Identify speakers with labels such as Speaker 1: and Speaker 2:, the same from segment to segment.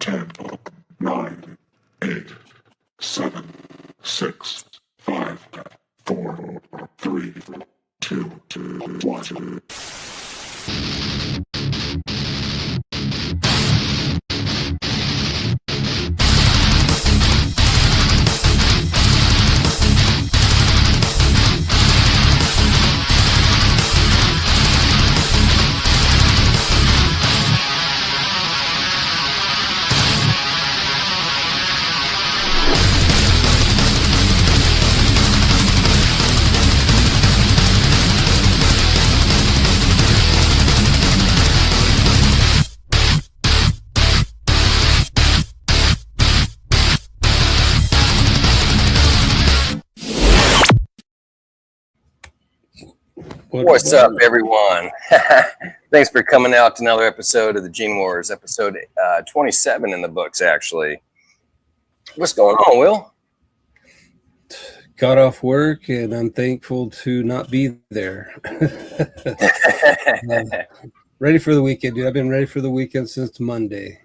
Speaker 1: 10, 9, 8, 7, 6, 5, 4, 3, 2, 1.
Speaker 2: What's up, everyone? Thanks for coming out to another episode of the Gene Wars, episode 27 in the books, actually. What's going on, Will?
Speaker 3: Got off work, and I'm thankful to not be there. Ready for the weekend, dude. I've been ready for the weekend since Monday.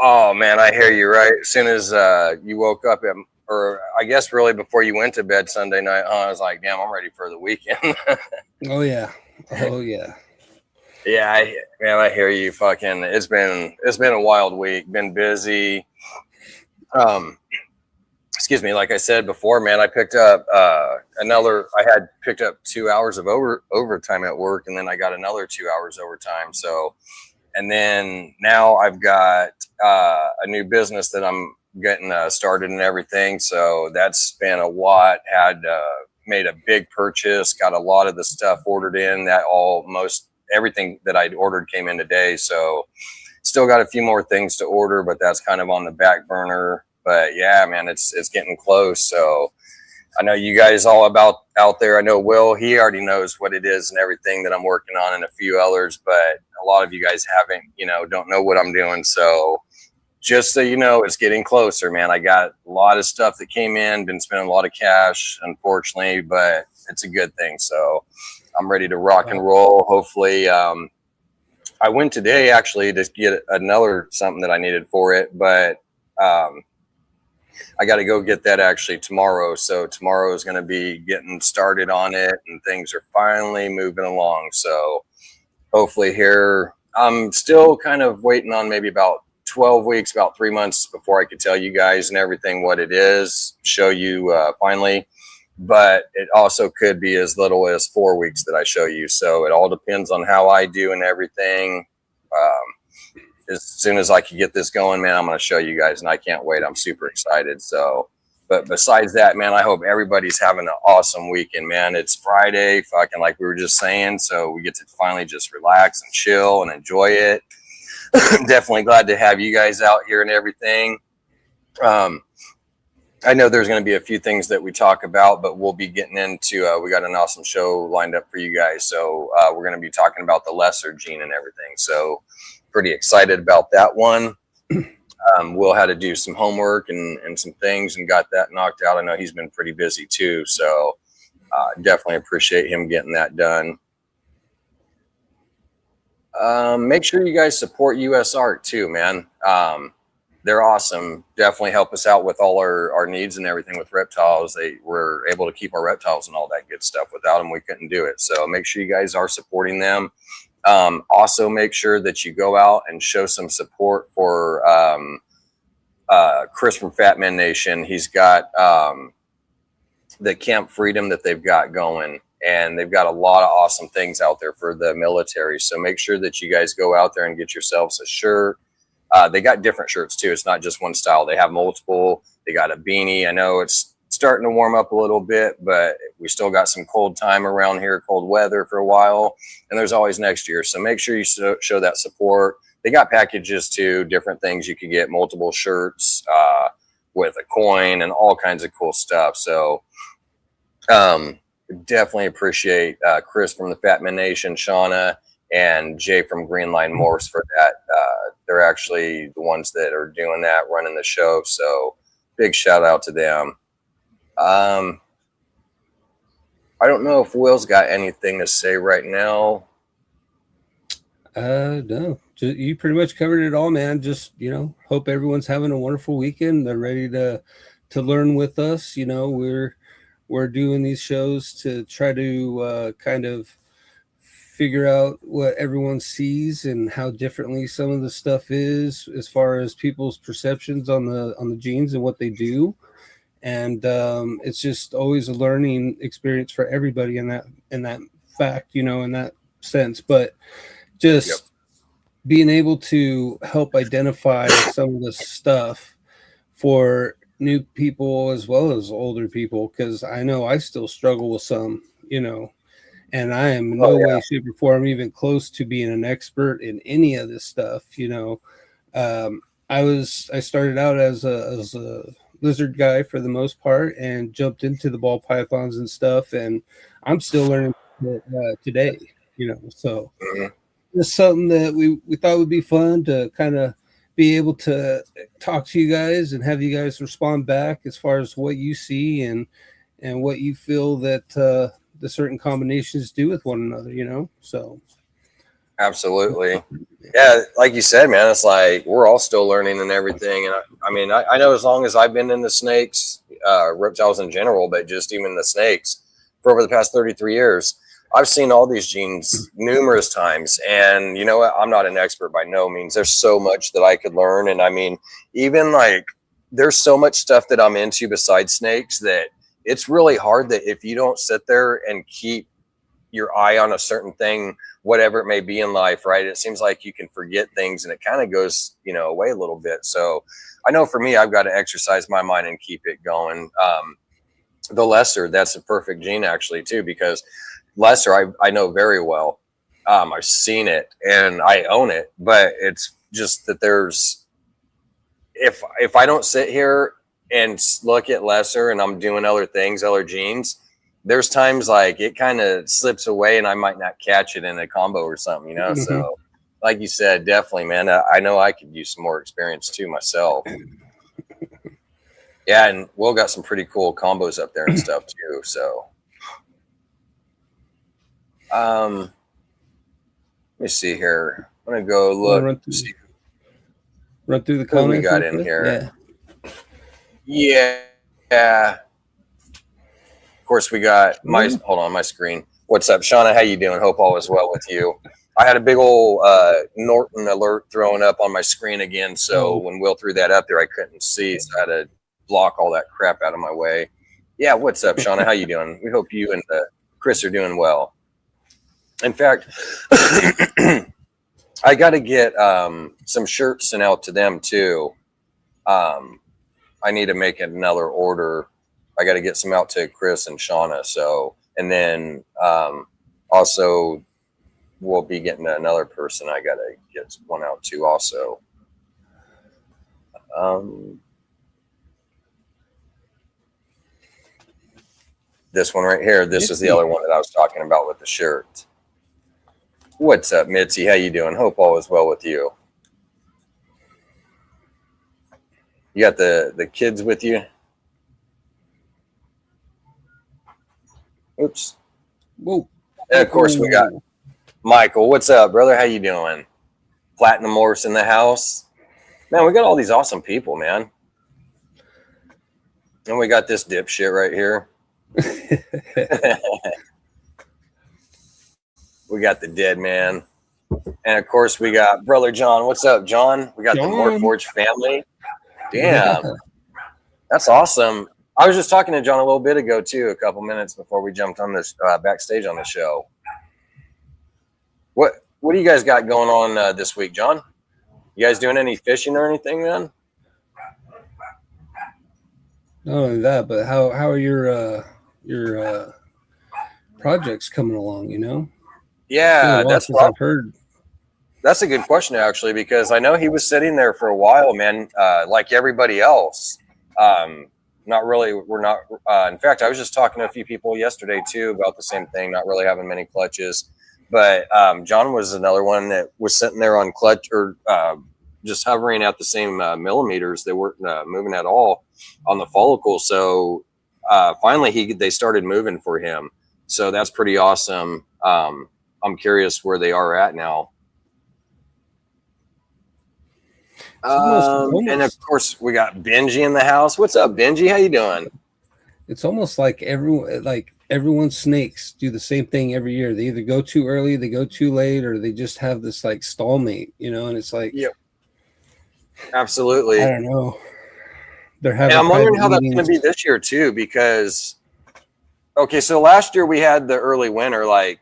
Speaker 2: Oh, man, I hear you, right? As soon as you woke up, or I guess really before you went to bed Sunday night, I was like, damn, I'm ready for the weekend.
Speaker 3: Oh, yeah. Yeah,
Speaker 2: I hear you. Fucking, it's been a wild week. Been busy. Excuse me. Like I said before, man, I picked up I had picked up 2 hours of overtime at work, and then I got another 2 hours overtime. So, and then now I've got a new business that I'm getting started and everything. So that's been a lot. Had made a big purchase, got a lot of the stuff ordered in. That almost everything that I'd ordered came in today. So still got a few more things to order, but that's kind of on the back burner. But yeah, man, it's getting close. So I know you guys all out there. I know Will, he already knows what it is and everything that I'm working on, and a few others, but a lot of you guys don't know what I'm doing. So just so you know, it's getting closer, man. I got a lot of stuff that came in, been spending a lot of cash, unfortunately, but it's a good thing. So I'm ready to rock and roll. Hopefully, I went today actually to get another something that I needed for it, but I got to go get that actually tomorrow. So tomorrow is going to be getting started on it, and things are finally moving along. So hopefully here, I'm still kind of waiting on maybe about 12 weeks, about 3 months before I could tell you guys and everything what it is, show you finally. But it also could be as little as 4 weeks that I show you. So it all depends on how I do and everything. As soon as I can get this going, man, I'm going to show you guys, and I can't wait. I'm super excited. So, but besides that, man, I hope everybody's having an awesome weekend, man. It's Friday, fucking like we were just saying. So we get to finally just relax and chill and enjoy it. Definitely glad to have you guys out here and everything. I know there's going to be a few things that we talk about, but we'll be getting into, we got an awesome show lined up for you guys. So we're going to be talking about the lesser gene and everything. So pretty excited about that one. Will had to do some homework and some things and got that knocked out. I know he's been pretty busy too. So definitely appreciate him getting that done. Make sure you guys support US Art too, man. They're awesome. Definitely help us out with all our needs and everything with reptiles. They were able to keep our reptiles and all that good stuff. Without them, we couldn't do it. So make sure you guys are supporting them. Also make sure that you go out and show some support for Chris from Fat Man Nation. He's got the Camp Freedom that they've got going, and they've got a lot of awesome things out there for the military. So make sure that you guys go out there and get yourselves a shirt. They got different shirts too. It's not just one style. They have multiple. They got a beanie. I know it's starting to warm up a little bit, but we still got some cold time around here, cold weather for a while, and there's always next year. So make sure you show that support. They got packages too, different things you can get, multiple shirts with a coin and all kinds of cool stuff. So definitely appreciate Chris from the Fat Man Nation, Shauna, and Jay from Green Line Morphs for that. They're actually the ones that are doing that, running the show. So big shout out to them. I don't know if Will's got anything to say right now.
Speaker 3: No, you pretty much covered it all, man. Just, hope everyone's having a wonderful weekend. They're ready to learn with us. We're doing these shows to try to kind of figure out what everyone sees and how differently some of the stuff is as far as people's perceptions on the genes and what they do. And it's just always a learning experience for everybody in that fact, in that sense. But
Speaker 2: Yep.
Speaker 3: just being able to help identify some of the stuff for new people as well as older people, because I know I still struggle with some, and I am in
Speaker 2: Oh
Speaker 3: no
Speaker 2: yeah.
Speaker 3: way, shape, or form even close to being an expert in any of this stuff. I started out as a lizard guy for the most part, and jumped into the ball pythons and stuff, and I'm still learning today. So
Speaker 2: Mhm.
Speaker 3: it's something that we thought would be fun to kind of be able to talk to you guys and have you guys respond back as far as what you see and what you feel that the certain combinations do with one another. So
Speaker 2: Absolutely. Yeah, like you said, man, it's like we're all still learning and everything. And I know as long as I've been in the snakes, reptiles in general, but just even the snakes for over the past 33 years, I've seen all these genes numerous times. And you know what? I'm not an expert by no means. There's so much that I could learn. And I mean, even like there's so much stuff that I'm into besides snakes that it's really hard that if you don't sit there and keep your eye on a certain thing, whatever it may be in life, right? It seems like you can forget things and it kind of goes, away a little bit. So I know for me, I've got to exercise my mind and keep it going. The lesser, that's a perfect gene actually too, because lesser, I know very well. I've seen it and I own it, but it's just that if I don't sit here and look at lesser and I'm doing other things, other genes, there's times like it kind of slips away and I might not catch it in a combo or something,
Speaker 3: Mhm.
Speaker 2: So like you said, definitely, man, I know I could use some more experience too myself. Yeah, and Will got some pretty cool combos up there and stuff too. So let me see here. I'm gonna go look, see
Speaker 3: run through the
Speaker 2: who we
Speaker 3: comments
Speaker 2: got
Speaker 3: real
Speaker 2: in
Speaker 3: quick.
Speaker 2: here.
Speaker 3: Yeah.
Speaker 2: Yeah. Of course, we got
Speaker 3: Well,
Speaker 2: hold on my screen. What's up, Shauna? How you doing? Hope all is well with you. I had a big old Norton alert throwing up on my screen again. So when Will threw that up there, I couldn't see, so I had to block all that crap out of my way. Yeah, what's up, Shauna? How you doing? We hope you and Chris are doing well. In fact, I got to get some shirts sent out to them too. I need to make another order. I got to get some out to Chris and Shauna. So, and then also we'll be getting another person. I got to get one out to also. This one right here. This is the other one that I was talking about with the shirt. What's up, Mitzi? How you doing? Hope all is well with you. You got the kids with you? Oops.
Speaker 3: whoa.
Speaker 2: And of course we got Michael. What's up, brother? How you doing? Platinum Morphs in the house. Man, we got all these awesome people, man. And we got this dipshit right here. We got the dead man. And of course we got brother John. What's up, John? We got the Morphforge family. Damn. Yeah. That's awesome. I was just talking to John a little bit ago too, a couple minutes before we jumped on this backstage on the show. What do you guys got going on this week, John? You guys doing any fishing or anything, man?
Speaker 3: Not only that, but how are your projects coming along?
Speaker 2: Yeah, that's
Speaker 3: since I've heard.
Speaker 2: That's a good question actually, because I know he was sitting there for a while, man. Like everybody else, not really. We're not. In fact, I was just talking to a few people yesterday too about the same thing. Not really having many clutches, but John was another one that was sitting there on clutch or just hovering at the same millimeters. They weren't moving at all on the follicle. So finally, they started moving for him. So that's pretty awesome. I'm curious where they are at now. And of course we got Benji in the house. What's up, Benji? How you doing?
Speaker 3: It's almost like everyone's snakes do the same thing every year. They either go too early, they go too late, or they just have this like stalemate, and it's like,
Speaker 2: yep, absolutely.
Speaker 3: I don't know. They're having.
Speaker 2: And I'm wondering how that's going to be this year too, because okay, so last year we had the early winter, like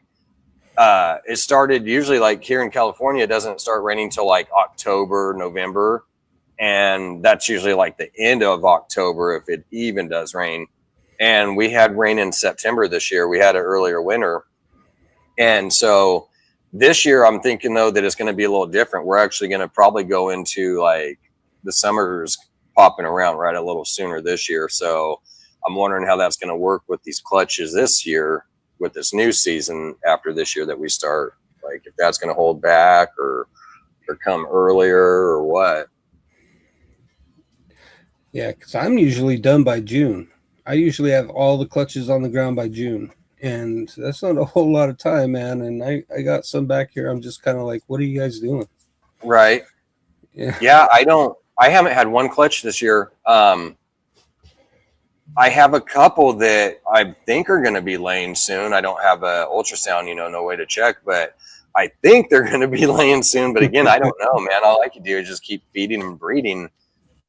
Speaker 2: it started usually like here in California, it doesn't start raining till like October, November, and that's usually like the end of October if it even does rain. And we had rain in September this year. We had an earlier winter. And so this year, I'm thinking, though, that it's going to be a little different. We're actually going to probably go into like the summer's popping around right a little sooner this year. So I'm wondering how that's going to work with these clutches this year with this new season after this year that we start. Like if that's going to hold back or come earlier or what.
Speaker 3: Yeah, because I'm usually done by June. I usually have all the clutches on the ground by June, and that's not a whole lot of time, man. And I got some back here. I'm just kind of like, what are you guys doing?
Speaker 2: Right. Yeah. I haven't had one clutch this year. I have a couple that I think are going to be laying soon. I don't have a ultrasound, no way to check, but I think they're going to be laying soon. But again, I don't know, man. All I can do is just keep feeding them, breeding.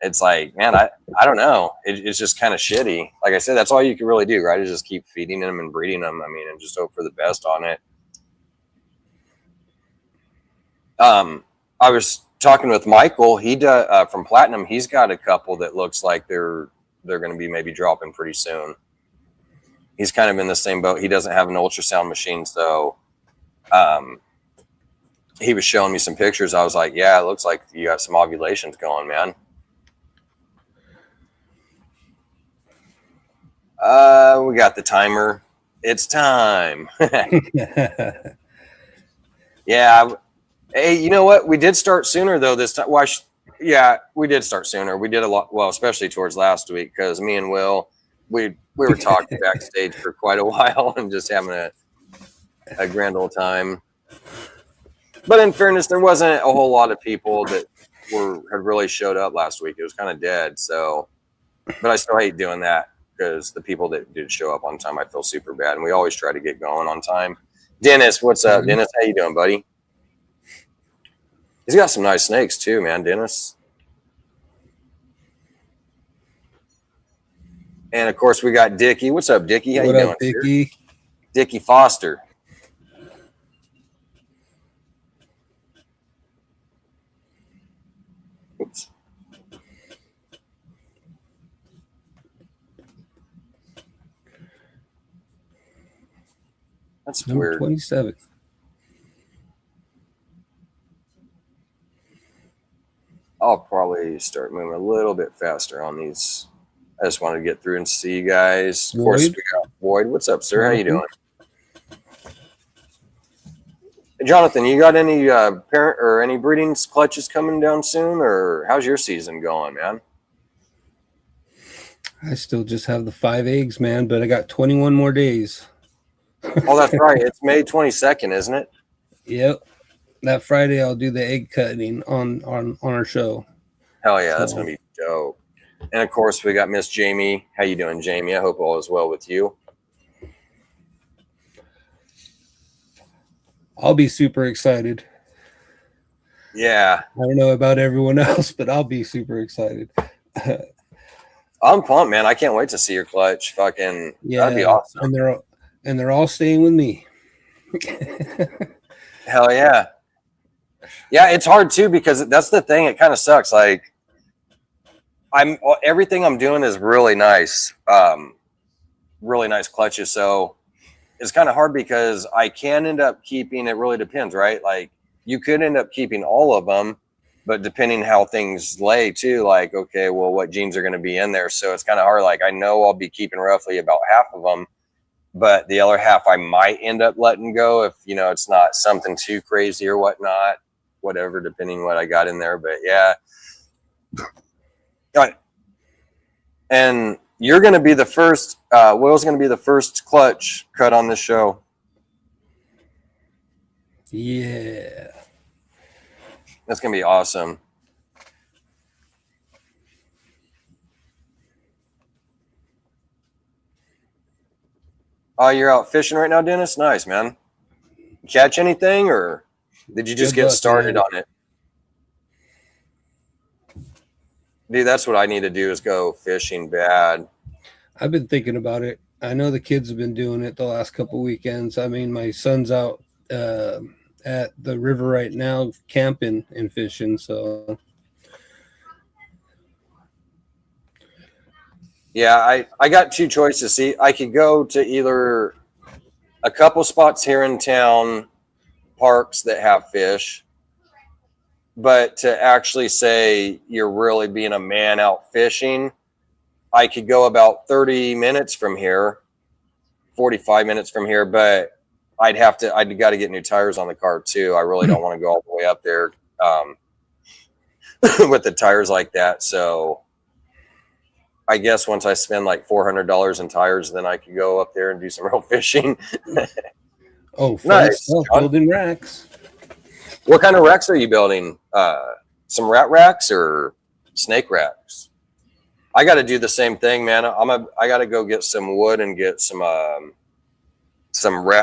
Speaker 2: It's like, man, I don't know. It's just kind of shitty. Like I said, that's all you can really do, right? Is just keep feeding them and breeding them. I mean, and just hope for the best on it. I was talking with Michael. He does from Platinum. He's got a couple that looks like they're going to be maybe dropping pretty soon. He's kind of in the same boat. He doesn't have an ultrasound machine, so he was showing me some pictures. I was like, yeah, it looks like you got some ovulations going, man. We got the timer. It's time. Yeah. Hey, you know what? We did start sooner though this time. Well, yeah, we did start sooner. We did a lot. Well, especially towards last week because me and Will, we were talking backstage for quite a while and just having a grand old time. But in fairness, there wasn't a whole lot of people that had really showed up last week. It was kind of dead. So, but I still hate doing that. Because the people that did show up on time, I feel super bad, and we always try to get going on time. Dennis, what's up, Dennis? How you doing, buddy? He's got some nice snakes too, man, Dennis. And of course, we got Dickie. What's up, Dickie? How you doing,
Speaker 3: Dickie?
Speaker 2: Dickie Foster. Oops. That's
Speaker 3: Number
Speaker 2: weird.
Speaker 3: 27.
Speaker 2: I'll probably start moving a little bit faster on these. I just wanted to get through and see you guys. Of course, we got Boyd. What's up, sir? How you doing? Hey, Jonathan, you got any parent or any breeding clutches coming down soon, or how's your season going, man?
Speaker 3: I still just have the 5 eggs, man, but I got 21 more days.
Speaker 2: Oh, that's right. It's May 22nd, isn't it?
Speaker 3: Yep. That Friday, I'll do the egg cutting on our show.
Speaker 2: Hell yeah, that's going to be dope. And, of course, we got Miss Jamie. How you doing, Jamie? I hope all is well with you.
Speaker 3: I'll be super excited.
Speaker 2: Yeah.
Speaker 3: I don't know about everyone else, but I'll be super excited.
Speaker 2: I'm pumped, man. I can't wait to see your clutch. Fucking, yeah, that'd be awesome.
Speaker 3: And they're all staying with me.
Speaker 2: Hell yeah. Yeah, it's hard too because that's the thing. It kind of sucks. Like everything I'm doing is really nice. Really nice clutches. So it's kind of hard because I can end up keeping, it really depends, right? Like you could end up keeping all of them, but depending how things lay too, like, okay, well, what genes are going to be in there? So it's kind of hard. Like I know I'll be keeping roughly about half of them, but the other half I might end up letting go if, it's not something too crazy or whatnot, whatever, depending what I got in there. But yeah. All right. And you're going to be the first, Will's going to be the first clutch cut on this show.
Speaker 3: Yeah.
Speaker 2: That's going to be awesome. Oh, you're out fishing right now, Dennis? Nice, man. Catch anything, or did you just
Speaker 3: Good
Speaker 2: get
Speaker 3: luck,
Speaker 2: started
Speaker 3: man.
Speaker 2: on it? Dude, that's what I need to do is go fishing bad.
Speaker 3: I've been thinking about it. I know the kids have been doing it the last couple weekends. I mean, my son's out at the river right now camping and fishing. So
Speaker 2: Yeah, I got two choices. See, I could go to either a couple spots here in town, parks that have fish, but to actually say you're really being a man out fishing, I could go about 30 minutes from here, 45 minutes from here, but I'd got to get new tires on the car too. I really don't want to go all the way up there with the tires like that. So I guess once I spend like $400 in tires, then I could go up there and do some real fishing.
Speaker 3: fun
Speaker 2: Nice,
Speaker 3: stuff,
Speaker 2: John.
Speaker 3: building racks.
Speaker 2: What kind of racks are you building? Some rat racks or snake racks? I got to do the same thing, man. I got to go get some wood and get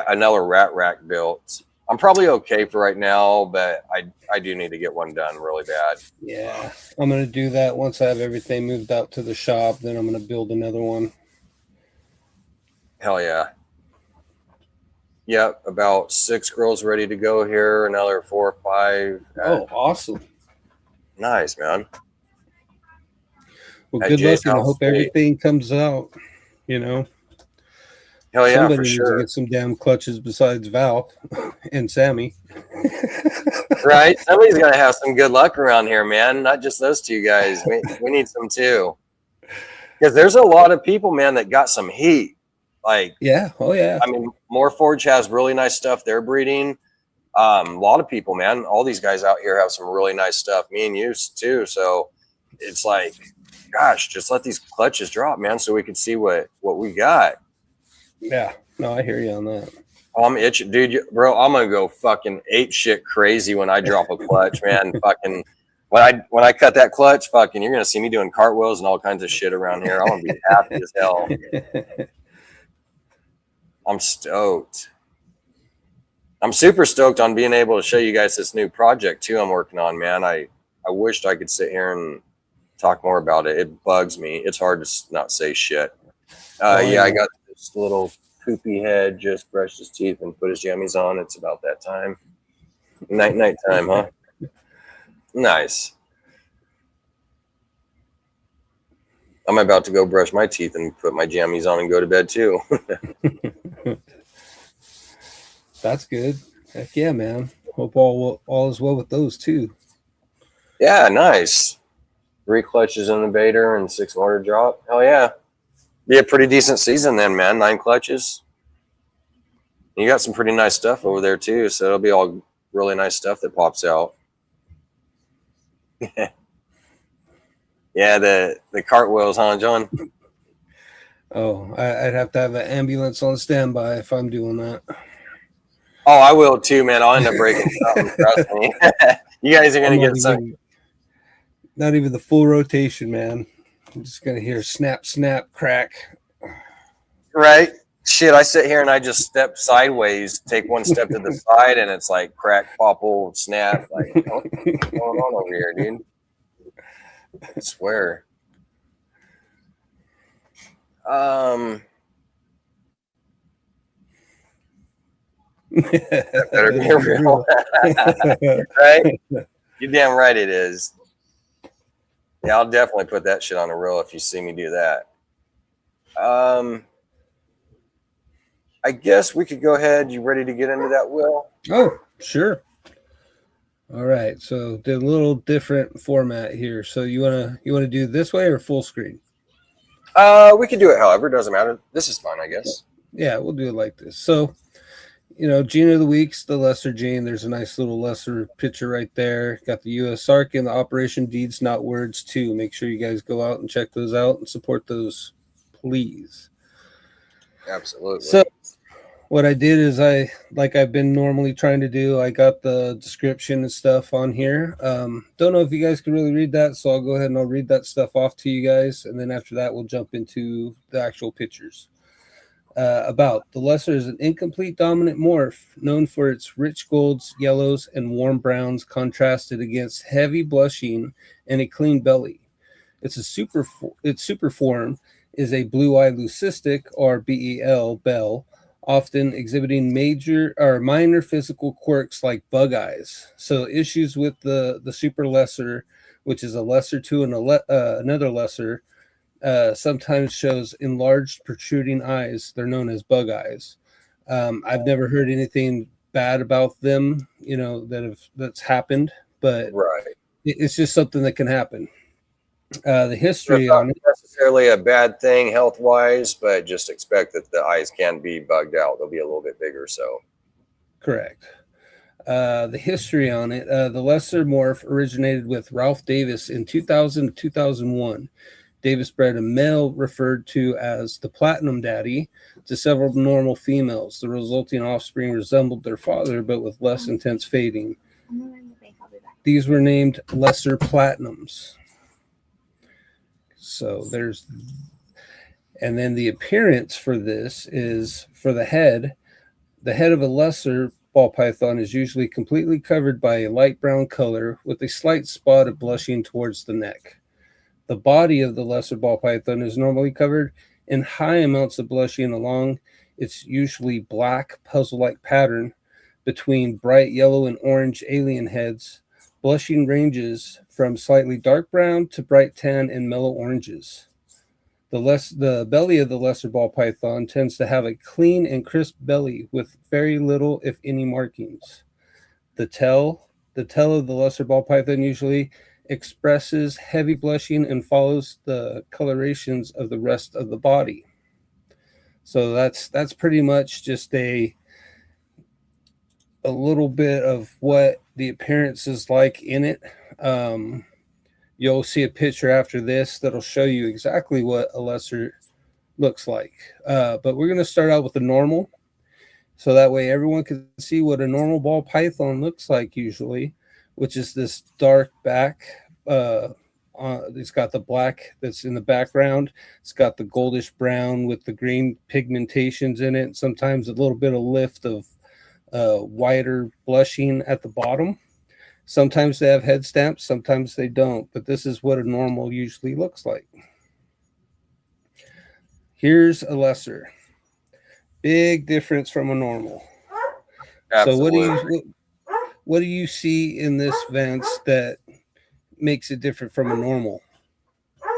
Speaker 2: another rat rack built. I'm probably okay for right now, but I do need to get one done really bad.
Speaker 3: Yeah, I'm gonna do that once I have everything moved out to the shop. Then I'm gonna build another one.
Speaker 2: Hell yeah. Yep, about 6 girls ready to go here. Another 4 or 5.
Speaker 3: Oh, awesome!
Speaker 2: Nice, man.
Speaker 3: Well,
Speaker 2: At
Speaker 3: good luck,
Speaker 2: Jay's
Speaker 3: and I
Speaker 2: house
Speaker 3: hope
Speaker 2: state.
Speaker 3: everything comes out. You know,
Speaker 2: Hell yeah,
Speaker 3: somebody
Speaker 2: for
Speaker 3: needs to
Speaker 2: sure.
Speaker 3: get some damn clutches besides Val and Sammy.
Speaker 2: Right? Somebody's gonna have some good luck around here, man. Not just those two guys. We need some too. Because there's a lot of people, man, that got some heat. Like,
Speaker 3: Yeah. Oh yeah.
Speaker 2: I mean, Morphs has really nice stuff they're breeding. A lot of people, man. All these guys out here have some really nice stuff. Me and you too. So it's like, gosh, just let these clutches drop, man, so we can see what we got.
Speaker 3: Yeah. No, I hear you on that.
Speaker 2: I'm itching, dude, bro. I'm gonna go fucking ape shit crazy when I drop a clutch, man. Fucking when I cut that clutch, fucking, you're gonna see me doing cartwheels and all kinds of shit around here. I'm gonna be happy as hell. I'm stoked. I'm super stoked on being able to show you guys this new project too. I'm working on, man. I wished I could sit here and talk more about it. It bugs me. It's hard to not say shit. Yeah, I got this little poopy head, just brushed his teeth and put his jammies on. It's about that time. Night time, huh? Nice. I'm about to go brush my teeth and put my jammies on and go to bed too.
Speaker 3: That's good. Heck yeah, man. Hope all is well with those too.
Speaker 2: Yeah, nice. 3 clutches in the baiter and 6 motor drop. Hell yeah. Be a pretty decent season then, man. 9 clutches. You got some pretty nice stuff over there too, so it'll be all really nice stuff that pops out. Yeah, the cartwheels, huh, John?
Speaker 3: Oh, I'd have to have an ambulance on standby if I'm doing that.
Speaker 2: Oh, I will too, man. I'll end up breaking something. Trust me. You guys are gonna get some.
Speaker 3: Not even the full rotation, man. I'm just gonna hear snap, snap, crack.
Speaker 2: Right? Shit, I sit here and I just step sideways, take one step to the side, and it's like crack, popple, snap. Like, what's going on over here, dude? I swear. That better be real. Right? You're damn right it is. Yeah, I'll definitely put that shit on a reel if you see me do that. I guess we could go ahead. You ready to get into that, Will?
Speaker 3: Oh, sure. All right. So did a little different format here. So you wanna do this way or full screen?
Speaker 2: We could do it however, it doesn't matter. This is fine, I guess.
Speaker 3: Yeah, we'll do it like this. So, Gene of the Week's the lesser gene. There's a nice little lesser picture right there. Got the US Arc and the Operation Deeds Not Words too. Make sure you guys go out and check those out and support those, please.
Speaker 2: Absolutely.
Speaker 3: So what I did is like I've been normally trying to do, I got the description and stuff on here. Don't know if you guys can really read that, so I'll go ahead and I'll read that stuff off to you guys. And then after that, we'll jump into the actual pictures. About the lesser is an incomplete dominant morph known for its rich golds, yellows, and warm browns contrasted against heavy blushing and a clean belly. Its super form is a blue-eye leucistic or bell, often exhibiting major or minor physical quirks like bug eyes. So issues with the super lesser, which is a lesser to another lesser, sometimes shows enlarged protruding eyes. They're known as bug eyes. I've never heard anything bad about them, that's happened, but
Speaker 2: Right.
Speaker 3: it's just something that can happen. The
Speaker 2: That's
Speaker 3: history
Speaker 2: not
Speaker 3: on it,
Speaker 2: necessarily a bad thing health wise, but just expect that the eyes can be bugged out. They'll be a little bit bigger. So,
Speaker 3: correct. The history on it, the lesser morph originated with Ralph Davis in 2000 to 2001. Davis bred a male referred to as the Platinum Daddy to several normal females. The resulting offspring resembled their father, but with less intense fading. These were named Lesser Platinums. So and then the appearance for this is for the head of a lesser ball python is usually completely covered by a light brown color with a slight spot of blushing towards the neck. The body of the lesser ball python is normally covered in high amounts of blushing along its usually black puzzle-like pattern between bright yellow and orange alien heads. Blushing ranges from slightly dark brown to bright tan and mellow oranges. The belly of the lesser ball python tends to have a clean and crisp belly with very little, if any, markings. The tail of the lesser ball python usually expresses heavy blushing and follows the colorations of the rest of the body. So that's pretty much just a little bit of what the appearance is like in it. You'll see a picture after this that'll show you exactly what a lesser looks like. But we're going to start out with the normal, so that way everyone can see what a normal ball python looks like usually, which is this dark back. It's got the black that's in the background. It's got the goldish brown with the green pigmentations in it. Sometimes a little bit of lift of whiter blushing at the bottom. Sometimes they have head stamps, sometimes they don't, but this is what a normal usually looks like. Here's a lesser. Big difference from a normal.
Speaker 2: absolutely.
Speaker 3: So what do you see in this, Vance, that makes it different from a normal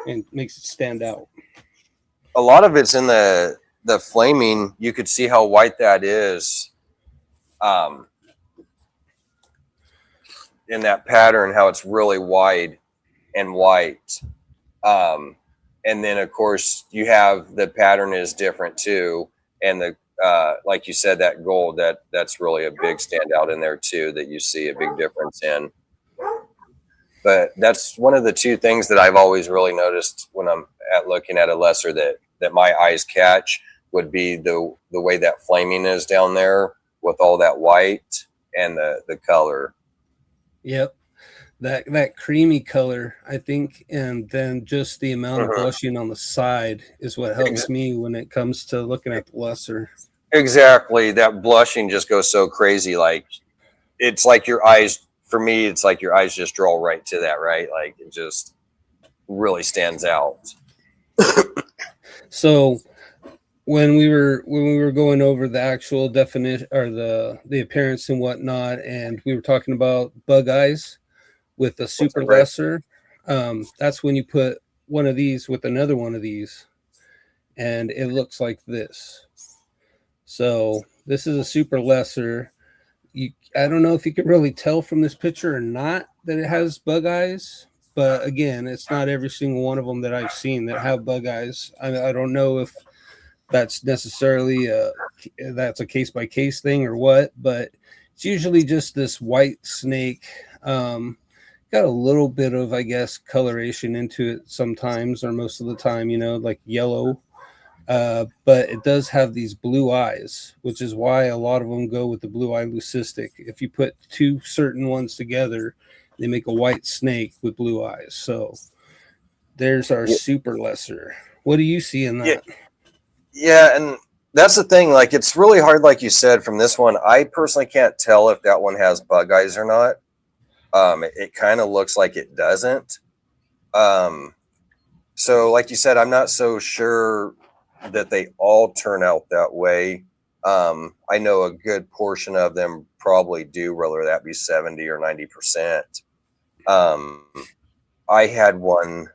Speaker 3: and makes it stand out?
Speaker 2: A lot of it's in the flaming. You could see how white that is. In that pattern, how it's really wide and white. And then of course you have the pattern is different too. And the like you said, that gold, that's really a big standout in there too, that you see a big difference in. But that's one of the two things that I've always really noticed when I'm looking at a lesser that my eyes catch would be the way that flaming is down there with all that white and the color.
Speaker 3: Yep. That creamy color, I think, and then just the amount of blushing on the side is what helps me when it comes to looking at the lesser.
Speaker 2: Exactly. That blushing just goes so crazy. Like, it's like your eyes, for me, it's like your eyes just draw right to that, right? Like, it just really stands out.
Speaker 3: So when we were going over the actual definition or the appearance and whatnot, and we were talking about bug eyes with the super lesser, that's when you put one of these with another one of these, and it looks like this. So this is a super lesser. I don't know if you can really tell from this picture or not that it has bug eyes, but again, it's not every single one of them that I've seen that have bug eyes. I don't know if that's necessarily that's a case by case thing or what, but it's usually just this white snake. Got a little bit of, I guess, coloration into it sometimes, or most of the time, like yellow. But it does have these blue eyes, which is why a lot of them go with the blue eye leucistic. If you put two certain ones together, they make a white snake with blue eyes. So there's our super lesser. What do you see in that?
Speaker 2: Yeah, and That's the thing. Like, it's really hard, like you said, from this one. I personally can't tell if that one has bug eyes or not. It kind of looks like it doesn't. So like you said, I'm not so sure that they all turn out that way. I know a good portion of them probably do, whether that be 70 or 90%. I had one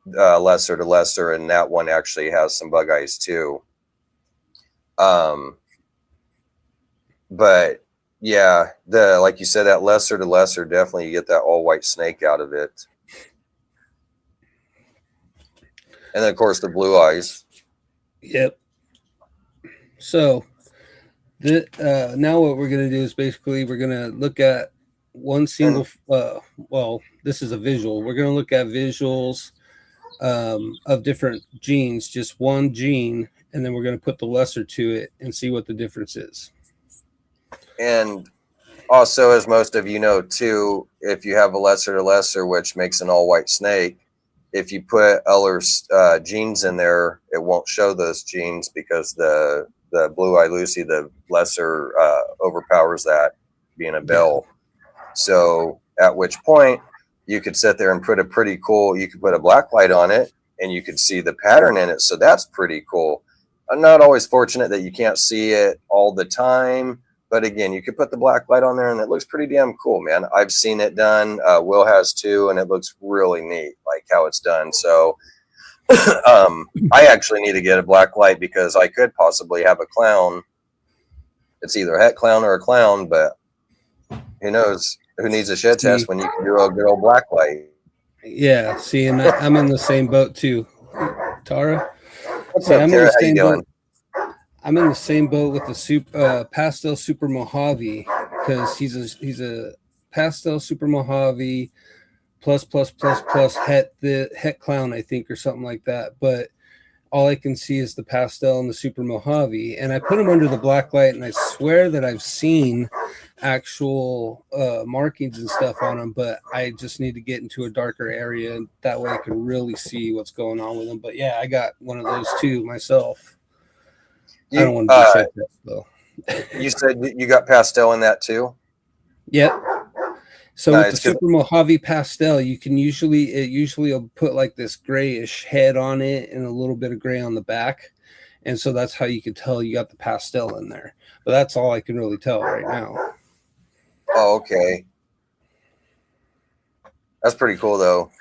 Speaker 2: lesser to lesser, and that one actually has some bug eyes too. But yeah, like you said, that lesser to lesser, definitely you get that all white snake out of it. And then of course the blue eyes.
Speaker 3: Yep. So now what we're going to do is basically we're going to look at one single, well, this is a visual. We're going to look at visuals of different genes, just one gene, and then we're going to put the lesser to it and see what the difference is.
Speaker 2: And also, as most of you know too, if you have a lesser to lesser, which makes an all white snake, if you put other genes in there, it won't show those genes because the blue eye Lucy, the lesser, overpowers that, being a bell. So at which point you could sit there and put a pretty cool, you could put a black light on it and you could see the pattern in it. So that's pretty cool. I'm not always fortunate that you can't see it all the time. But again, you could put the black light on there and it looks pretty damn cool, man. I've seen it done. Will has too, and it looks really neat, like how it's done. So I actually need to get a black light because I could possibly have a clown. It's either a het clown or a clown, but who knows? Who needs a shed test when you can do a good old black light?
Speaker 3: Yeah, see, and I'm in the same boat too. Tara?
Speaker 2: What's up, Tara? How you doing?
Speaker 3: I'm in the same boat with the pastel super Mojave because he's a pastel super Mojave plus het clown, I think, or something like that. But all I can see is the pastel and the super Mojave, and I put them under the black light, and I swear that I've seen actual markings and stuff on them, but I just need to get into a darker area, and that way I can really see what's going on with them. But yeah, I got one of those too myself. I don't want to be checked that though.
Speaker 2: You said you got pastel in that too?
Speaker 3: Yep. So with the super Mojave pastel, you can usually will put like this grayish head on it and a little bit of gray on the back. And so that's how you can tell you got the pastel in there. But that's all I can really tell right now.
Speaker 2: Oh, okay. That's pretty cool though.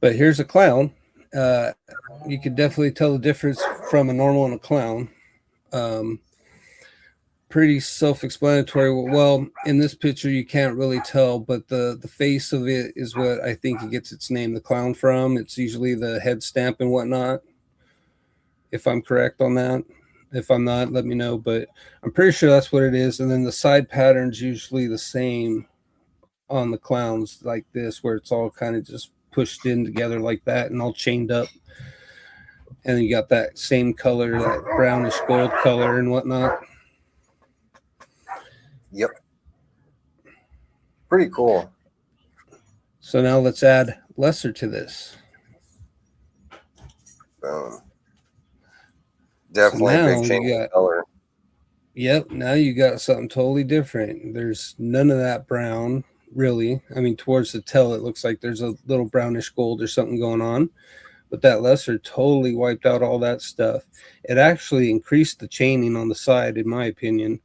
Speaker 2: But
Speaker 3: here's a clown. You can definitely tell the difference from a normal and a clown. Pretty self-explanatory. Well, in this picture you can't really tell, but the face of it is what I think it gets its name, the clown, from. It's usually the head stamp and whatnot, if I'm correct on that. If I'm not, let me know, but I'm pretty sure that's what it is. And then the side pattern's usually the same on the clowns, like this, where it's all kind of just pushed in together like that and all chained up. And then you got that same color, that brownish gold color and whatnot.
Speaker 2: Yep. Pretty cool.
Speaker 3: So now let's add lesser to this.
Speaker 2: Boom. Definitely
Speaker 3: so
Speaker 2: a big change in color.
Speaker 3: Yep. Now you got something totally different. There's none of that brown, really. I mean, towards the tail, it looks like there's a little brownish gold or something going on. But that lesser totally wiped out all that stuff. It actually increased the chaining on the side, in my opinion.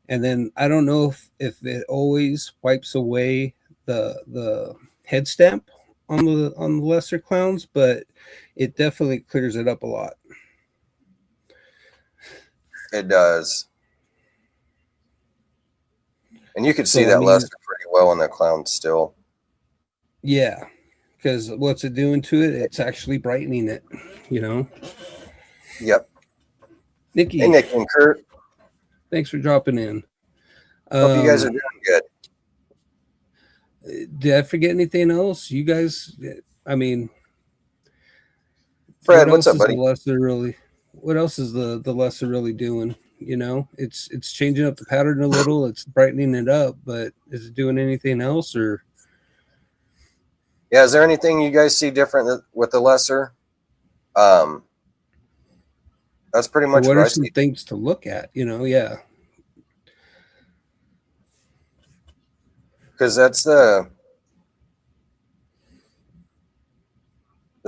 Speaker 3: And then I don't know if it always wipes away the head stamp on the lesser clowns, but it definitely clears it up a lot.
Speaker 2: It does. And you can see that lesser pretty well in the clown still.
Speaker 3: Yeah. Because what's it doing to it? It's actually brightening it, you know?
Speaker 2: Yep.
Speaker 3: Nikki.
Speaker 2: Hey, Nick and Kurt.
Speaker 3: Thanks for dropping in.
Speaker 2: Hope you guys are doing good.
Speaker 3: Did I forget anything else? You guys, I mean...
Speaker 2: Fred, what's up, buddy?
Speaker 3: What else is the lesser really doing? You know, it's changing up the pattern a little. It's brightening it up, but is it doing anything else, or...
Speaker 2: Yeah, is there anything you guys see different with the lesser? That's pretty
Speaker 3: So
Speaker 2: much
Speaker 3: what
Speaker 2: what
Speaker 3: are
Speaker 2: I
Speaker 3: some
Speaker 2: see.
Speaker 3: things to look at? Yeah.
Speaker 2: Because that's the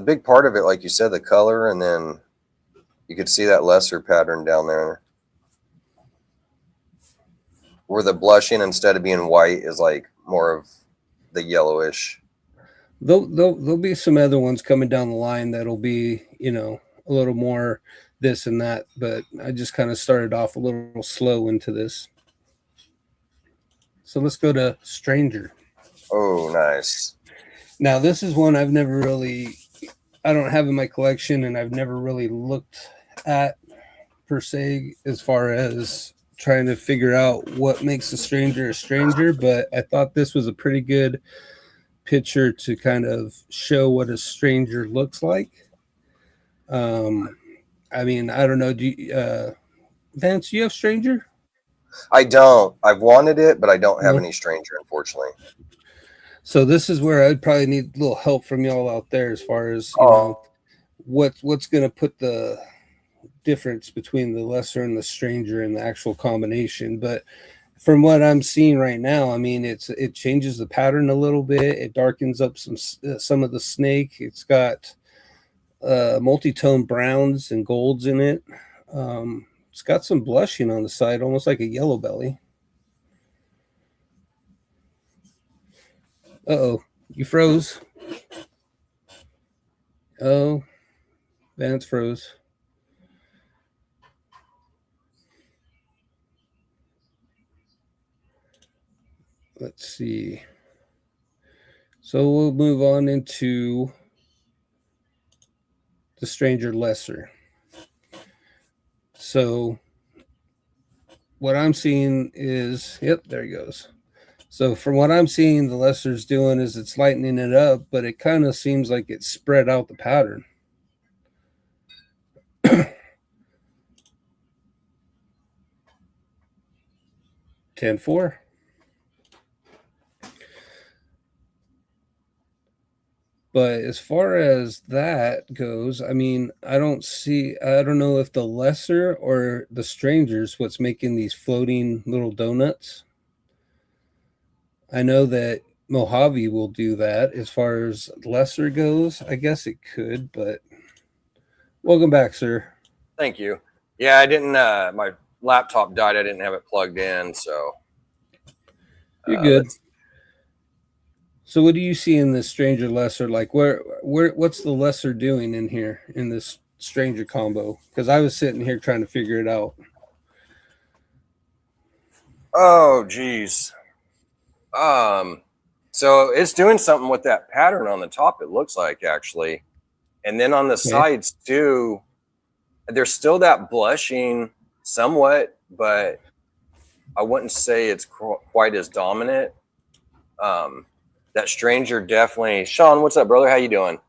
Speaker 2: big part of it, like you said, the color, and then you could see that lesser pattern down there, where the blushing instead of being white is like more of the yellowish.
Speaker 3: There'll be some other ones coming down the line that'll be, a little more this and that, but I just kind of started off a little slow into this. So let's go to Stranger.
Speaker 2: Oh, nice.
Speaker 3: Now, this is one I don't have in my collection, and I've never really looked at per se, as far as trying to figure out what makes a stranger, but I thought this was a pretty good picture to kind of show what a stranger looks like. I mean, I don't know. Vance, you have stranger?
Speaker 2: I don't. I've wanted it, but I don't have
Speaker 3: No.
Speaker 2: any stranger, unfortunately.
Speaker 3: So this is where I'd probably need a little help from y'all out there, as far as what's going to put the difference between the lesser and the stranger in the actual combination. But from what I'm seeing right now, I mean, it changes the pattern a little bit. It darkens up some of the snake. It's got multi-tone browns and golds in it. It's got some blushing on the side, almost like a yellow belly. Uh-oh, you froze. Oh, Vance froze. Let's see. So we'll move on into the stranger lesser. So what I'm seeing is, yep, there he goes. So from what I'm seeing, the lesser's doing is it's lightening it up, but it kind of seems like it's spread out the pattern. 10-4. But as far as that goes, I mean, I don't know if the lesser or the stranger's what's making these floating little donuts. I know that Mojave will do that. As far as lesser goes, I guess it could, but welcome back, sir.
Speaker 2: Thank you. Yeah, I didn't. My laptop died. I didn't have it plugged in, so
Speaker 3: You're good. So what do you see in this stranger lesser? Like what's the lesser doing in here in this stranger combo? Because I was sitting here trying to figure it out.
Speaker 2: Oh, geez. So it's doing something with that pattern on the top, it looks like, actually. And then on the sides too, there's still that blushing somewhat, but I wouldn't say it's quite as dominant. That stranger definitely, Sean, what's up, brother? How you doing?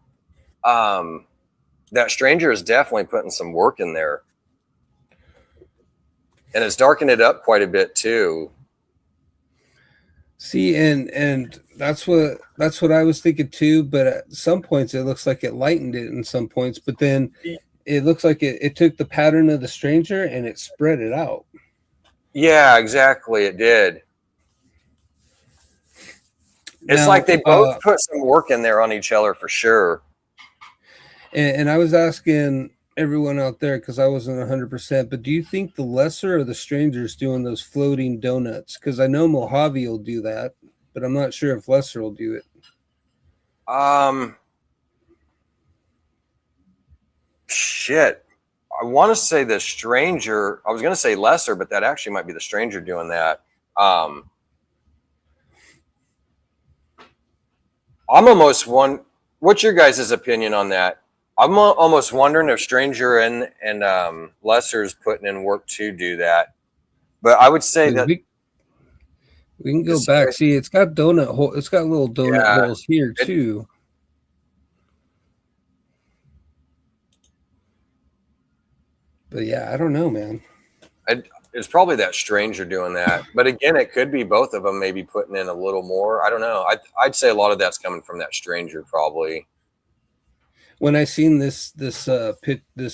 Speaker 2: That stranger is definitely putting some work in there. And it's darkened it up quite a bit too.
Speaker 3: See, and that's what I was thinking too. But at some points, it looks like it lightened it in some points. But then it looks like it took the pattern of the stranger and it spread it out.
Speaker 2: Yeah, exactly. It did. It's
Speaker 3: Now,
Speaker 2: like they both put some work in there on each other for sure.
Speaker 3: And I was asking everyone out there, because I wasn't 100%, but do you think the lesser or the stranger's doing those floating donuts? Because I know Mojave will do that, but I'm not sure if lesser will do it.
Speaker 2: Shit. I want to say the stranger. I was going to say lesser, but that actually might be the stranger doing that. I'm almost what's your guys' opinion on that? I'm almost wondering if stranger and lesser's putting in work to do that. But I would say that
Speaker 3: we can go back. See, it's got donut hole. It's got little donut holes here too. But yeah, I don't know, man.
Speaker 2: It's probably that stranger doing that. But again, it could be both of them maybe putting in a little more. I don't know. I'd say a lot of that's coming from that stranger probably.
Speaker 3: When I seen this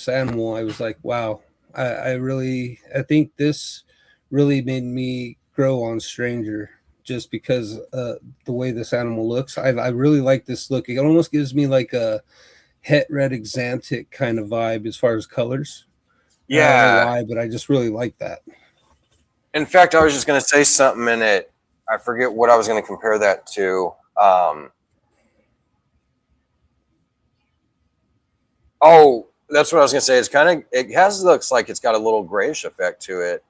Speaker 3: animal, I was like, wow, I think this really made me grow on Stranger just because the way this animal looks. I really like this look. It almost gives me like a het red exantic kind of vibe as far as colors. I don't know
Speaker 2: Yeah.
Speaker 3: why, but I just really like that.
Speaker 2: In fact, I was just going to say something in it. I forget what I was going to compare that to. Oh, that's what I was going to say. It's kind of, looks like it's got a little grayish effect to it.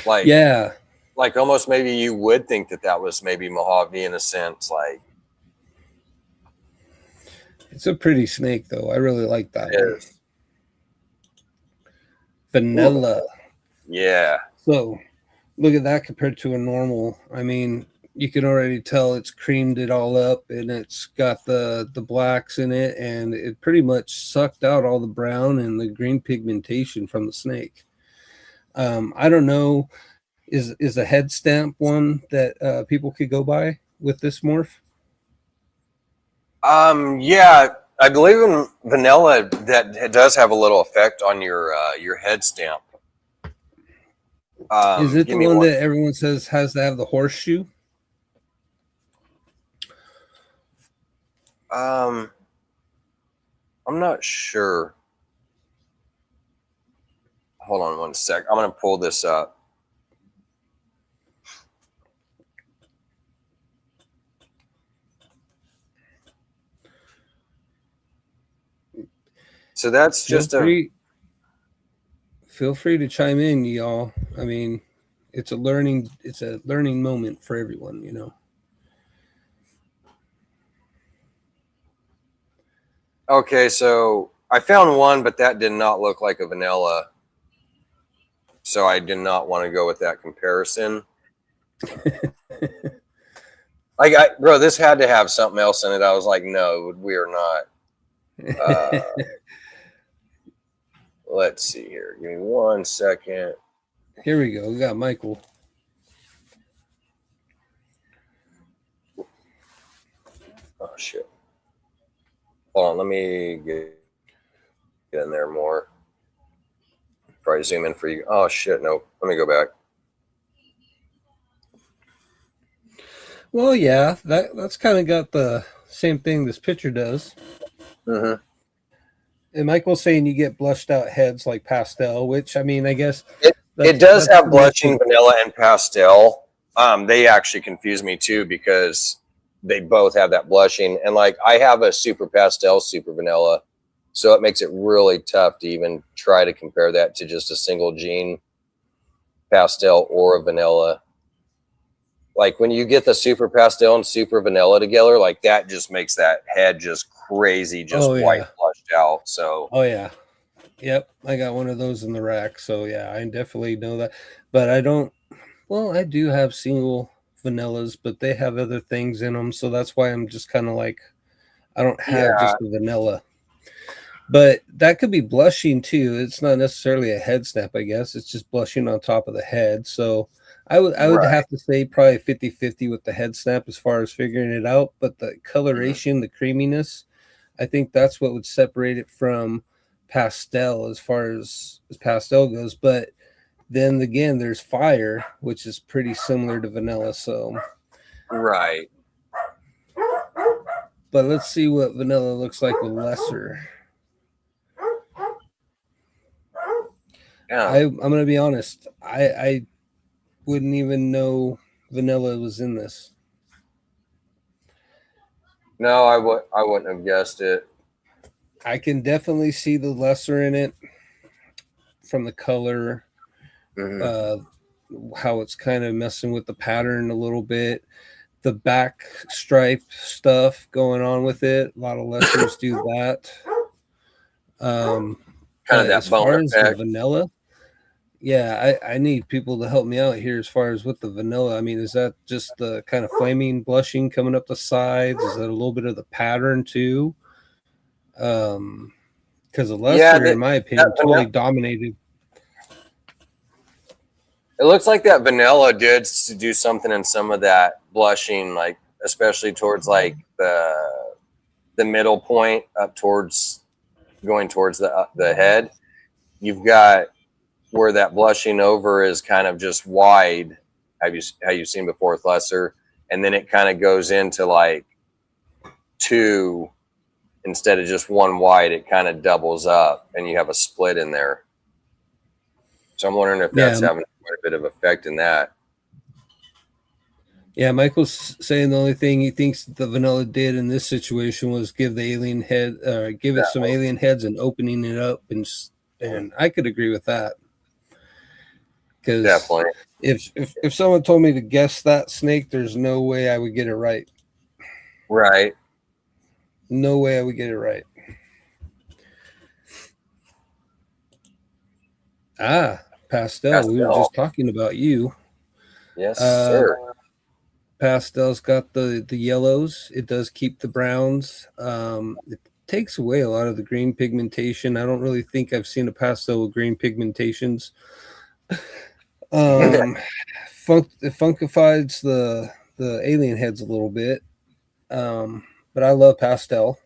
Speaker 2: Like,
Speaker 3: Yeah,
Speaker 2: like almost maybe you would think that was maybe Mojave in a sense. Like,
Speaker 3: it's a pretty snake though. I really like that
Speaker 2: it
Speaker 3: one.
Speaker 2: is.
Speaker 3: Vanilla.
Speaker 2: Yeah.
Speaker 3: So look at that compared to a normal. I mean, you can already tell it's creamed it all up, and it's got the blacks in it, and it pretty much sucked out all the brown and the green pigmentation from the snake. I don't know, is a head stamp one that people could go by with this morph?
Speaker 2: Yeah, I believe in vanilla that it does have a little effect on your head stamp.
Speaker 3: Is it
Speaker 2: Give
Speaker 3: the
Speaker 2: me
Speaker 3: one
Speaker 2: one.
Speaker 3: that everyone says has to have the horseshoe?
Speaker 2: I'm not sure. Hold on one sec. I'm gonna pull this up. So that's just
Speaker 3: Feel free to chime in, y'all. I mean, it's a learning moment for everyone, you know.
Speaker 2: okay. So I found one, but that did not look like a vanilla. So I did not want to go with that comparison. Bro, this had to have something else in it. I was like, no, we are not. Let's see here. Give me 1 second.
Speaker 3: Here we go. We got Michael.
Speaker 2: Oh shit. Hold on, let me get in there more. Probably zoom in for you. Oh shit, nope. Let me go back.
Speaker 3: Well, yeah, that's kind of got the same thing this picture does.
Speaker 2: Mm-hmm.
Speaker 3: And Michael's saying you get blushed out heads like pastel, which I mean, I guess
Speaker 2: It does have blushing, vanilla, and pastel. They actually confuse me too because they both have that blushing. And like I have a super pastel, super vanilla. So it makes it really tough to even try to compare that to just a single gene pastel or a vanilla. Like when you get the super pastel and super vanilla together, like that just makes that head just crazy, just white flushed out. So
Speaker 3: oh yeah. Yep, I got one of those in the rack. So yeah, I definitely know that. But I don't, well, I do have single vanillas, but they have other things in them. So that's why I'm just kind of like, I don't have
Speaker 2: yeah,
Speaker 3: just the vanilla. But that could be blushing too. It's not necessarily a head snap, I guess. It's just blushing on top of the head. So I would
Speaker 2: right.
Speaker 3: have to say probably 50-50 with the head snap as far as figuring it out. But the coloration, the creaminess, I think that's what would separate it from pastel as far as pastel goes. But then again, there's fire, which is pretty similar to vanilla. So
Speaker 2: Right.
Speaker 3: but let's see what vanilla looks like with lesser.
Speaker 2: Yeah.
Speaker 3: I'm gonna be honest. I wouldn't even know vanilla was in this.
Speaker 2: No, I wouldn't have guessed it.
Speaker 3: I can definitely see the lesser in it from the color, how it's kind of messing with the pattern a little bit. The back stripe stuff going on with it. A lot of lessers do that.
Speaker 2: Kind
Speaker 3: But
Speaker 2: of that
Speaker 3: as far
Speaker 2: bone
Speaker 3: as the
Speaker 2: effect.
Speaker 3: vanilla, yeah, I need people to help me out here as far as with the vanilla. I mean, is that just the kind of flaming blushing coming up the sides? Is that a little bit of the pattern too? Because the lesser, in my opinion, totally dominated.
Speaker 2: It looks like that vanilla did do something in some of that blushing, like especially towards like the middle point up towards going towards the head. you've got where that blushing over is kind of just wide. How you've seen before with lesser, and then it kind of goes into like 2 instead of just 1 wide. It kind of doubles up, and you have a split in there. So I'm wondering if that's having quite a bit of effect in that.
Speaker 3: Yeah, Michael's saying the only thing he thinks the vanilla did in this situation was give the alien head, give it some alien heads and opening it up, and I could agree with that. Because
Speaker 2: Definitely,
Speaker 3: if someone told me to guess that snake, there's no way I would get it right.
Speaker 2: right.
Speaker 3: No way I would get it right. Pastel. We were just talking about you.
Speaker 2: Yes, sir.
Speaker 3: Pastel's got the yellows. It does keep the browns. It takes away a lot of the green pigmentation. I don't really think I've seen a pastel with green pigmentations. It funkifies the alien heads a little bit. But I love pastel.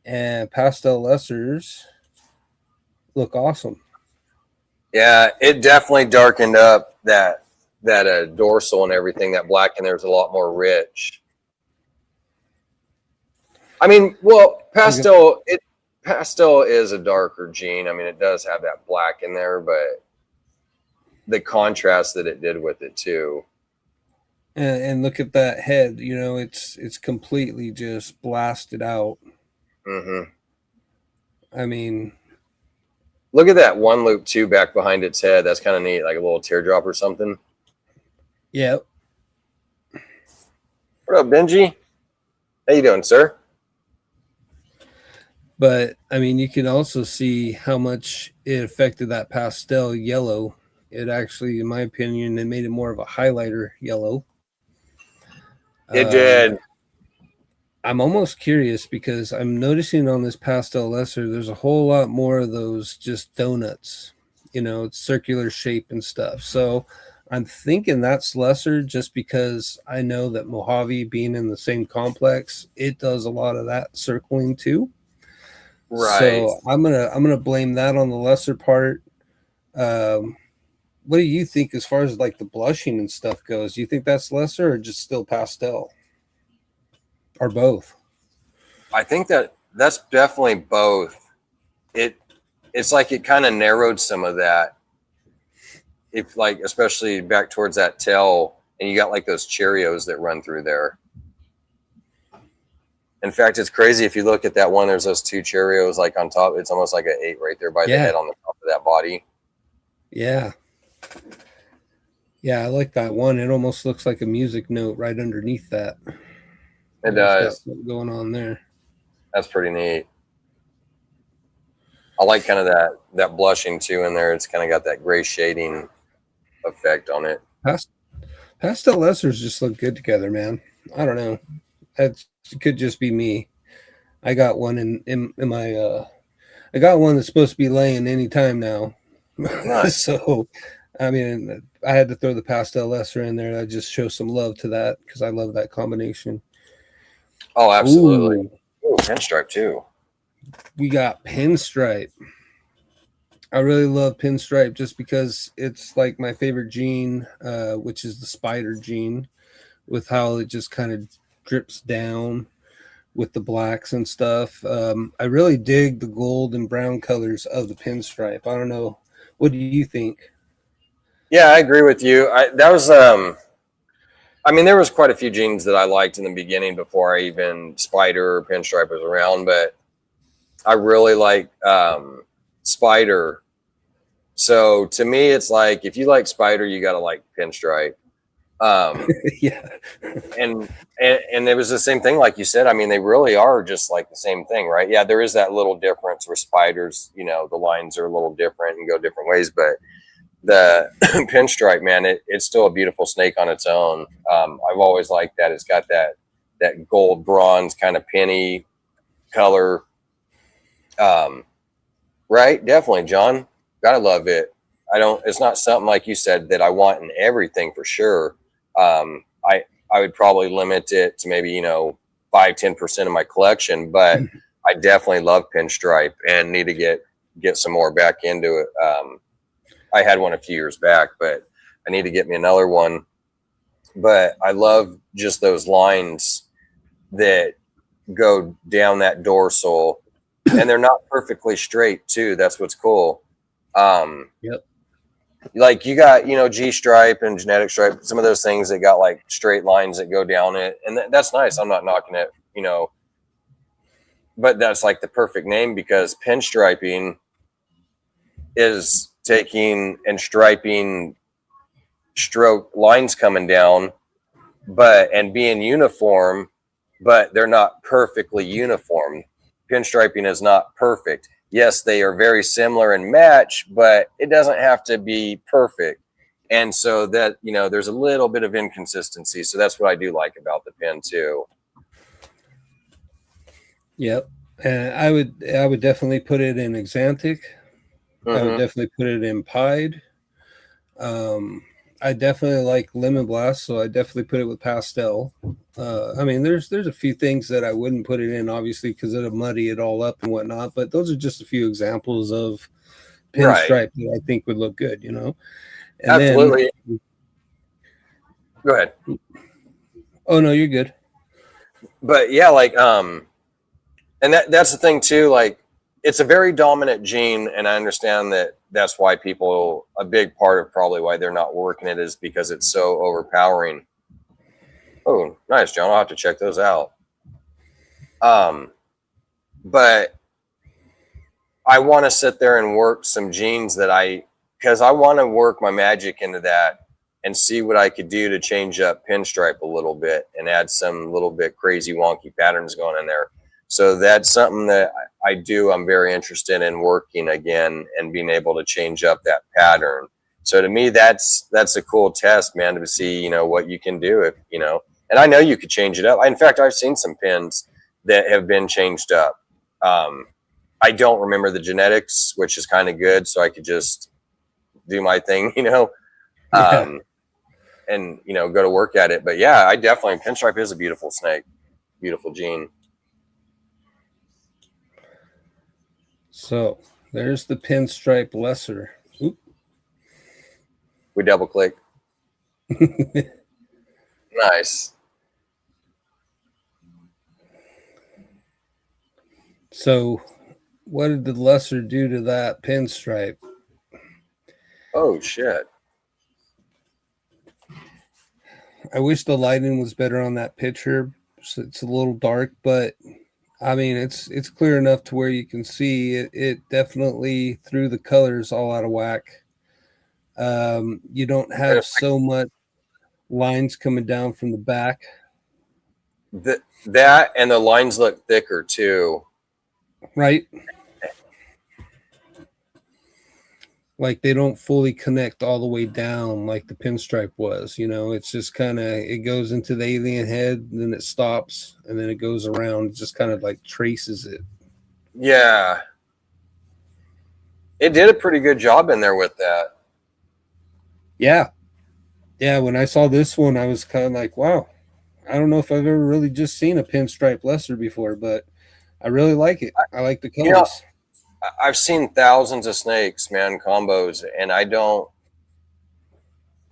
Speaker 3: And pastel lessers look awesome.
Speaker 2: Yeah, it definitely darkened up that dorsal and everything. That black in there's a lot more rich. I mean, well, pastel is a darker gene. I mean, it does have that black in there, but the contrast that it did with it too.
Speaker 3: And look at that head. You know, it's completely just blasted out.
Speaker 2: Mm-hmm.
Speaker 3: I mean,
Speaker 2: look at that one loop too back behind its head. That's kind of neat, like a little teardrop or something.
Speaker 3: Yeah.
Speaker 2: What up, Benji? How you doing, sir?
Speaker 3: But I mean, you can also see how much it affected that pastel yellow. It actually, in my opinion, it made it more of a highlighter yellow.
Speaker 2: It did.
Speaker 3: I'm almost curious because I'm noticing on this pastel lesser, there's a whole lot more of those just donuts, you know, it's circular shape and stuff. So I'm thinking that's lesser just because I know that Mojave being in the same complex, it does a lot of that circling too.
Speaker 2: Right.
Speaker 3: So I'm gonna blame that on the lesser part. What do you think as far as like the blushing and stuff goes? Do you think that's lesser or just still pastel? Or both?
Speaker 2: I think that's definitely both. It's like it kind of narrowed some of that. If like, especially back towards that tail, and you got like those Cheerios that run through there. In fact, it's crazy if you look at that one. There's those 2 Cheerios like on top. It's almost like an 8 right there by the head on the top of that body.
Speaker 3: Yeah. Yeah, I like that one. It almost looks like a music note right underneath that.
Speaker 2: It does.
Speaker 3: What's going on there?
Speaker 2: That's pretty neat. I like kind of that blushing too in there. It's kind of got that gray shading effect on it.
Speaker 3: Pastel lessers just look good together, man. I don't know. It could just be me. I got one in my I got one that's supposed to be laying any time now. Nice. So I mean, I had to throw the pastel lesser in there. I just show some love to that because I love that combination.
Speaker 2: Oh, absolutely. Ooh, pinstripe too.
Speaker 3: We got pinstripe. I really love pinstripe just because it's like my favorite gene, which is the spider gene, with how it just kind of drips down with the blacks and stuff. I really dig the gold and brown colors of the pinstripe. I don't know. What do you think?
Speaker 2: Yeah, I agree with you. I mean, there was quite a few genes that I liked in the beginning before I even Spider or Pinstripe was around, but I really like Spider. So to me, it's like if you like Spider, you got to like Pinstripe.
Speaker 3: Yeah,
Speaker 2: and it was the same thing, like you said. I mean, they really are just like the same thing, right? Yeah, there is that little difference where Spiders, you know, the lines are a little different and go different ways, but the Pinstripe, man, it's still a beautiful snake on its own. I've always liked that. It's got that gold bronze kind of penny color. Right, definitely, John. Gotta love it. It's not something like you said that I want in everything for sure. I would probably limit it to maybe 5-10% of my collection, but I definitely love Pinstripe and need to get get some more back into it. I had one a few years back, but I need to get me another one. But I love just those lines that go down that dorsal, and they're not perfectly straight too. That's what's cool.
Speaker 3: Yep.
Speaker 2: Like you got, G stripe and genetic stripe, some of those things that got like straight lines that go down it, and that's nice. I'm not knocking it, but that's like the perfect name, because pinstriping is taking and striping stroke lines coming down, and being uniform, but they're not perfectly uniform. Pinstriping is not perfect. Yes, they are very similar and match, but it doesn't have to be perfect. And so that, there's a little bit of inconsistency. So that's what I do like about the pin too.
Speaker 3: Yep. And I would definitely put it in Xanthic. I would definitely put it in Pied. I definitely like Lemon Blast, so I definitely put it with Pastel. I mean, there's a few things that I wouldn't put it in, obviously, because it'll muddy it all up and whatnot. But those are just a few examples of pinstripe that I think would look good, And
Speaker 2: absolutely.
Speaker 3: Then,
Speaker 2: go ahead.
Speaker 3: Oh no, you're good.
Speaker 2: But yeah, like and that's the thing too. Like, it's a very dominant gene, and I understand that's why a big part of probably why they're not working it is because it's so overpowering. Oh, nice, John. I'll have to check those out. But I want to sit there and work some genes because I want to work my magic into that and see what I could do to change up pinstripe a little bit and add some little bit crazy wonky patterns going in there. So that's something that I'm very interested in working again and being able to change up that pattern. So to me, that's a cool test, man, to see, what you can do if, and I know you could change it up. In fact, I've seen some pins that have been changed up. I don't remember the genetics, which is kind of good. So I could just do my thing, and, go to work at it. But yeah, pinstripe is a beautiful snake, beautiful gene.
Speaker 3: So there's the pinstripe lesser. Oop.
Speaker 2: We double click. Nice.
Speaker 3: So what did the lesser do to that pinstripe?
Speaker 2: Oh shit.
Speaker 3: I wish the lighting was better on that picture. So it's a little dark, but I mean, it's clear enough to where you can see it definitely threw the colors all out of whack. You don't have so much lines coming down from the back.
Speaker 2: That and the lines look thicker too.
Speaker 3: Right? Like they don't fully connect all the way down like the pinstripe was, it's just kind of, it goes into the alien head, and then it stops, and then it goes around, it just kind of like traces it.
Speaker 2: Yeah. It did a pretty good job in there with that.
Speaker 3: Yeah. Yeah, when I saw this one, I was kind of like, wow, I don't know if I've ever really just seen a pinstripe lesser before, but I really like it. I like the colors.
Speaker 2: I've seen thousands of snakes, man, combos, and I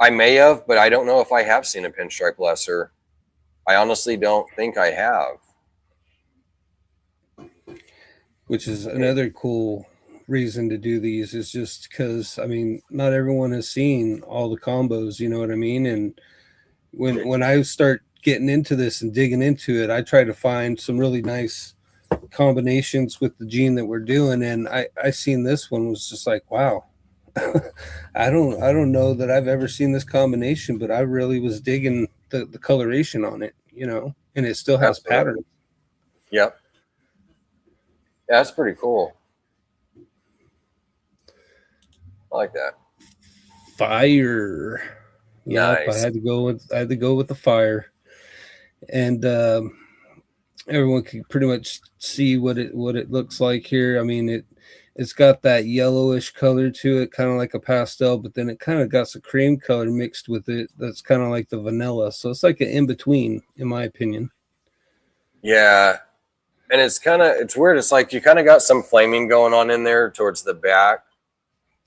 Speaker 2: may have, but I don't know if I have seen a pinstripe lesser. I honestly don't think I have.
Speaker 3: Which is another cool reason to do these, is just because, I mean, not everyone has seen all the combos, you know what I mean? And when I start getting into this and digging into it, I try to find some really nice combinations with the gene that we're doing, and I seen this one, was just like, wow. I don't know that I've ever seen this combination, but I really was digging the coloration on it, and it still has pattern.
Speaker 2: Yep. Yeah, that's pretty cool. I like that.
Speaker 3: Fire. Yep,
Speaker 2: Nice.
Speaker 3: I had to go with the fire. And everyone can pretty much see what it looks like here. I mean, it's got that yellowish color to it, kind of like a pastel, but then it kind of got some cream color mixed with it. That's kind of like the vanilla. So it's like an in-between, in my opinion.
Speaker 2: Yeah. And it's weird. It's like you kind of got some flaming going on in there towards the back,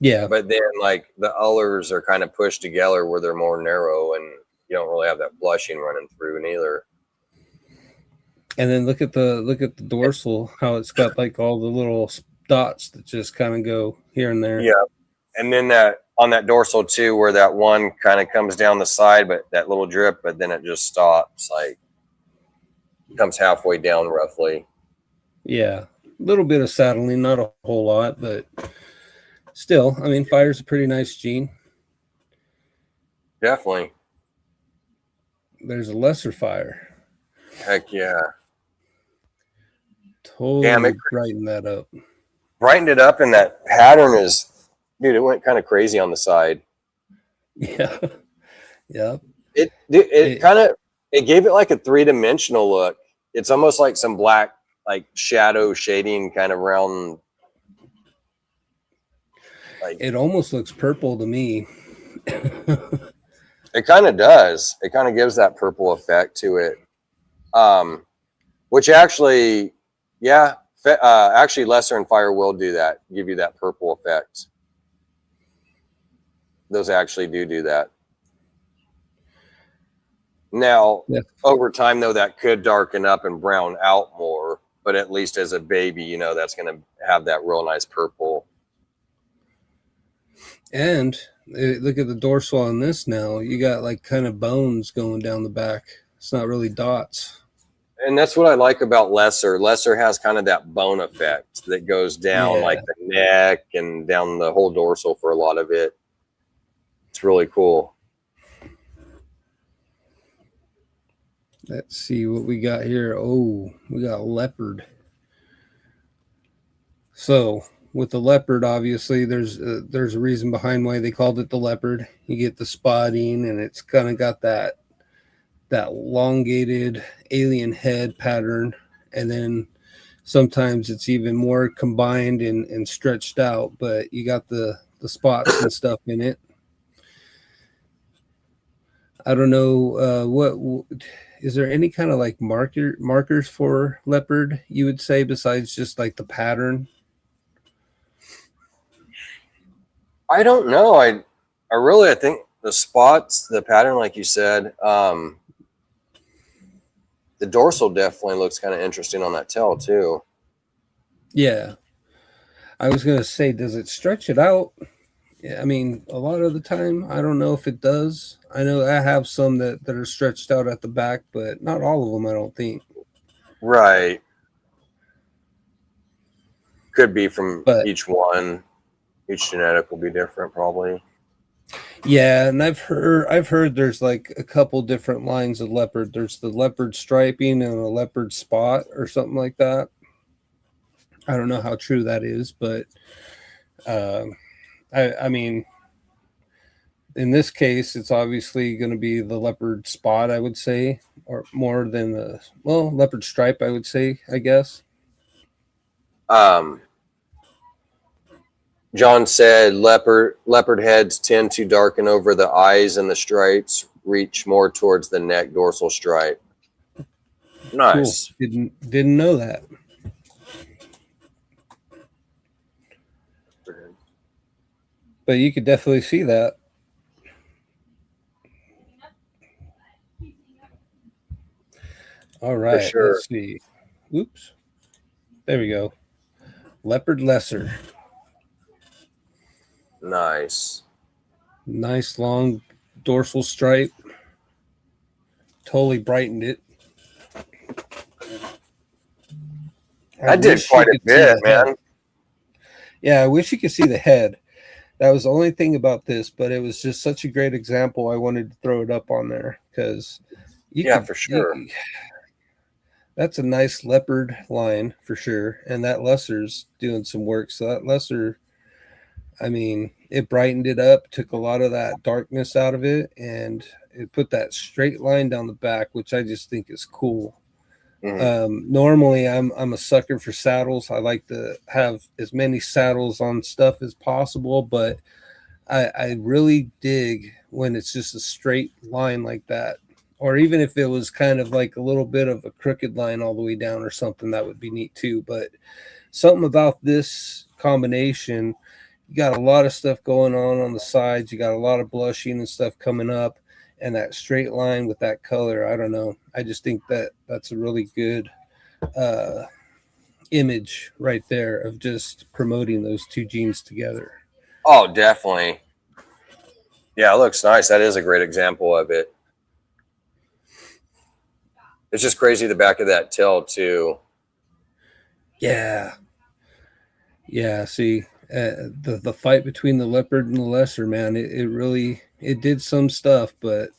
Speaker 3: Yeah.
Speaker 2: but then like the ullers are kind of pushed together where they're more narrow, and you don't really have that blushing running through neither.
Speaker 3: And then look at the dorsal, how it's got like all the little dots that just kind of go here and there.
Speaker 2: Yeah, and then that on that dorsal too, where that one kind of comes down the side, but that little drip, but then it just stops, like comes halfway down roughly.
Speaker 3: Yeah, a little bit of saddling, not a whole lot, but still, I mean, fire's a pretty nice gene.
Speaker 2: Definitely.
Speaker 3: There's a lesser fire.
Speaker 2: Heck yeah.
Speaker 3: Totally brighten that up.
Speaker 2: Brightened it up, and that pattern is, dude, it went kind of crazy on the side.
Speaker 3: Yeah. Yep.
Speaker 2: It kind of, it gave it like a 3-dimensional look. It's almost like some black, like shadow shading kind of around. Like,
Speaker 3: it almost looks purple to me.
Speaker 2: It kind of does. It kind of gives that purple effect to it. Which actually, yeah, actually lesser and fire will do that, give you that purple effect. Those actually do that. Now, over time, though, that could darken up and brown out more, but at least as a baby, you know, that's going to have that real nice purple.
Speaker 3: And look at the dorsal on this now. You got like kind of bones going down the back. It's not really dots.
Speaker 2: And that's what I like about lesser. Lesser has kind of that bone effect that goes down like the neck and down the whole dorsal for a lot of it. It's really cool.
Speaker 3: Let's see what we got here. Oh, we got leopard. So with the leopard, obviously, there's a reason behind why they called it the leopard. You get the spotting, and it's kind of got that elongated alien head pattern, and then sometimes it's even more combined and stretched out. But you got the spots and stuff in it. I don't know what is there any kind of like markers for leopard you would say besides just like the pattern?
Speaker 2: I don't know. I think the spots, the pattern, like you said, the dorsal definitely looks kind of interesting on that tail too.
Speaker 3: Yeah. I was going to say, does it stretch it out? Yeah, I mean, a lot of the time, I don't know if it does. I know I have some that are stretched out at the back, but not all of them, I don't think.
Speaker 2: Right. Could be from each one. Each genetic will be different, probably.
Speaker 3: Yeah, and I've heard there's like a couple different lines of leopard. There's the leopard striping and a leopard spot or something like that. I don't know how true that is, but I mean, in this case, it's obviously going to be the leopard spot, I would say, or more than the leopard stripe, I would say, I guess.
Speaker 2: John said leopard heads tend to darken over the eyes, and the stripes reach more towards the neck dorsal stripe. Nice.
Speaker 3: Cool. Didn't know that. But you could definitely see that. All right. For sure. Let's see. Oops. There we go. Leopard lesser.
Speaker 2: Nice.
Speaker 3: Nice long dorsal stripe. Totally brightened it.
Speaker 2: I did quite a bit, man.
Speaker 3: Yeah, I wish you could see the head. That was the only thing about this, but it was just such a great example. I wanted to throw it up on there because
Speaker 2: for sure.
Speaker 3: That's a nice leopard line for sure, and that lesser's doing some work. So that lesser, I mean, it brightened it up, took a lot of that darkness out of it, and it put that straight line down the back, which I just think is cool. Mm-hmm. Normally, I'm a sucker for saddles. I like to have as many saddles on stuff as possible, but I really dig when it's just a straight line like that. or even if it was kind of like a little bit of a crooked line all the way down or something, that would be neat too. But something about this combination, you got a lot of stuff going on the sides. You got a lot of blushing and stuff coming up, and that straight line with that color. I don't know. I just think that that's a really good image right there of just promoting those two genes together.
Speaker 2: Oh, definitely. Yeah, it looks nice. That is a great example of it. It's just crazy the back of that tail too.
Speaker 3: Yeah. See, the fight between the leopard and the lesser, man, it really it did some stuff, but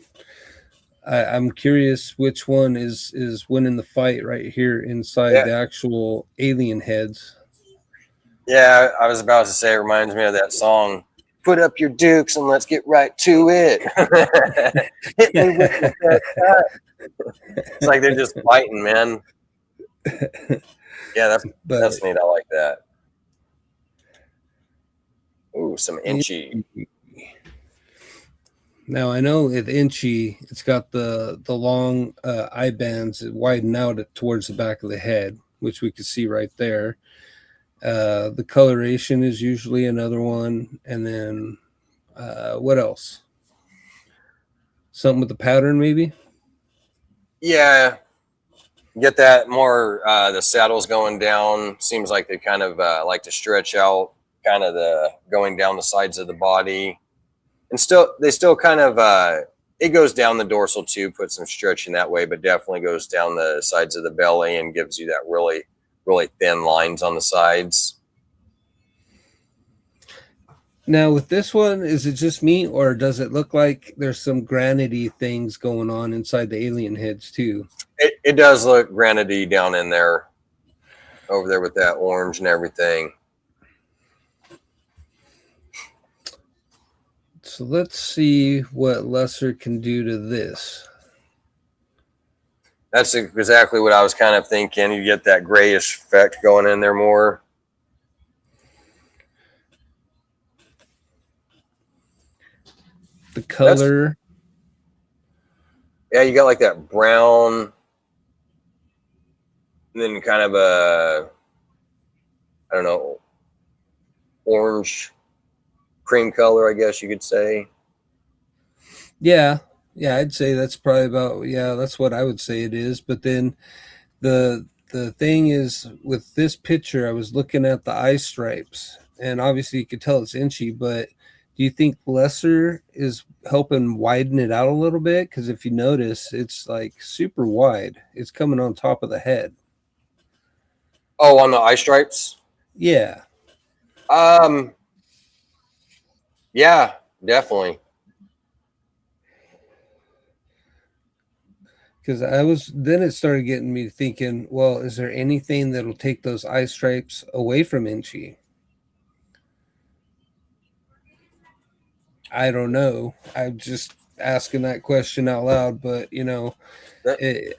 Speaker 3: I'm curious which one is winning the fight right here inside
Speaker 2: Yeah.
Speaker 3: the actual alien heads.
Speaker 2: Yeah, I was about to say, it reminds me of that song, "Put up your dukes and let's get right to it." Hit me with the it's like they're just fighting, man. Yeah, that's neat. I like that. Ooh, some inchy.
Speaker 3: Now I know with inchy, it's got the long eye bands that widen out towards the back of the head, which we can see right there. The coloration is usually another one, and then what else? Something with the pattern, maybe.
Speaker 2: Yeah, get that more. The saddles going down. Seems like they kind of like to stretch out, kind of the going down the sides of the body, and they still kind of. It goes down the dorsal too, put some stretching that way, but definitely goes down the sides of the belly and gives you that really, really thin lines on the sides.
Speaker 3: Now with this one, is it just me, or does it look like there's some granity things going on inside the alien heads too?
Speaker 2: It does look granity down in there, over there with that orange and everything.
Speaker 3: So let's see what lesser can do to this.
Speaker 2: That's exactly what I was kind of thinking. You get that grayish effect going in there more.
Speaker 3: The color.
Speaker 2: Yeah, you got like that brown, and then kind of a, I don't know, orange cream color, I guess you could say.
Speaker 3: Yeah, I'd say that's probably about, that's what I would say it is. But then the thing is, with this picture, I was looking at the eye stripes, and obviously you could tell it's inchy, but do you think lesser is helping widen it out a little bit? Because if you notice, it's like super wide. It's coming on top of the head.
Speaker 2: Oh, on the eye stripes?
Speaker 3: Yeah.
Speaker 2: Yeah, definitely.
Speaker 3: Because then it started getting me thinking, well, is there anything that'll take those eye stripes away from inchy? I don't know. I'm just asking that question out loud, but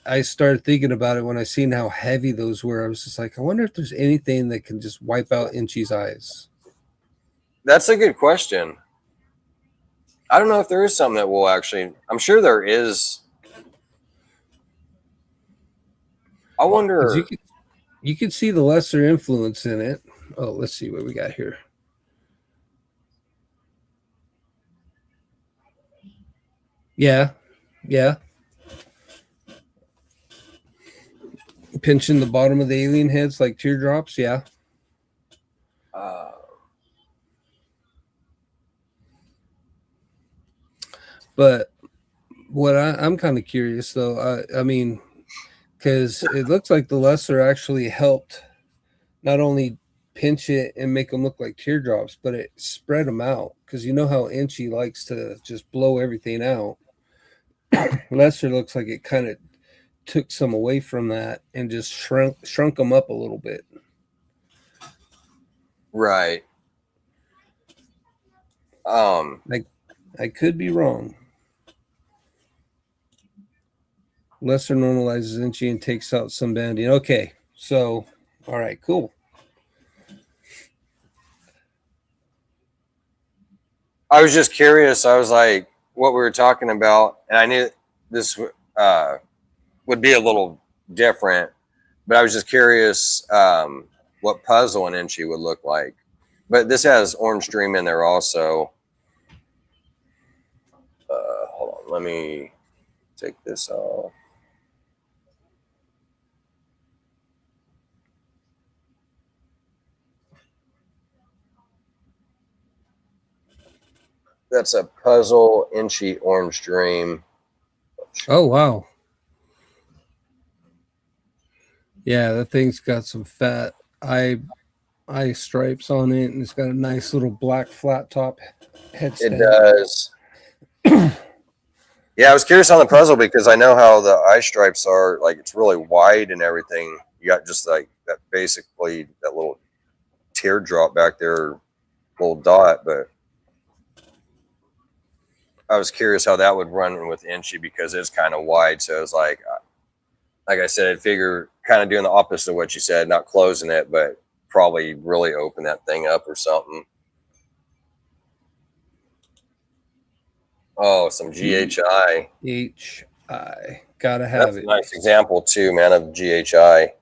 Speaker 3: I started thinking about it when I seen how heavy those were. I was just like, I wonder if there's anything that can just wipe out Inchy's eyes.
Speaker 2: That's a good question. I don't know if there is something that will actually. I'm sure there is. I wonder.
Speaker 3: You could see the lesser influence in it. Oh, let's see what we got here. Yeah. Pinching the bottom of the alien heads like teardrops. Yeah. But what I'm kind of curious though, I mean, because it looks like the lesser actually helped not only pinch it and make them look like teardrops, but it spread them out. Because you know how Inchy likes to just blow everything out. Lesser looks like it kind of took some away from that and just shrunk them up a little bit.
Speaker 2: Right.
Speaker 3: I could be wrong. Lesser normalizes Inchy and takes out some banding. Okay, so all right, cool.
Speaker 2: I was just curious. I was like, what we were talking about, and I knew this. would be a little different. But I was just curious what puzzle an Inchy would look like. But this has Orange Dream in there also. Hold on, let me take this off. That's a puzzle Inchy Orange Dream.
Speaker 3: Oh wow. Yeah, that thing's got some fat eye stripes on it, and it's got a nice little black flat top headstand.
Speaker 2: It does. Yeah, I was curious on the puzzle because I know how the eye stripes are. Like, it's really wide and everything. You got just like that, basically that little teardrop back there, little dot. But I was curious how that would run with Inchy because it's kind of wide. So it was like I said, I'd figure kind of doing the opposite of what you said, not closing it, but probably really open that thing up or something. Oh, some GHI.
Speaker 3: GHI. Gotta have
Speaker 2: That's
Speaker 3: it.
Speaker 2: a nice example too, man, of GHI.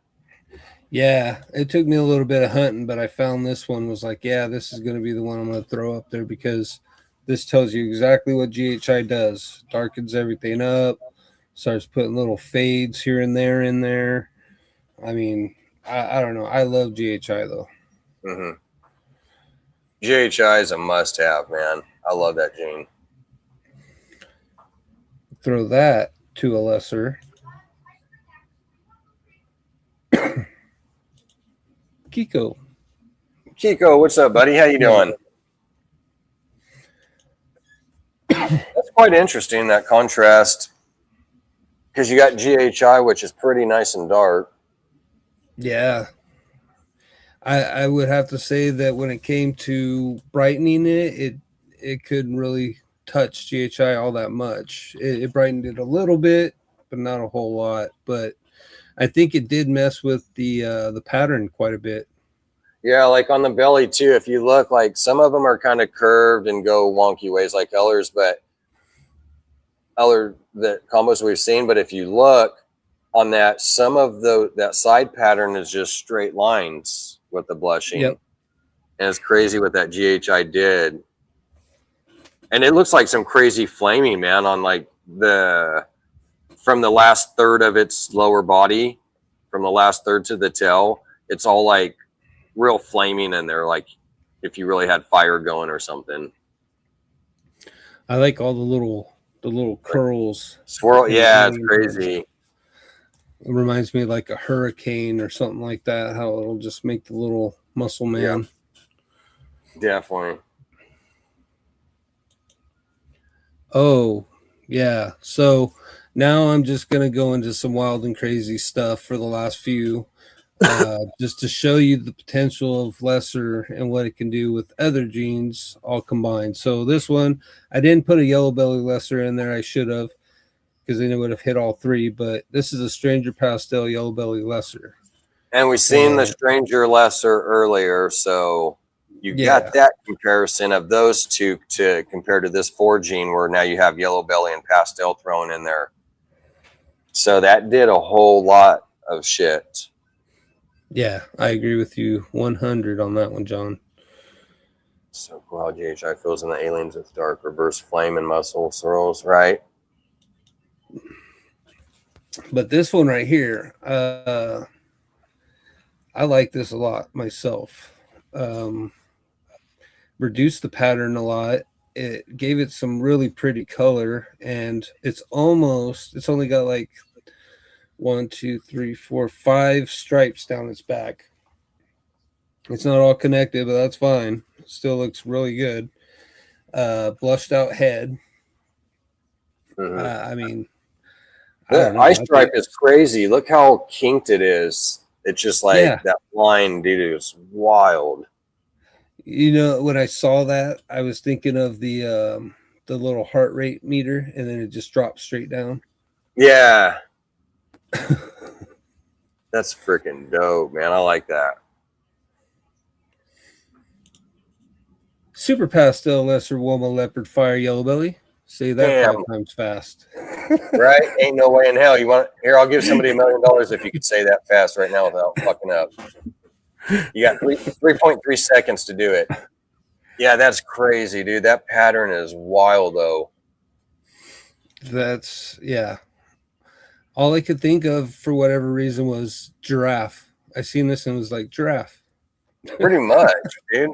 Speaker 3: Yeah, it took me a little bit of hunting, but I found this one was like, yeah, this is going to be the one I'm going to throw up there because this tells you exactly what GHI does. Darkens everything up, starts putting little fades here and there in there. I mean, I don't know. I love GHI though.
Speaker 2: Mm-hmm. GHI is a must-have, man. I love that gene.
Speaker 3: Throw that to a lesser. Kiko,
Speaker 2: what's up, buddy? How you doing? That's quite interesting, that contrast, because you got GHI, which is pretty nice and dark.
Speaker 3: Yeah. I would have to say that when it came to brightening it couldn't really touch GHI all that much. It brightened it a little bit, but not a whole lot. But I think it did mess with the pattern quite a bit.
Speaker 2: Yeah, like on the belly too. If you look, like some of them are kind of curved and go wonky ways like others, but the combos we've seen. But if you look on that, some of that side pattern is just straight lines with the blushing.
Speaker 3: Yep.
Speaker 2: And it's crazy what that GHI did. And it looks like some crazy flaming, man, on like from the last third of its lower body, from the last third to the tail, it's all like real flaming in there, like if you really had fire going or something.
Speaker 3: I like all the little curls.
Speaker 2: Swirl, yeah, it's crazy.
Speaker 3: It reminds me of like a hurricane or something like that, how it'll just make the little muscle man.
Speaker 2: Yeah, definitely.
Speaker 3: Oh, yeah. So now I'm just going to go into some wild and crazy stuff for the last few, just to show you the potential of lesser and what it can do with other genes all combined. So this one, I didn't put a yellow belly lesser in there. I should have, because then it would have hit all three. But this is a Stranger Pastel yellow belly lesser.
Speaker 2: And we've seen the Stranger lesser earlier, so you got that comparison of those two to compare to this 4 gene where now you have yellow belly and pastel thrown in there. So that did a whole lot of shit.
Speaker 3: Yeah, I agree with you 100 on that one, John.
Speaker 2: So cool how GHI fills in the aliens with dark reverse flame and muscle swirls, right?
Speaker 3: But this one right here, I like this a lot myself. Reduced the pattern a lot. It gave it some really pretty color, and it's only got like 1, 2, 3, 4, 5 stripes down its back. It's not all connected, but that's fine. It still looks really good. Blushed out head.
Speaker 2: Mm-hmm.
Speaker 3: I mean,
Speaker 2: the eye stripe is crazy. Look how kinked it is. It's just like that line, dude, is wild.
Speaker 3: You know, when I saw that, I was thinking of the little heart rate meter, and then it just drops straight down.
Speaker 2: Yeah. That's freaking dope, man. I like that.
Speaker 3: Super Pastel Lesser Woma Leopard Fire Yellow Belly. Say that
Speaker 2: Damn.
Speaker 3: 5 times fast.
Speaker 2: Right? Ain't no way in hell. You want here? I'll give somebody $1 million if you could say that fast right now without fucking up. You got 3.3 seconds to do it. Yeah, that's crazy, dude. That pattern is wild, though.
Speaker 3: That's all I could think of for whatever reason was giraffe. I seen this and was like giraffe.
Speaker 2: Pretty much, dude.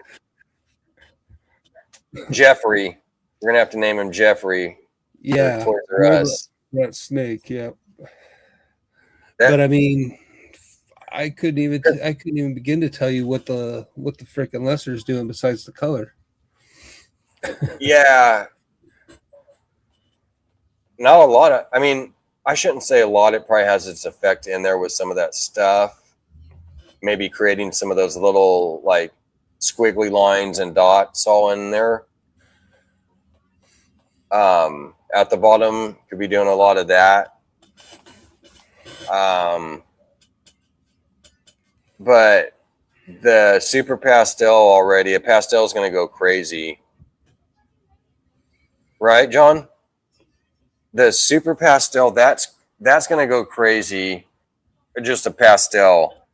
Speaker 2: Jeffrey. We're gonna have to name him Jeffrey.
Speaker 3: Yeah,
Speaker 2: Toys R Us.
Speaker 3: that snake. Yeah,
Speaker 2: That-
Speaker 3: but I mean, I couldn't even begin to tell you what the freaking lesser is doing besides the color.
Speaker 2: Yeah. Not a lot of. I mean, I shouldn't say a lot. It probably has its effect in there with some of that stuff. Maybe creating some of those little like squiggly lines and dots all in there. At the bottom, could be doing a lot of that. But the super pastel already, a pastel is going to go crazy. Right, John? The super pastel, that's going to go crazy. Just a pastel.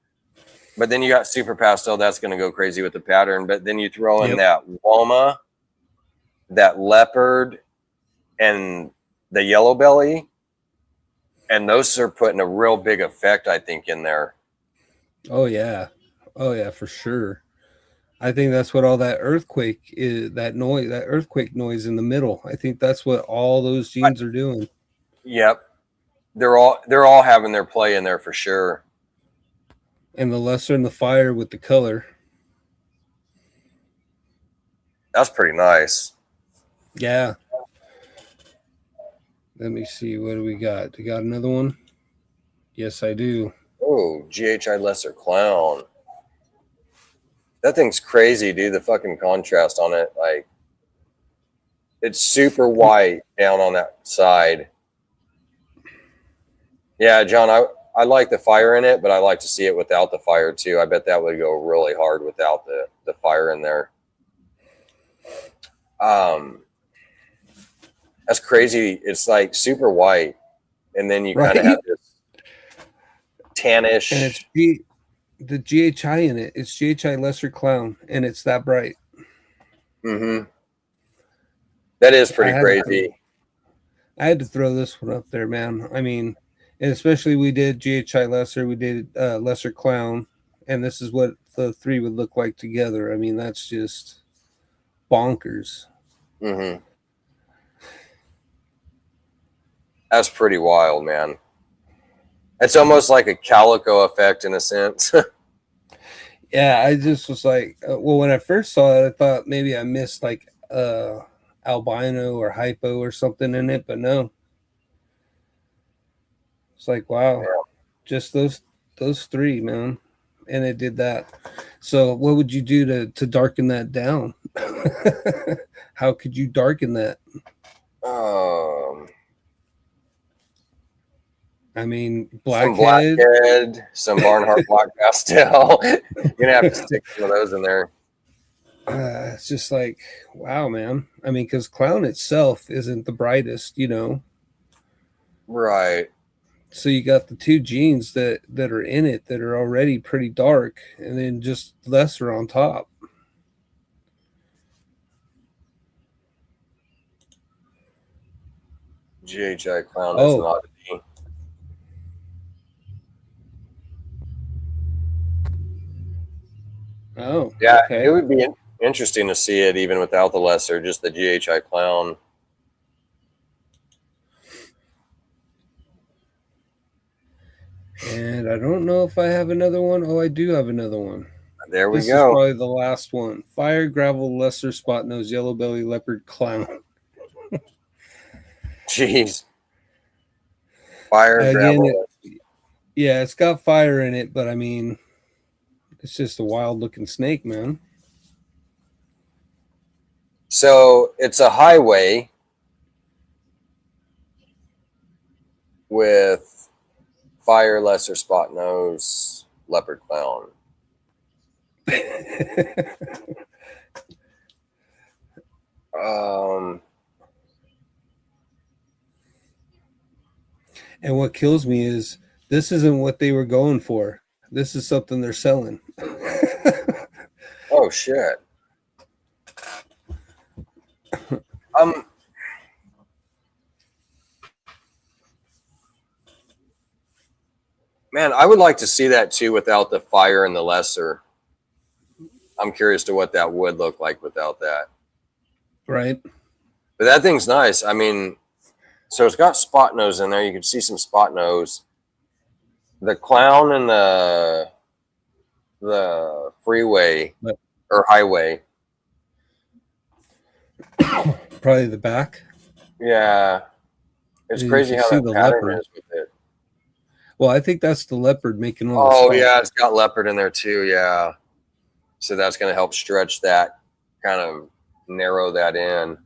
Speaker 2: But then you got super pastel, that's going to go crazy with the pattern. But then you throw in that Woma, that leopard, and the yellow belly. And those are putting a real big effect, I think, in there.
Speaker 3: Oh yeah, for sure. I think that's what all that earthquake is. That earthquake noise in the middle. I think that's what all those genes are doing.
Speaker 2: Yep, they're all having their play in there for sure.
Speaker 3: And the lesser and the fire with the color.
Speaker 2: That's pretty nice.
Speaker 3: Yeah. Let me see. What do we got? You got another one? Yes, I do.
Speaker 2: Oh, GHI Lesser Clown. That thing's crazy, dude. The fucking contrast on it. Like, it's super white down on that side. Yeah, John, I like the fire in it, but I like to see it without the fire too. I bet that would go really hard without the fire in there. That's crazy. It's like super white, and then you kind of have this tannish.
Speaker 3: And it's the GHI in it. It's GHI Lesser Clown, and it's that bright.
Speaker 2: Mm-hmm. That is pretty crazy.
Speaker 3: I had to throw this one up there, man. I mean, and especially we did GHI Lesser, we did Lesser Clown, and this is what the three would look like together. I mean, that's just bonkers.
Speaker 2: Mm-hmm. That's pretty wild, man. It's almost like a calico effect in a sense.
Speaker 3: Yeah, I just was like, well, when I first saw it, I thought maybe I missed like albino or hypo or something in it, but no. It's like, wow, just those three, man. And it did that. So what would you do to darken that down? How could you darken that? I mean,
Speaker 2: blackhead, some Barnhart black pastel. You're gonna have to stick some of those in there.
Speaker 3: It's just like, wow, man. I mean, because Clown itself isn't the brightest, you know.
Speaker 2: Right.
Speaker 3: So you got the two genes that are in it that are already pretty dark, and then just lesser on top.
Speaker 2: GHI Clown is an oddity.
Speaker 3: Oh,
Speaker 2: yeah,
Speaker 3: okay.
Speaker 2: It would be interesting to see it even without the lesser, just the GHI Clown.
Speaker 3: And I don't know if I have another one. Oh, I do have another one.
Speaker 2: There we go.
Speaker 3: This is probably the last one. Fire, gravel, lesser, spot nose, yellow belly, leopard, clown.
Speaker 2: Jeez. Fire, gravel.
Speaker 3: Yeah, it's got fire in it, but I mean, it's just a wild looking snake, man.
Speaker 2: So it's a highway with fire, lesser, spot nose, leopard, clown.
Speaker 3: And what kills me is this isn't what they were going for. This is something they're selling.
Speaker 2: Oh shit. Man, I would like to see that too without the fire and the lesser. I'm curious to what that would look like without that.
Speaker 3: Right.
Speaker 2: But that thing's nice. I mean, so it's got spot nose in there. You can see some spot nose. The clown and the freeway or highway.
Speaker 3: Probably the back.
Speaker 2: Yeah. It's crazy how that pattern is with it.
Speaker 3: Well, I think that's the leopard making all the
Speaker 2: Oh,
Speaker 3: spots.
Speaker 2: yeah. It's got leopard in there too. Yeah. So that's going to help stretch that, kind of narrow that in.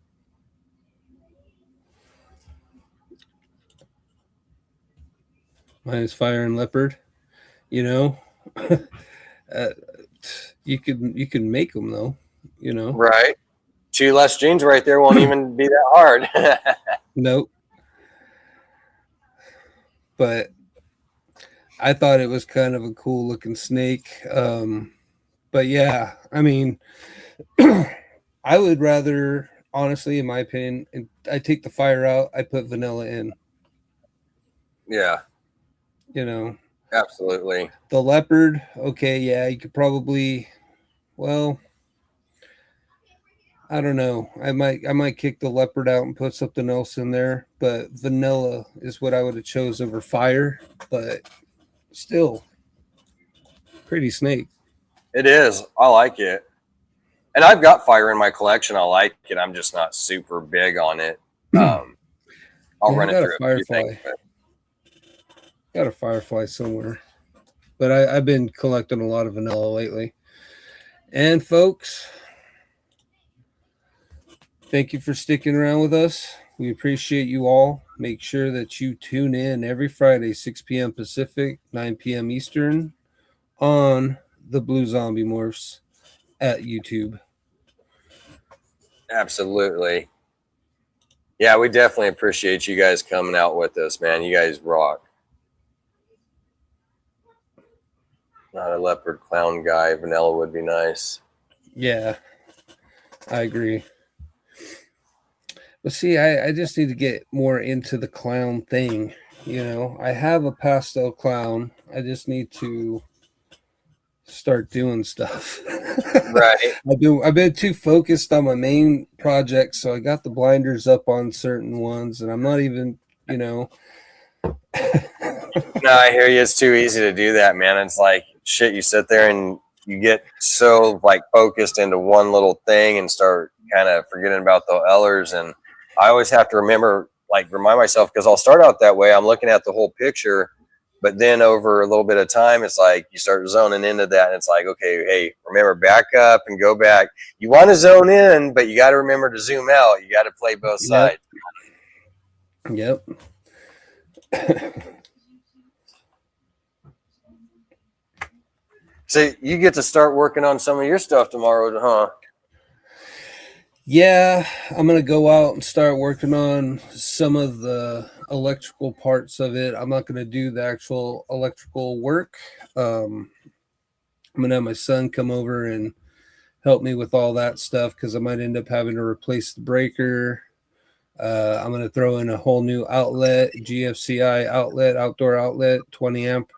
Speaker 3: Mine is fire and leopard. You know, you can make them though. You know,
Speaker 2: Right. 2 less jeans right there won't even be that hard.
Speaker 3: Nope. But I thought it was kind of a cool looking snake. But yeah, I mean, I would rather, honestly, in my opinion, I take the fire out, I put vanilla in.
Speaker 2: Yeah.
Speaker 3: You know,
Speaker 2: Absolutely.
Speaker 3: the leopard, okay, yeah, you could probably, well, I don't know. I might kick the leopard out and put something else in there, but vanilla is what I would have chose over fire, but still pretty snake.
Speaker 2: It is. I like it. And I've got fire in my collection. I like it. I'm just not super big on it. I'll run it through a few things.
Speaker 3: Got a firefly somewhere. But I've been collecting a lot of vanilla lately. And folks, thank you for sticking around with us. We appreciate you all. Make sure that you tune in every Friday, 6 p.m. Pacific, 9 p.m. Eastern, on the Blue Zombie Morphs at YouTube.
Speaker 2: Absolutely. Yeah, we definitely appreciate you guys coming out with us, man. You guys rock. Not a leopard clown guy. Vanilla would be nice.
Speaker 3: Yeah, I agree. But see, I just need to get more into the clown thing. You know, I have a pastel clown. I just need to start doing stuff.
Speaker 2: Right.
Speaker 3: I've been too focused on my main project, so I got the blinders up on certain ones, and I'm not even, you know.
Speaker 2: No, I hear you. It's too easy to do that, man. It's like shit. You sit there and you get so like focused into one little thing and start kind of forgetting about the others. And I always have to remind myself, because I'll start out that way. I'm looking at the whole picture, but then over a little bit of time, it's like you start zoning into that, and it's like, okay, hey, remember, back up and go back. You want to zone in, but you got to remember to zoom out. You got to play both sides.
Speaker 3: Yep.
Speaker 2: So you get to start working on some of your stuff tomorrow, huh?
Speaker 3: Yeah, I'm going to go out and start working on some of the electrical parts of it. I'm not going to do the actual electrical work. I'm going to have my son come over and help me with all that stuff, because I might end up having to replace the breaker. I'm going to throw in a whole new outlet, GFCI outlet, outdoor outlet, 20 amp,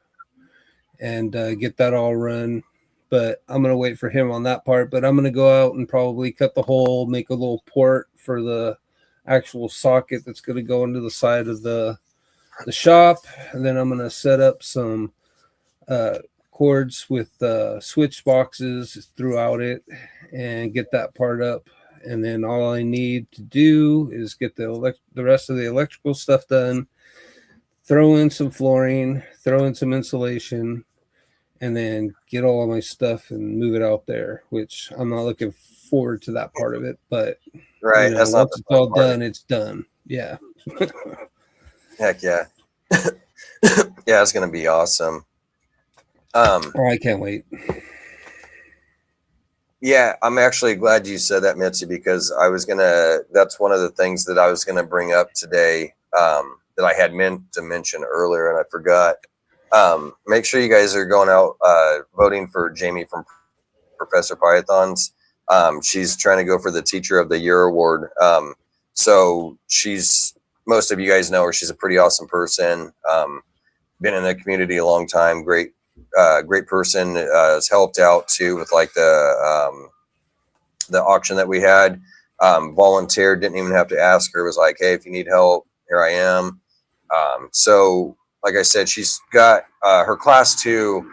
Speaker 3: and get that all run. But I'm going to wait for him on that part. But I'm going to go out and probably cut the hole, make a little port for the actual socket that's going to go into the side of the shop. And then I'm going to set up some cords with switch boxes throughout it and get that part up. And then all I need to do is get the rest of the electrical stuff done, throw in some flooring, throw in some insulation, and then get all of my stuff and move it out there, which I'm not looking forward to that part of it. But
Speaker 2: right,
Speaker 3: you know,
Speaker 2: that's not
Speaker 3: once it's all done, it's done. Yeah.
Speaker 2: Heck yeah. Yeah, it's going to be awesome.
Speaker 3: I can't wait.
Speaker 2: Yeah, I'm actually glad you said that, Mitzi, because that's one of the things that I was going to bring up today. that I had meant to mention earlier and I forgot. Make sure you guys are going out voting for Jamie from Professor Pythons. She's trying to go for the Teacher of the Year award. So most of you guys know her. She's a pretty awesome person. Been in the community a long time. Great person. Has helped out too with like the auction that we had. Volunteered, didn't even have to ask her. Was like, hey, if you need help, here I am. So like I said, she's got her class too.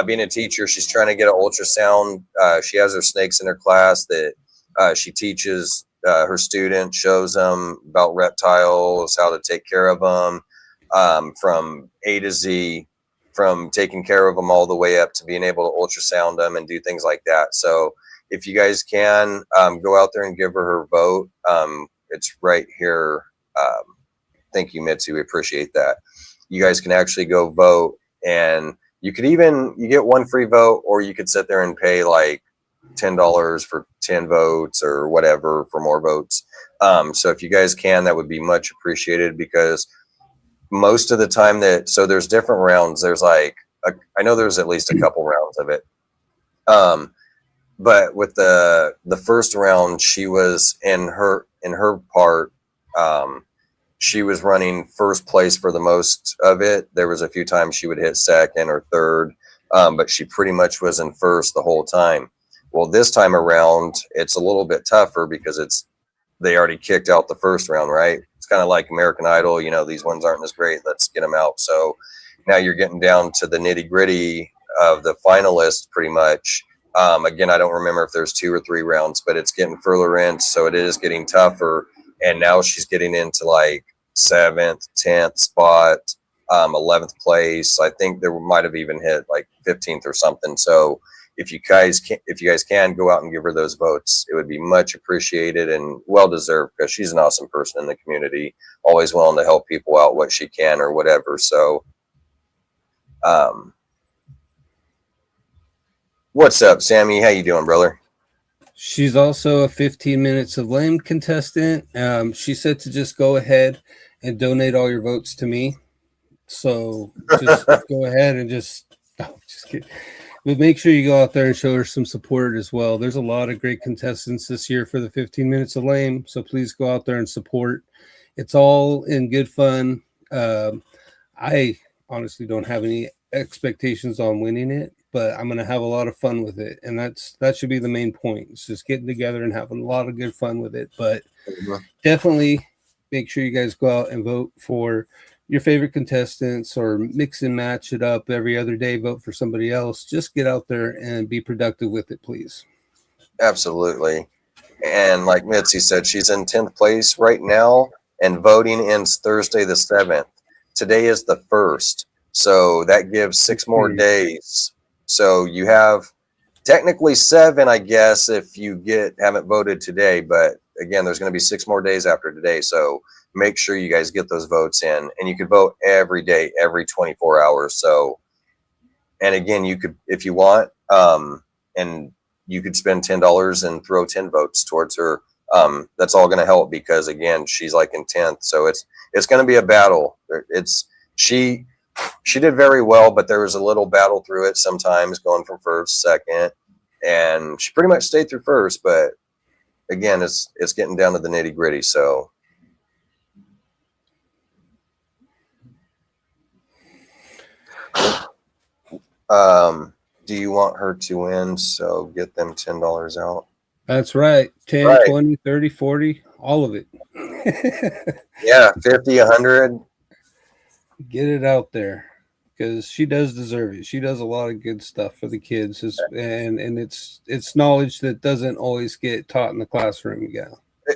Speaker 2: Being a teacher, she's trying to get an ultrasound. She has her snakes in her class that she teaches her students, shows them about reptiles, how to take care of them, from A to Z, from taking care of them all the way up to being able to ultrasound them and do things like that. So if you guys can, go out there and give her vote. It's right here. Thank you, Mitzi. We appreciate that. You guys can actually go vote, and you get one free vote, or you could sit there and pay like $10 for 10 votes or whatever for more votes. So if you guys can, that would be much appreciated, because most of the time so there's different rounds. There's like, I know there's at least a couple rounds of it. But with the first round, she was in her part, she was running first place for the most of it. There was a few times she would hit second or third, but she pretty much was in first the whole time. Well, this time around, it's a little bit tougher because they already kicked out the first round, right? It's kind of like American Idol. You know, these ones aren't as great. Let's get them out. So now you're getting down to the nitty gritty of the finalists pretty much. Again, I don't remember if there's 2 or 3 rounds, but it's getting further in. So it is getting tougher. And now she's getting into like 7th, 10th spot, 11th place. I think there might have even hit like 15th or something. So if you guys can go out and give her those votes, it would be much appreciated and well deserved, because she's an awesome person in the community, always willing to help people out what she can or whatever. So, what's up, Sammy? How you doing, brother?
Speaker 3: She's also a 15 minutes of lame contestant. She said to just go ahead and donate all your votes to me. So just go ahead and just kidding. But make sure you go out there and show her some support as well. There's a lot of great contestants this year for the 15 minutes of lame. So please go out there and support. It's all in good fun. I honestly don't have any expectations on winning it, but I'm going to have a lot of fun with it. And that should be the main point. It's just getting together and having a lot of good fun with it. But definitely make sure you guys go out and vote for your favorite contestants, or mix and match it up every other day. Vote for somebody else. Just get out there and be productive with it, please.
Speaker 2: Absolutely. And like Mitzi said, she's in 10th place right now, and voting ends Thursday the 7th. Today is the 1st. So that gives 6 more days. So you have technically 7, I guess, if you haven't voted today. But again, there's going to be 6 more days after today. So make sure you guys get those votes in, and you can vote every day, every 24 hours. So, and again, you could, if you want, and you could spend $10 and throw 10 votes towards her. That's all going to help, because again, she's like in 10th. So it's going to be a battle. She did very well, but there was a little battle through it sometimes, going from first, second, and she pretty much stayed through first. But again, it's getting down to the nitty gritty. So. Do you want her to win? So get them $10 out.
Speaker 3: That's right. 10, right. 20, 30, 40, all of it.
Speaker 2: Yeah, 50, 100.
Speaker 3: Get it out there, because she does deserve it. She does a lot of good stuff for the kids, and it's knowledge that doesn't always get taught in the classroom. Yeah,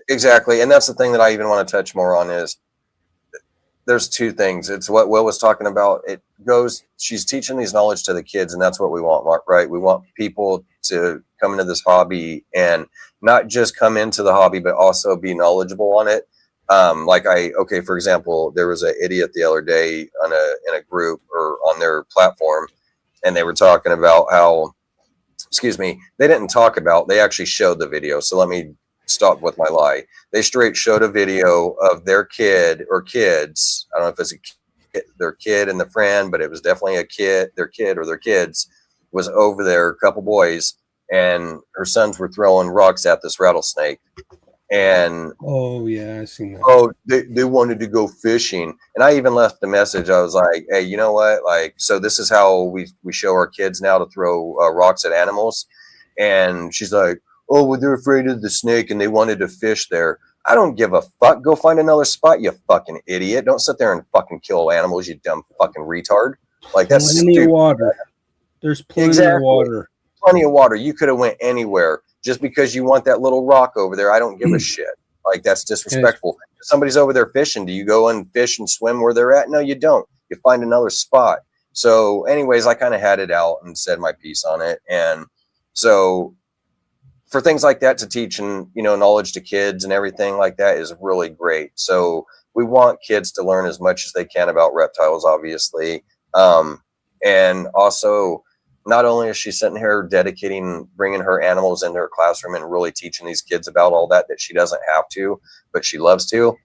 Speaker 3: exactly.
Speaker 2: And that's the thing that I even want to touch more on is there's 2 things. It's what Will was talking about. She's teaching these knowledge to the kids, and that's what we want, Mark, right? We want people to come into this hobby and not just come into the hobby, but also be knowledgeable on it. For example, there was an idiot the other day in a group or on their platform, and they were talking about how, they didn't talk about, they actually showed the video. So let me stop with my lie. They straight showed a video of their kid or kids. I don't know if it's their kid and the friend, but it was definitely a kid, their kid or their kids was over there, a couple boys, and her sons were throwing rocks at this rattlesnake. And
Speaker 3: oh yeah, I seen that.
Speaker 2: Oh, they wanted to go fishing. And I even left a message. I was like, hey, you know what? Like, so this is how we show our kids now to throw rocks at animals. And she's like, oh, well, they're afraid of the snake and they wanted to fish there. I don't give a fuck. Go find another spot, you fucking idiot. Don't sit there and fucking kill animals, you dumb fucking retard. Like, that's
Speaker 3: plenty
Speaker 2: stupid.
Speaker 3: of water. There's plenty of water.
Speaker 2: Plenty of water. You could have went anywhere. Just because you want that little rock over there, I don't give a shit. Like, that's disrespectful. If somebody's over there fishing, do you go and fish and swim where they're at? No, you don't. You find another spot. So anyways, I kind of had it out and said my piece on it. And so for things like that to teach and, you know, knowledge to kids and everything like that is really great. So we want kids to learn as much as they can about reptiles, obviously. And also, not only is she sitting here dedicating, bringing her animals into her classroom and really teaching these kids about all that she doesn't have to, but she loves to.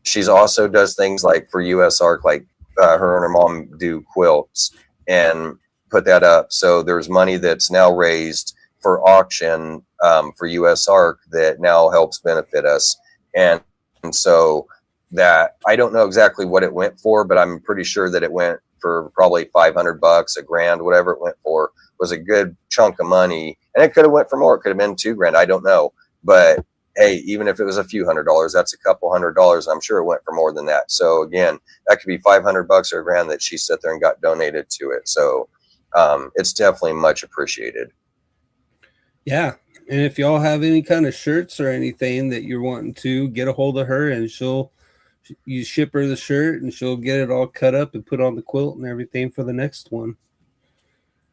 Speaker 2: She's also does things like for USARK, like her and her mom do quilts and put that up. So there's money that's now raised for auction for USARK that now helps benefit us. And so that, I don't know exactly what it went for, but I'm pretty sure that it went for probably $500, $1,000, whatever it went for, was a good chunk of money. And it could have went for more. It could have been $2,000. I don't know. But hey, even if it was a few $100s, that's a couple $100. I'm sure it went for more than that. So again, that could be $500 or $1,000 that she sat there and got donated to it. So it's definitely much appreciated.
Speaker 3: Yeah. And if y'all have any kind of shirts or anything that you're wanting to, get a hold of her and you ship her the shirt and she'll get it all cut up and put on the quilt and everything for the next one.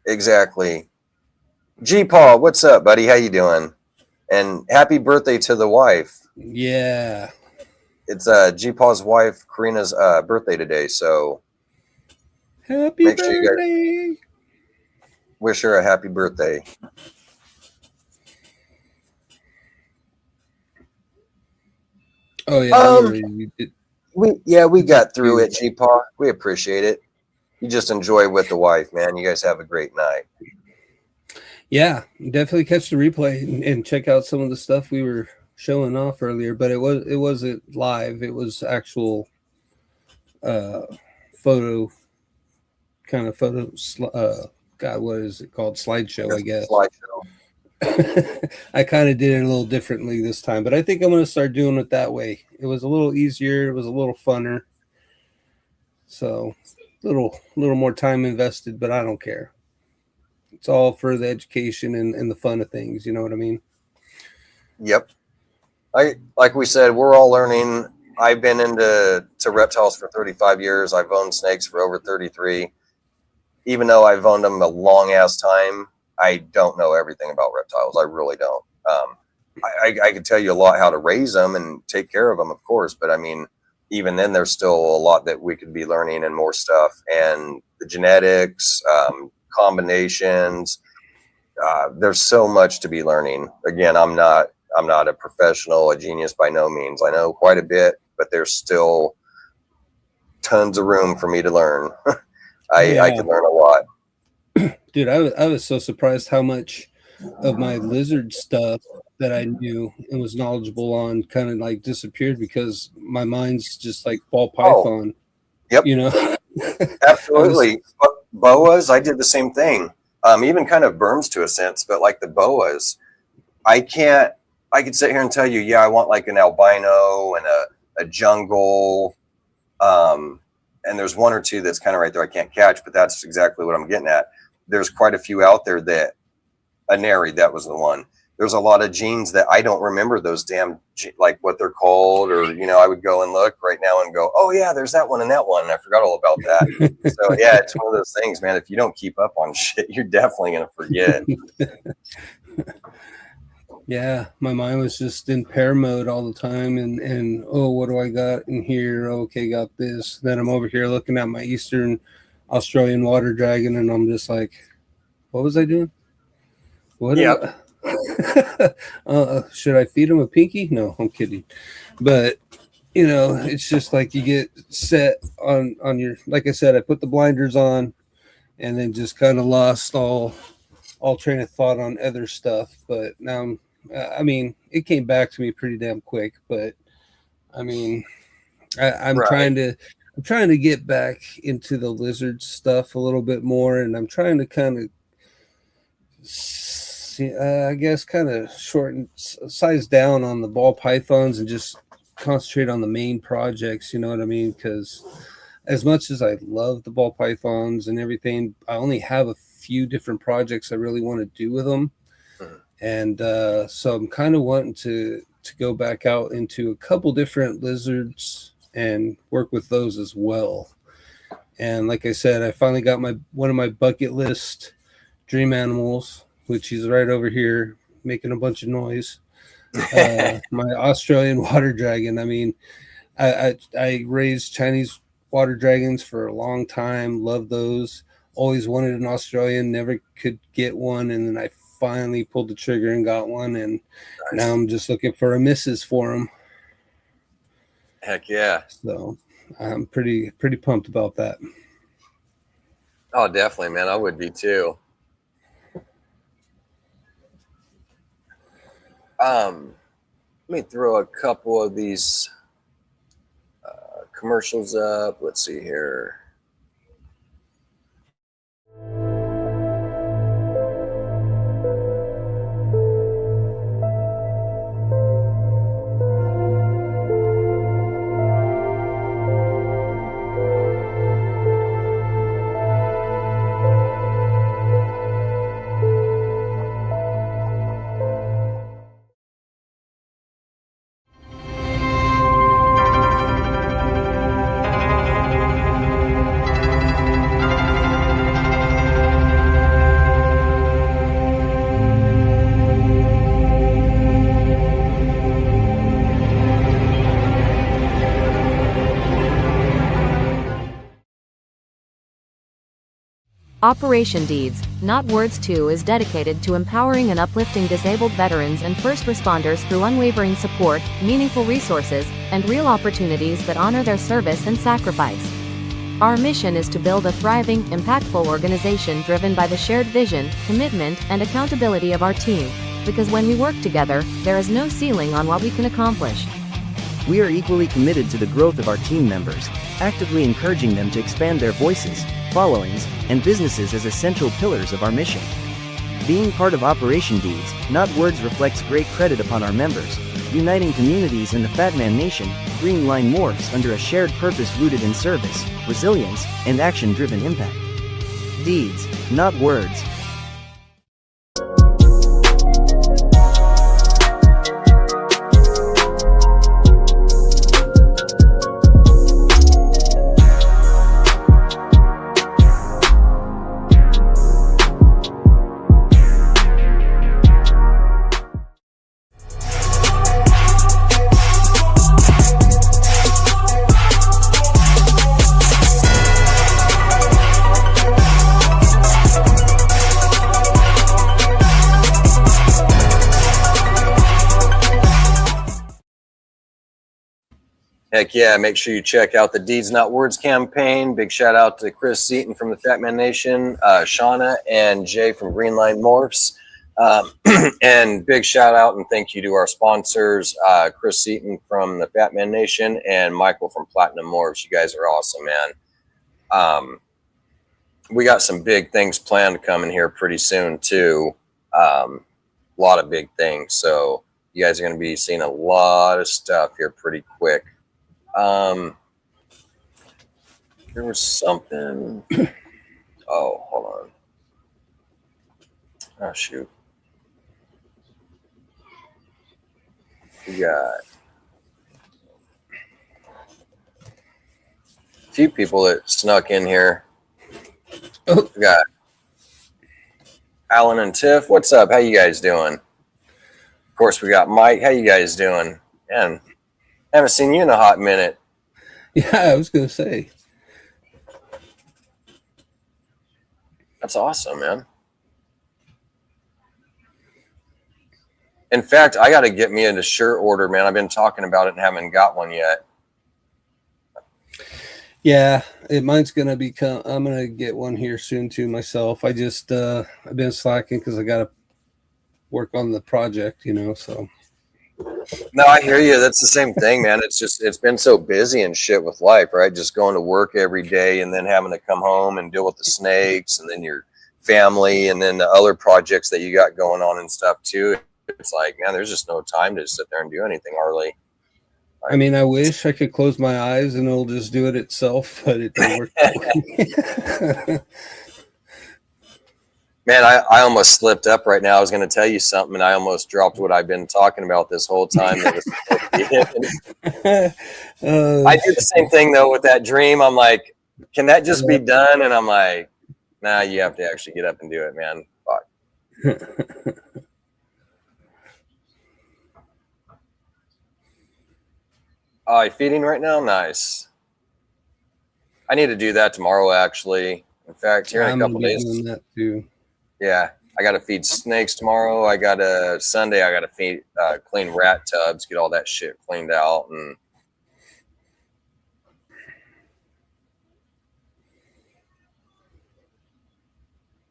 Speaker 2: Exactly. G Paul, what's up, buddy? How you doing? And happy birthday to the wife.
Speaker 3: Yeah.
Speaker 2: It's G Paul's wife, Karina's birthday today. So
Speaker 3: happy birthday. Sure you guys
Speaker 2: wish her a happy birthday.
Speaker 3: Oh yeah.
Speaker 2: We got through it, G Paul. We appreciate it. You just enjoy with the wife, man. You guys have a great night.
Speaker 3: Yeah, definitely catch the replay and check out some of the stuff we were showing off earlier. But it wasn't live. It was actual photo. God, what is it called? Slideshow, I guess. Slideshow. I kind of did it a little differently this time, but I think I'm going to start doing it that way. It was a little easier. It was a little funner. So a little more time invested, but I don't care. It's all for the education and the fun of things. You know what I mean?
Speaker 2: Yep. Like we said, we're all learning. I've been into reptiles for 35 years. I've owned snakes for over 33. Even though I've owned them a long ass time, I don't know everything about reptiles. I really don't. I can tell you a lot how to raise them and take care of them, of course. But I mean, even then, there's still a lot that we could be learning and more stuff. And the genetics, combinations, there's so much to be learning. Again, I'm not a professional, a genius by no means. I know quite a bit, but there's still tons of room for me to learn. I could learn a lot.
Speaker 3: Dude, I was so surprised how much of my lizard stuff that I knew and was knowledgeable on kind of like disappeared because my mind's just like ball python.
Speaker 2: Yep.
Speaker 3: You know?
Speaker 2: Absolutely. Boas, I did the same thing. Even kind of berms to a sense, but like the boas, I could sit here and tell you, yeah, I want like an albino and a jungle. And there's one or two that's kind of right there I can't catch, but that's exactly what I'm getting at. There's quite a few out there that a nary, that was the one. There's a lot of genes that I don't remember those damn, like what they're called, or, you know, I would go and look right now and go, oh yeah, there's that one and that one. And I forgot all about that. So yeah, it's one of those things, man. If you don't keep up on shit, you're definitely going to forget.
Speaker 3: Yeah, my mind was just in pair mode all the time, and oh, what do I got in here? Okay, got this. Then I'm over here looking at my Eastern Australian water dragon, and I'm just like, what was I doing? What?
Speaker 2: Yep.
Speaker 3: Should I feed them a pinky? No, I'm kidding. But you know, it's just like you get set on your. Like I said, I put the blinders on, and then just kind of lost all train of thought on other stuff. But now, I mean, it came back to me pretty damn quick. But I mean, I'm
Speaker 2: Right.
Speaker 3: trying to get back into the lizard stuff a little bit more, and I'm trying to kind of I guess kind of shorten size down on the ball pythons and just concentrate on the main projects. You know what I mean? Because as much as I love the ball pythons and everything, I only have a few different projects I really want to do with them,
Speaker 2: Mhm.
Speaker 3: and so I'm kind of wanting to go back out into a couple different lizards and work with those as well. And like I said, I finally got my one of my bucket list dream animals, which he's right over here making a bunch of noise. My Australian water dragon. I mean, I raised Chinese water dragons for a long time. Love those. Always wanted an Australian. Never could get one, and then I finally pulled the trigger and got one. And now
Speaker 2: Nice.
Speaker 3: I'm just looking for a missus for him.
Speaker 2: Heck yeah.
Speaker 3: So I'm pretty pumped about that.
Speaker 2: Oh, definitely, man. I would be too. Let me throw a couple of these commercials up. Let's see here.
Speaker 4: Operation Deeds, Not Words 2 is dedicated to empowering and uplifting disabled veterans and first responders through unwavering support, meaningful resources, and real opportunities that honor their service and sacrifice. Our mission is to build a thriving, impactful organization driven by the shared vision, commitment, and accountability of our team, because when we work together, there is no ceiling on what we can accomplish.
Speaker 5: We are equally committed to the growth of our team members, actively encouraging them to expand their voices, followings, and businesses as essential pillars of our mission. Being part of Operation Deeds, Not Words reflects great credit upon our members, uniting communities in the Fat Man Nation. Green Line morphs under a shared purpose rooted in service, resilience, and action-driven impact. Deeds, not words.
Speaker 2: Heck yeah, make sure you check out the Deeds Not Words campaign. Big shout out to Chris Seaton from the Fat Man Nation, Shauna and Jay from Green Line Morphs. And big shout out and thank you to our sponsors, Chris Seaton from the Fat Man Nation and Michael from Platinum Morphs. You guys are awesome, man. We got some big things planned coming here pretty soon too. A lot of big things. So you guys are going to be seeing a lot of stuff here pretty quick. There was something. Oh, hold on. Oh, shoot. We got a few people that snuck in here.
Speaker 3: Oh.
Speaker 2: We got Alan and Tiff. What's up? How you guys doing? Of course, we got Mike. How you guys doing? Man, haven't seen you in a hot minute.
Speaker 3: Yeah, I was gonna say.
Speaker 2: That's awesome, man. In fact, I got to get me a shirt order, man. I've been talking about it and haven't got one yet.
Speaker 3: Yeah, mine's gonna become. I'm gonna get one here soon too myself. I just I've been slacking because I gotta work on the project, So
Speaker 2: No, I hear you. That's the same thing, man. It's been so busy and shit with life, right? Just going to work every day and then having to come home and deal with the snakes and then your family and then the other projects that you got going on and stuff too. It's like, man, there's just no time to sit there and do anything, Harley.
Speaker 3: I mean, I wish I could close my eyes and it'll just do it itself, but it doesn't work that way.
Speaker 2: Man, I almost slipped up right now. I was going to tell you something, and I almost dropped what I've been talking about this whole time. I do the same thing, though, with that dream. I'm like, can that just be done? And I'm like, nah, you have to actually get up and do it, man. Fuck. Oh, you feeding right now? Nice. I need to do that tomorrow, actually. In fact, here in a couple days.
Speaker 3: Doing that too.
Speaker 2: Yeah, I got to feed snakes tomorrow. I got to Sunday. I got to feed clean rat tubs, get all that shit cleaned out, and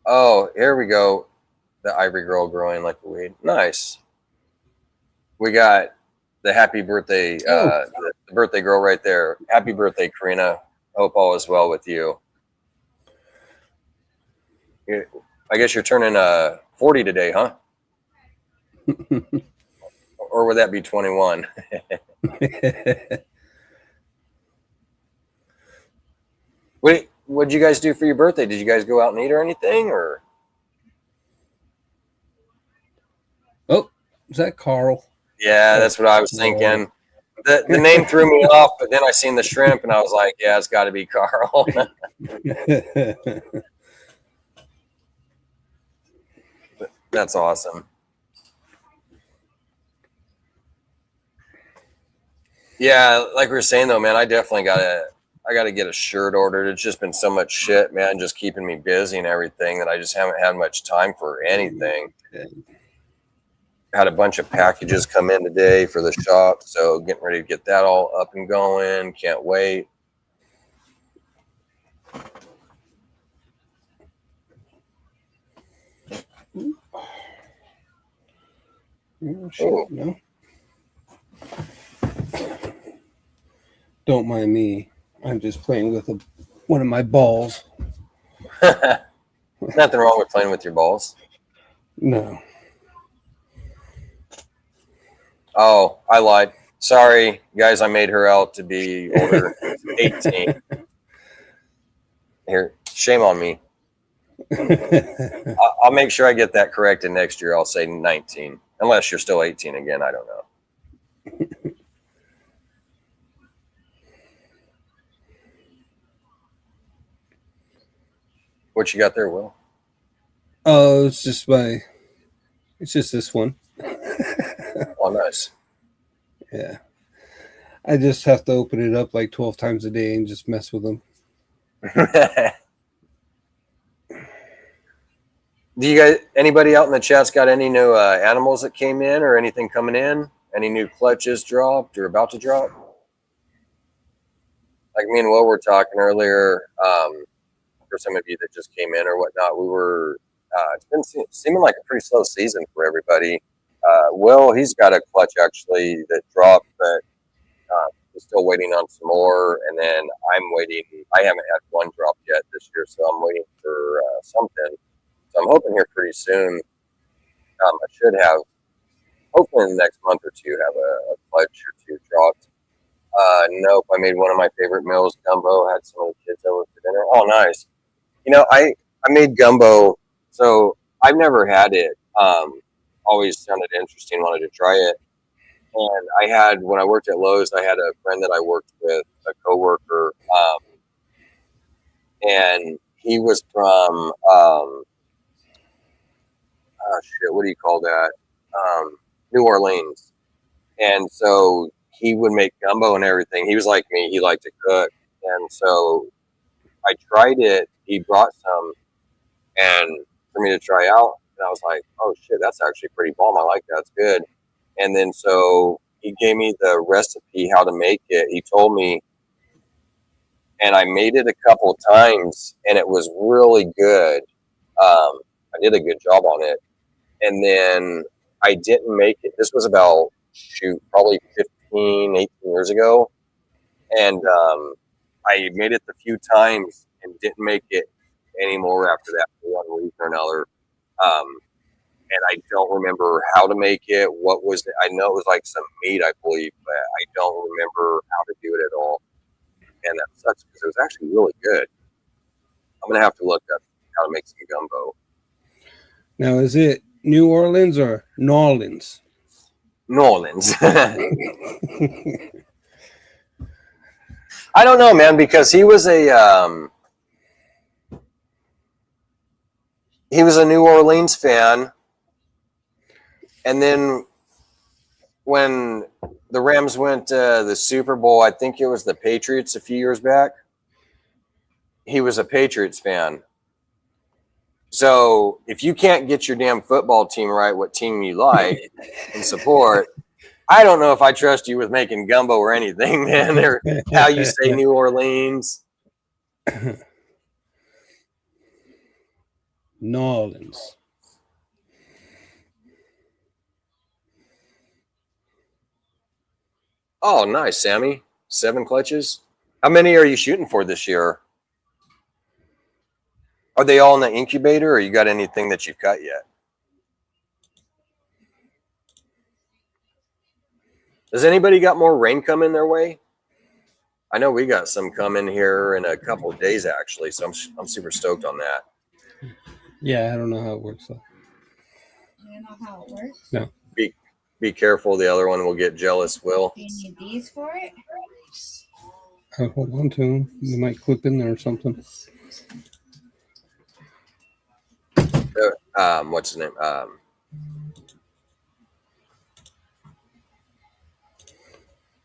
Speaker 2: oh, here we go. The ivory girl growing like a weed. Nice. We got the happy birthday, the birthday girl right there. Happy birthday, Karina. Hope all is well with you. I guess you're turning 40 today, huh? Or would that be 21? Wait, what'd you guys do for your birthday? Did you guys go out and eat or anything? Or
Speaker 3: oh, is that Carl?
Speaker 2: yeah, that's what I was thinking. The name threw me off, but then I seen the shrimp and I was like, yeah, it's got to be Carl. That's awesome. Yeah, like we were saying though, man, I definitely gotta get a shirt ordered. It's just been so much shit, man, just keeping me busy and everything that I just haven't had much time for anything. Had a bunch of packages come in today for the shop, so getting ready to get that all up and going. Can't wait.
Speaker 3: No. Don't mind me. I'm just playing with one of my balls.
Speaker 2: Nothing wrong with playing with your balls.
Speaker 3: No.
Speaker 2: Oh, I lied. Sorry, guys. I made her out to be older, 18. Here, shame on me. I'll make sure I get that corrected next year. I'll say 19, unless you're still 18 again. I don't know. What you got there, Will?
Speaker 3: Oh, it's just this one.
Speaker 2: Oh, nice.
Speaker 3: Yeah. I just have to open it up like 12 times a day and just mess with them.
Speaker 2: Do you guys, anybody out in the chat's got any new animals that came in or anything coming in? Any new clutches dropped or about to drop? Like me and Will were talking earlier, for some of you that just came in or whatnot, we were, it's been seeming like a pretty slow season for everybody. Will, he's got a clutch actually that dropped, but he's still waiting on some more. And then I'm waiting. I haven't had one drop yet this year, so I'm waiting for something. So I'm hoping here pretty soon. I should have, hopefully in the next month or two, have a clutch or two dropped. Nope, I made one of my favorite meals, gumbo. Had some of the kids over for dinner. Oh, nice. You know, I made gumbo, so I've never had it. Always sounded interesting, wanted to try it. And I had, when I worked at Lowe's, I had a friend that I worked with, a coworker, and he was from, what do you call that? New Orleans. And so he would make gumbo and everything. He was like me. He liked to cook. And so I tried it. He brought some and for me to try out. And I was like, oh shit, that's actually pretty bomb. I like that. It's good. And then so he gave me the recipe how to make it. He told me, and I made it a couple of times, and it was really good. I did a good job on it. And then I didn't make it. This was about, probably 15, 18 years ago. And I made it a few times and didn't make it anymore after that for one reason or another. And I don't remember how to make it. What was it? I know it was like some meat, I believe, but I don't remember how to do it at all. And that sucks because it was actually really good. I'm going to have to look up how to make some gumbo.
Speaker 3: Now, is it New Orleans or New Orleans?
Speaker 2: New Orleans. I don't know, man, because he was a New Orleans fan, and then when the Rams went to the Super Bowl, I think it was the Patriots a few years back, he was a Patriots fan. So if you can't get your damn football team right, what team you like and support, I don't know if I trust you with making gumbo or anything, man, or how you say New Orleans.
Speaker 3: New Orleans.
Speaker 2: Oh, nice, Sammy. 7 clutches. How many are you shooting for this year? Are they all in the incubator, or you got anything that you've cut yet? Does anybody got more rain coming their way? I know we got some coming here in a couple of days, actually, so I'm super stoked on that.
Speaker 3: Yeah, I don't know how it works, though.
Speaker 6: You don't know how it works?
Speaker 3: No.
Speaker 2: Be careful. The other one will get jealous, Will.
Speaker 6: Do you need these for it?
Speaker 3: I'll hold on to them. They might clip in there or something.
Speaker 2: What's his name?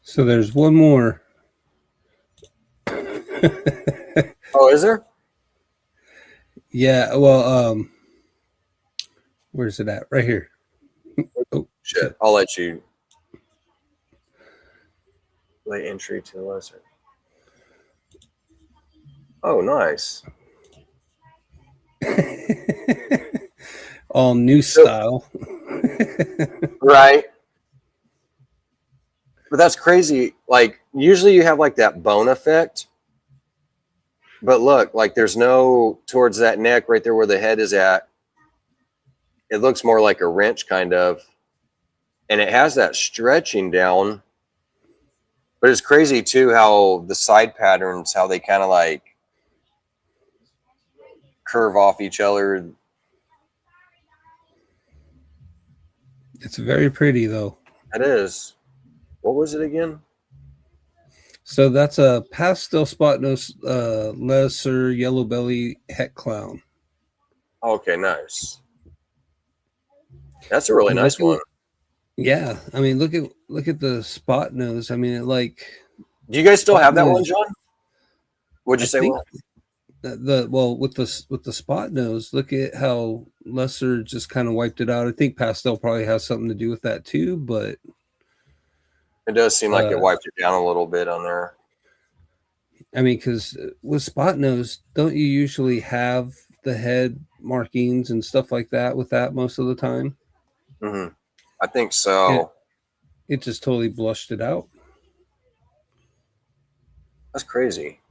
Speaker 3: So there's one more.
Speaker 2: Oh, is there?
Speaker 3: Yeah, well, where's it at? Right here. Oh,
Speaker 2: Shit. I'll let you lay entry to the lesser. Oh, nice.
Speaker 3: All new style.
Speaker 2: Right. But that's crazy. Like, usually you have like that bone effect. But look, like there's no towards that neck right there where the head is at. It looks more like a wrench kind of. And it has that stretching down. But it's crazy too how the side patterns, how they kind of like curve off each other.
Speaker 3: It's very pretty, though.
Speaker 2: It is. What was it again?
Speaker 3: So that's a pastel spot nose lesser yellow belly het clown.
Speaker 2: Okay, nice. That's a really nice one.
Speaker 3: Yeah, I mean, look at the spot nose. I mean,
Speaker 2: Do you guys still have that one, John? What'd you say?
Speaker 3: With the spot nose, look at how lesser just kind of wiped it out. I think pastel probably has something to do with that too, but
Speaker 2: it does seem like it wiped it down a little bit on there.
Speaker 3: I mean, because with spot nose, don't you usually have the head markings and stuff like that with that most of the time?
Speaker 2: Mm-hmm. I think so.
Speaker 3: It just totally blushed it out.
Speaker 2: That's crazy.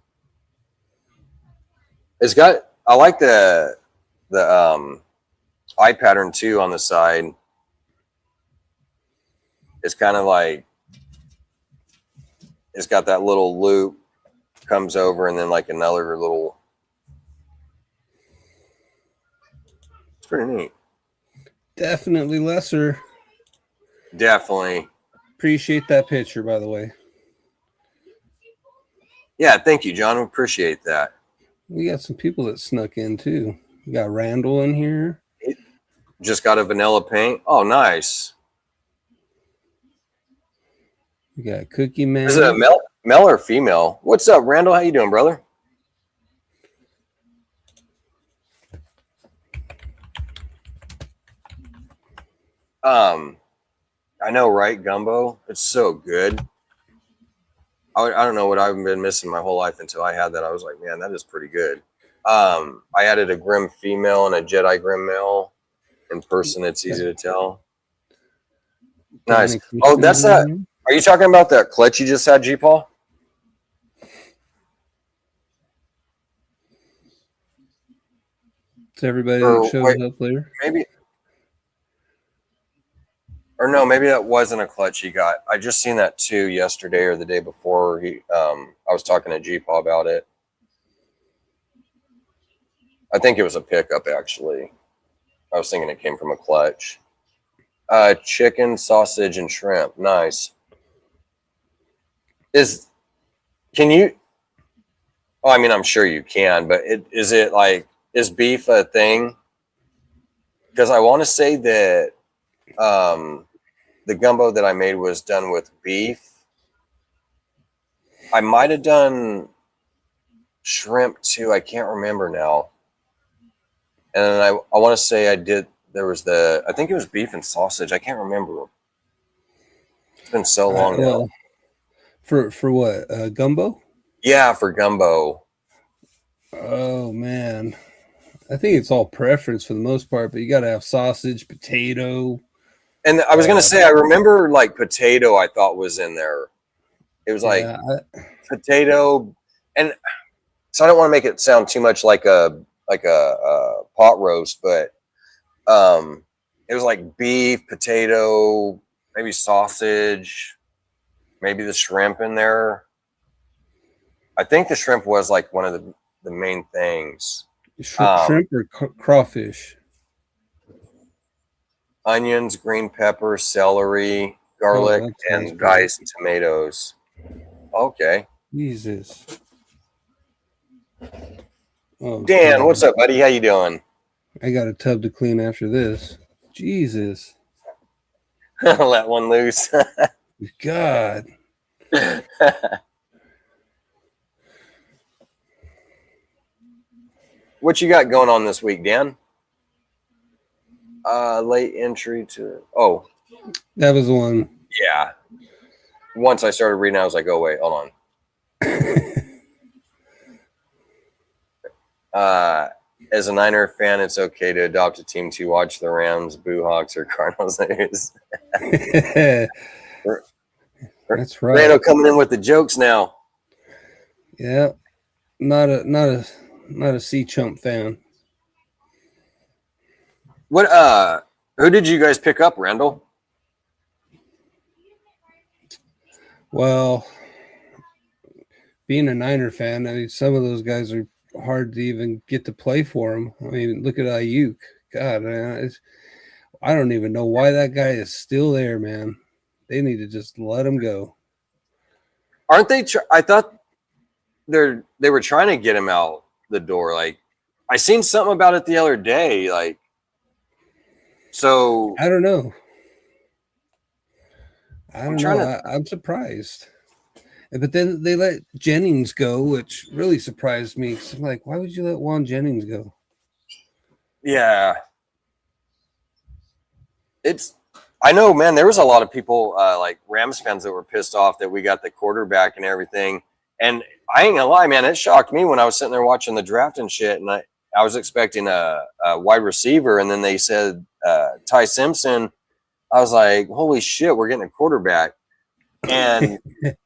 Speaker 2: I like the eye pattern too on the side. It's kind of like it's got that little loop comes over and then like another little. It's pretty neat.
Speaker 3: Definitely lesser.
Speaker 2: Definitely.
Speaker 3: Appreciate that picture, by the way.
Speaker 2: Yeah, thank you, John. We appreciate that.
Speaker 3: We got some people that snuck in too. We got Randall in here.
Speaker 2: Just got a vanilla paint. Oh, nice.
Speaker 3: We got Cookie Man.
Speaker 2: Is it a male or female? What's up, Randall? How you doing, brother? I know, right? Gumbo. It's so good. I don't know what I've been missing my whole life until I had that. I was like, man, that is pretty good. I added a Grim female and a Jedi Grim male. In person, it's easy to tell. Nice. Oh, that's that. Are you talking about that clutch you just had, G-Paul?
Speaker 3: It's everybody that shows up later.
Speaker 2: Maybe. Or no, maybe that wasn't a clutch he got. I just seen that too yesterday or the day before. I was talking to G-Paul about it. I think it was a pickup, actually. I was thinking it came from a clutch. Chicken, sausage, and shrimp. Nice. Can you? Oh, I mean, I'm sure you can, but is beef a thing? Because I want to say that the gumbo that I made was done with beef. I might have done shrimp too. I can't remember now. And then I want to say I did. There was I think it was beef and sausage. I can't remember. It's been so long now.
Speaker 3: For what? Gumbo?
Speaker 2: Yeah, for gumbo.
Speaker 3: Oh man, I think it's all preference for the most part, but you got to have sausage, potato.
Speaker 2: And I was gonna say, I remember like potato. I thought was in there. It was like potato, and so I don't want to make it sound too much like a pot roast, but it was like beef, potato, maybe sausage, maybe the shrimp in there. I think the shrimp was like one of the main things.
Speaker 3: Shrimp or crawfish?
Speaker 2: Onions, green pepper, celery, garlic, and diced tomatoes. Okay.
Speaker 3: Jesus. Oh,
Speaker 2: Dan, God. What's up, buddy? How you doing?
Speaker 3: I got a tub to clean after this. Jesus.
Speaker 2: Let one loose.
Speaker 3: God.
Speaker 2: What you got going on this week, Dan? Late entry to... Oh.
Speaker 3: That was the one.
Speaker 2: Yeah. Once I started reading, I was like, oh, wait, hold on. As a Niner fan, it's okay to adopt a team to watch the Rams, Boo Hawks, or Cardinals. That's right. Randall coming in with the jokes now.
Speaker 3: Yeah. Not a Sea Chump fan.
Speaker 2: What who did you guys pick up, Randall?
Speaker 3: Well, being a Niner fan, I mean, some of those guys are hard to even get to play for them. I mean, look at Ayuk. God, man, I don't even know why that guy is still there, man. They need to just let him go.
Speaker 2: Aren't they? I thought they were trying to get him out the door. Like, I seen something about it the other day. Like, so
Speaker 3: I don't know. I'm surprised. But then they let Jennings go, which really surprised me. I'm like, why would you let Juan Jennings go?
Speaker 2: Yeah. I know, man, there was a lot of people, like Rams fans, that were pissed off that we got the quarterback and everything. And I ain't gonna lie, man, it shocked me when I was sitting there watching the draft and shit. And I was expecting a wide receiver. And then they said Ty Simpson. I was like, holy shit, we're getting a quarterback. And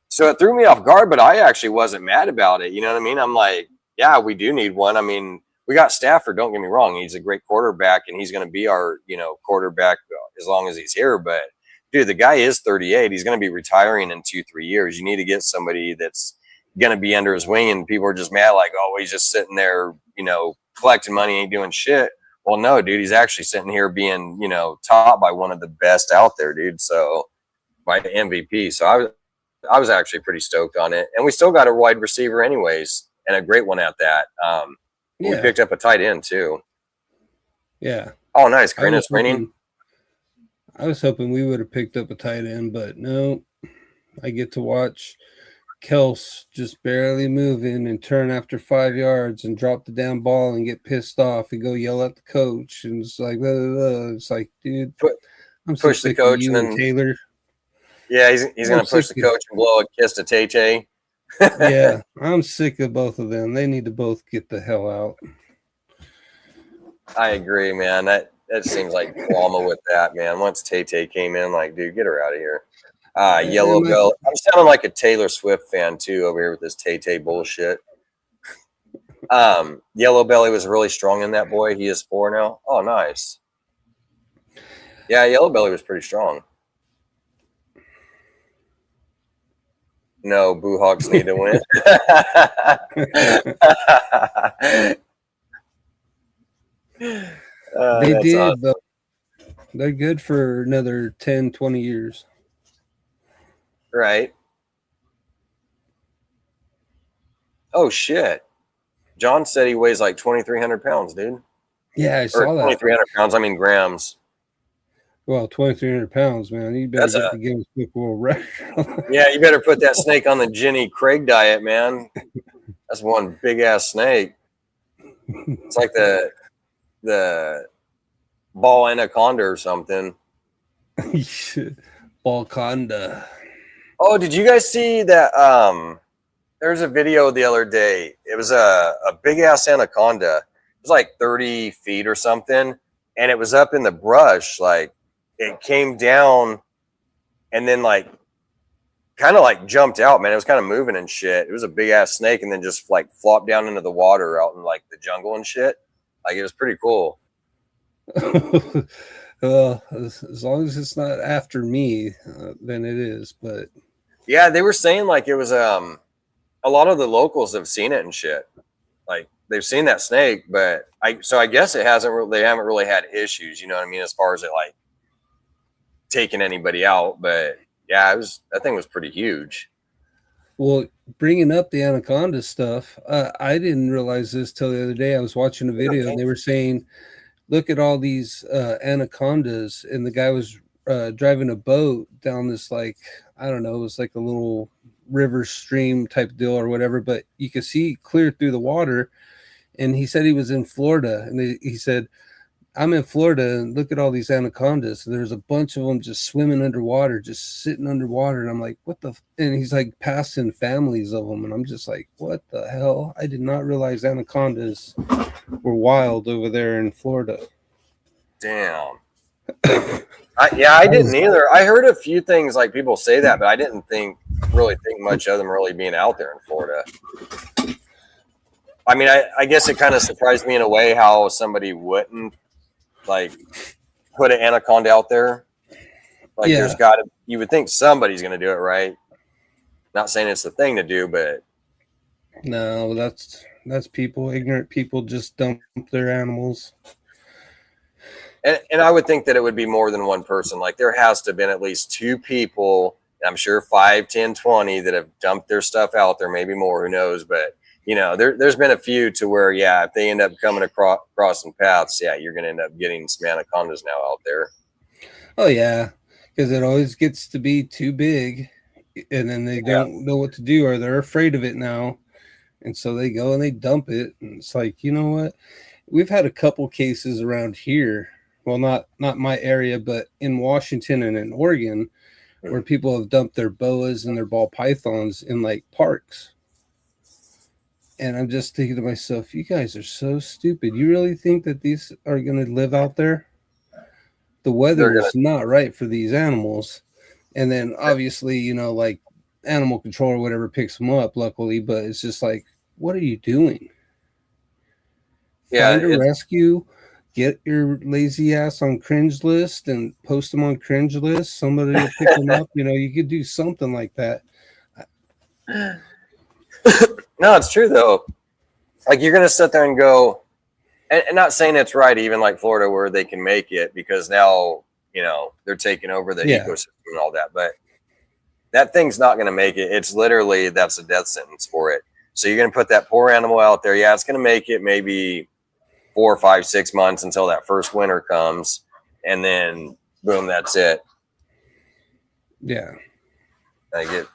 Speaker 2: so it threw me off guard, but I actually wasn't mad about it. You know what I mean? I'm like, yeah, we do need one. I mean, we got Stafford, don't get me wrong. He's a great quarterback, and he's going to be our, quarterback as long as he's here. But, dude, the guy is 38. He's going to be retiring in 2-3 years. You need to get somebody that's going to be under his wing, and people are just mad like, oh, he's just sitting there, collecting money, ain't doing shit. Well, no, dude, he's actually sitting here being, taught by one of the best out there, dude. So, by the MVP. So I was actually pretty stoked on it. And we still got a wide receiver anyways, and a great one at that. We picked up a tight end too.
Speaker 3: Yeah.
Speaker 2: Oh, nice. Karina's winning.
Speaker 3: I was hoping we would have picked up a tight end, but no. I get to watch Kels just barely move in and turn after 5 yards and drop the damn ball and get pissed off and go yell at the coach. And it's like, blah, blah, blah. It's like, dude, I'm so
Speaker 2: push the
Speaker 3: sick of
Speaker 2: coach
Speaker 3: you
Speaker 2: and
Speaker 3: and
Speaker 2: then
Speaker 3: Taylor.
Speaker 2: yeah, he's
Speaker 3: I'm
Speaker 2: gonna push the
Speaker 3: sick of,
Speaker 2: coach and blow a kiss to Tay Tay.
Speaker 3: yeah, I'm sick of both of them. They need to both get the hell out.
Speaker 2: I agree, man. That seems like drama with that, man. Once Tay Tay came in, like, dude, get her out of here. Yellow
Speaker 3: my-
Speaker 2: Bell. I'm sounding like a Taylor Swift fan too over here with this Tay Tay bullshit. Yellow Belly was really strong in that boy. He is 4 now. Oh, nice. Yeah, Yellow Belly was pretty strong. No, Boo Hawks need to win.
Speaker 3: They
Speaker 2: That's
Speaker 3: did,
Speaker 2: awesome.
Speaker 3: though. They're good for another 10, 20 years.
Speaker 2: Right. Oh, shit. John said he weighs like 2,300 pounds, dude.
Speaker 3: Yeah, I
Speaker 2: Or
Speaker 3: saw that.
Speaker 2: 2,300 pounds. I mean grams.
Speaker 3: Well, 2,300 pounds, man. You better
Speaker 2: That's
Speaker 3: get
Speaker 2: a-
Speaker 3: the Guinness Book World Record.
Speaker 2: Yeah, you better put that snake on the Jenny Craig diet, man. That's one big ass snake. It's like the ball anaconda or something.
Speaker 3: Balconda.
Speaker 2: Oh, did you guys see that? There's a video the other day. It was a big ass anaconda. It was like 30 feet or something, and it was up in the brush. Like it came down, and then like kind of like jumped out. Man, it was kind of moving and shit. It was a big ass snake, and then just like flopped down into the water out in like the jungle and shit. Like it was pretty cool.
Speaker 3: Well, as long as it's not after me, then it is. But
Speaker 2: Yeah, they were saying like it was a lot of the locals have seen it and shit. Like they've seen that snake, but I guess it hasn't. They haven't really had issues. You know what I mean? As far as it like taking anybody out, but yeah, that thing was pretty huge.
Speaker 3: well, bringing up the anaconda stuff, I didn't realize this till the other day. I was watching a video and they were saying, "Look at all these anacondas," and the guy was driving a boat down this like I don't know, it was like a little river stream type deal or whatever, but you could see clear through the water. And he said he was in Florida, and he said, "I'm in Florida, and look at all these anacondas. And there's a bunch of them just swimming underwater, just sitting underwater." And I'm like, "What the?" And he's like passing families of them, and I'm just like, "What the hell?" I did not realize anacondas were wild over there in Florida.
Speaker 2: Damn. I didn't either. I heard a few things like people say that, but I didn't really think much of them really being out there in Florida. I mean, I guess it kind of surprised me in a way how somebody wouldn't like put an anaconda out there. Like
Speaker 3: Yeah.
Speaker 2: there's got to, you would think somebody's going to do it, right? Not saying it's the thing to do, but
Speaker 3: No, that's people, ignorant people just dump their animals.
Speaker 2: and I would think that it would be more than one person. Like there has to have been at least 2 people, I'm sure 5, 10, 20 that have dumped their stuff out there, maybe more, who knows, but you know, there's been a few to where, yeah, if they end up coming across some paths, yeah, you're going to end up getting some anacondas now out there.
Speaker 3: Oh yeah, because it always gets to be too big, and then they don't know what to do, or they're afraid of it now, and so they go and they dump it. And it's like, you know what? We've had a couple cases around here. Well, not my area, but in Washington and in Oregon, where people have dumped their boas and their ball pythons in like parks. And I'm just thinking to myself, you guys are so stupid. You really think that these are going to live out there? The weather is not right for these animals. And then obviously, you know, like animal control or whatever picks them up, luckily. But it's just like, what are you doing?
Speaker 2: Yeah,
Speaker 3: Find a rescue, get your lazy ass on cringe list and post them on cringe list. Somebody will pick them up. You know, you could do something like that.
Speaker 2: No, it's true though. Like you're gonna sit there and go, and not saying it's right, even like Florida where they can make it because now you know they're taking over the ecosystem and all that. But that thing's not gonna make it. It's literally that's a death sentence for it. So you're gonna put that poor animal out there. Yeah, it's gonna make it maybe 4, 5, 6 months until that first winter comes, and then boom, that's it.
Speaker 3: Yeah.
Speaker 2: I get.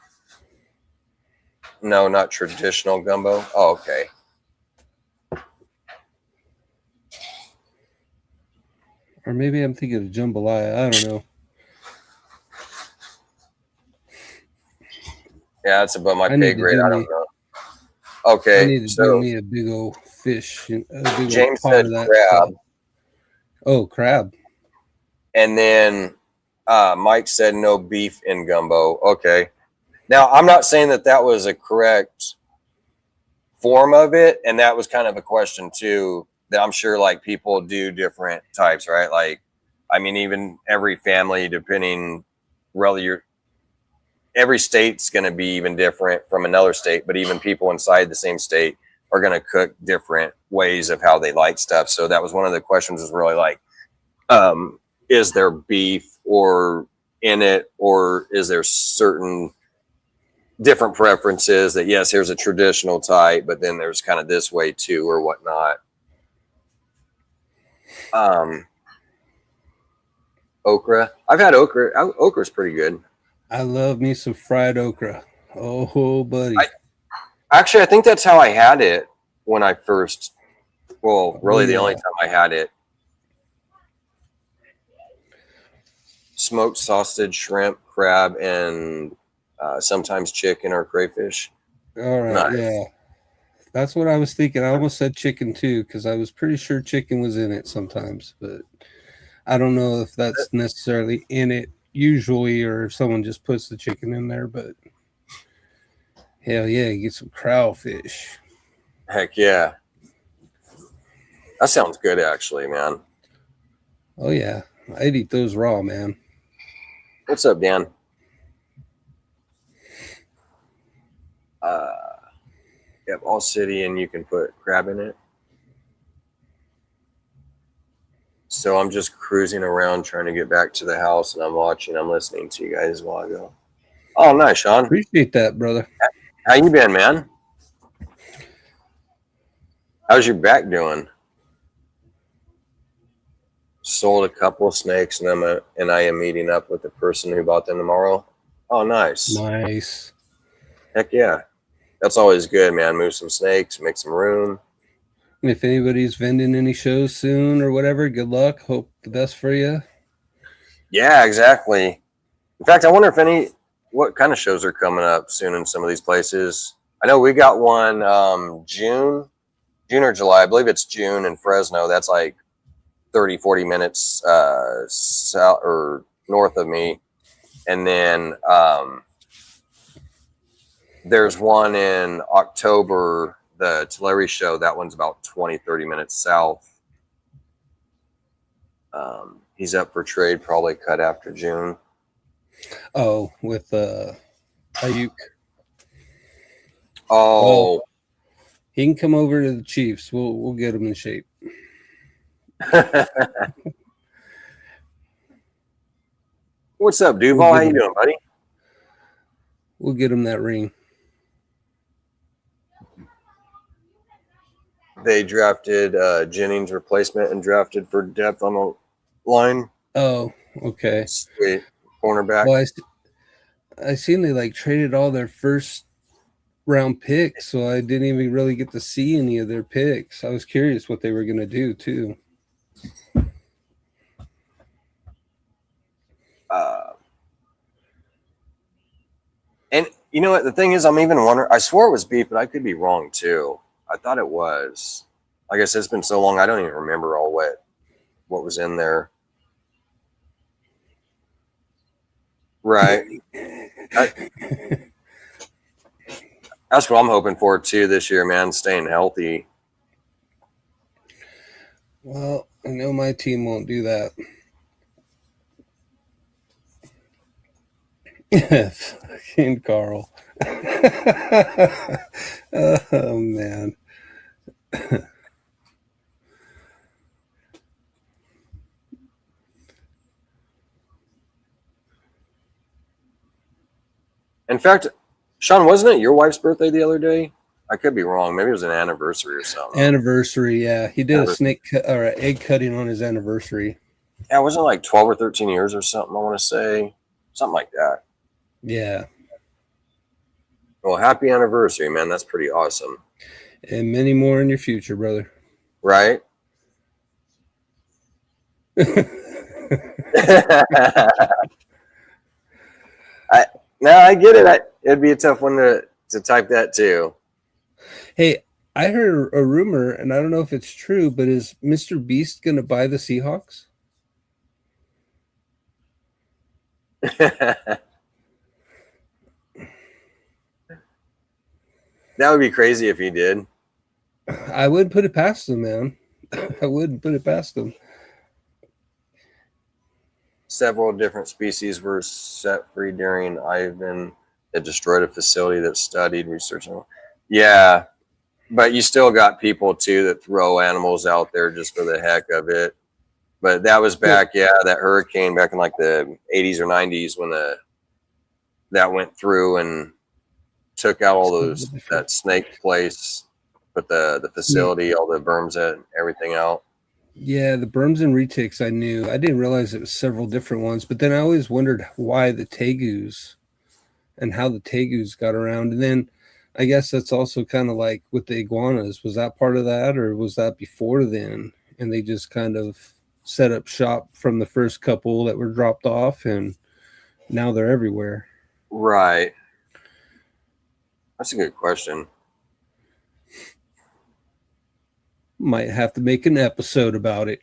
Speaker 2: No, not traditional gumbo. Oh, okay.
Speaker 3: Or maybe I'm thinking of jambalaya. I don't know.
Speaker 2: Yeah, it's above my
Speaker 3: I
Speaker 2: pay
Speaker 3: need to
Speaker 2: grade.
Speaker 3: do
Speaker 2: I
Speaker 3: me.
Speaker 2: don't know.
Speaker 3: I
Speaker 2: Okay,
Speaker 3: need to do
Speaker 2: so
Speaker 3: me a big old fish, a big old
Speaker 2: James
Speaker 3: pot
Speaker 2: said
Speaker 3: of that
Speaker 2: crab,
Speaker 3: stuff. Oh, crab.
Speaker 2: and then Mike said no beef in gumbo. Okay. Now, I'm not saying that that was a correct form of it, and that was kind of a question too, that I'm sure like people do different types, right? Like, I mean, even every family, depending, really, every state's going to be even different from another state, but even people inside the same state are going to cook different ways of how they like stuff. So that was one of the questions, is really like, is there beef or in it, or is there certain different preferences that, yes, here's a traditional type, but then there's kind of this way too, or whatnot. Okra. I've had okra. Okra's pretty good.
Speaker 3: I love me some fried okra. Oh, buddy.
Speaker 2: Actually, I think that's how I had it when I first, well, really the only
Speaker 3: yeah.
Speaker 2: time I had it. Smoked sausage, shrimp, crab, and sometimes chicken or crayfish.
Speaker 3: All right.
Speaker 2: Nice.
Speaker 3: Yeah. That's what I was thinking. I almost said chicken too, because I was pretty sure chicken was in it sometimes, but I don't know if that's necessarily in it usually, or if someone just puts the chicken in there. But hell yeah, you get some crawfish.
Speaker 2: Heck yeah. That sounds good, actually, man.
Speaker 3: Oh yeah, I'd eat those raw, man.
Speaker 2: What's up, Dan? Yep, all city, and you can put crab in it. So I'm just cruising around trying to get back to the house, and I'm listening to you guys while I go. Oh, nice, Sean.
Speaker 3: Appreciate that, brother.
Speaker 2: How you been, man? How's your back doing? Sold a couple of snakes, and I am meeting up with the person who bought them tomorrow. Oh, nice.
Speaker 3: Nice.
Speaker 2: Heck yeah. That's always good, man. Move some snakes, make some room.
Speaker 3: And if anybody's vending any shows soon or whatever, good luck. Hope the best for you.
Speaker 2: Yeah, exactly. In fact, I wonder if what kind of shows are coming up soon in some of these places. I know we got one June or July. I believe it's June in Fresno. That's like 30, 40 minutes south or north of me. And then there's one in October, the Tulare show. That one's about 20, 30 minutes south. He's up for trade, probably cut after June.
Speaker 3: Oh, with Ayuk.
Speaker 2: Oh,
Speaker 3: well, he can come over to the Chiefs. We'll get him in shape.
Speaker 2: What's up, Duval? How you doing, buddy?
Speaker 3: We'll get him that ring.
Speaker 2: They drafted Jennings' replacement and drafted for depth on the line.
Speaker 3: Oh, okay.
Speaker 2: Sweet. Cornerback.
Speaker 3: Well, I seen they like traded all their first round picks, so I didn't even really get to see any of their picks. I was curious what they were going to do too.
Speaker 2: And you know what? The thing is, I'm even wondering. I swore it was beef, but I could be wrong too. I thought it was. Like I said, it's been so long, I don't even remember all what was in there. Right. That's what I'm hoping for too this year, man. Staying healthy.
Speaker 3: Well, I know my team won't do that. Fucking Carl. Oh, man.
Speaker 2: In fact, Sean, wasn't it your wife's birthday the other day? I could be wrong. Maybe it was an anniversary or something.
Speaker 3: Anniversary, yeah. He did a snake or an egg cutting on his anniversary.
Speaker 2: Yeah, it wasn't like 12 or 13 years or something, I want to say. Something like that.
Speaker 3: Yeah.
Speaker 2: Well, happy anniversary, man. That's pretty awesome.
Speaker 3: And many more in your future, brother.
Speaker 2: Right? I get it. It'd be a tough one to type that too.
Speaker 3: Hey, I heard a rumor, and I don't know if it's true, but is Mr. Beast going to buy the Seahawks?
Speaker 2: That would be crazy if he did.
Speaker 3: I wouldn't put it past him, man. I wouldn't put it past him.
Speaker 2: Several different species were set free during Ivan that destroyed a facility that studied research. Yeah, but you still got people too that throw animals out there just for the heck of it. But that was back, that hurricane back in like the 80s or 90s when that went through and took out all that snake place, put the facility, all the berms and everything out.
Speaker 3: Yeah, the berms and retics I knew. I didn't realize it was several different ones, but then I always wondered why the tegus and how the tegus got around. And then I guess that's also kind of like with the iguanas. Was that part of that, or was that before then? And they just kind of set up shop from the first couple that were dropped off, and now they're everywhere.
Speaker 2: Right. That's a good question.
Speaker 3: Might have to make an episode about it.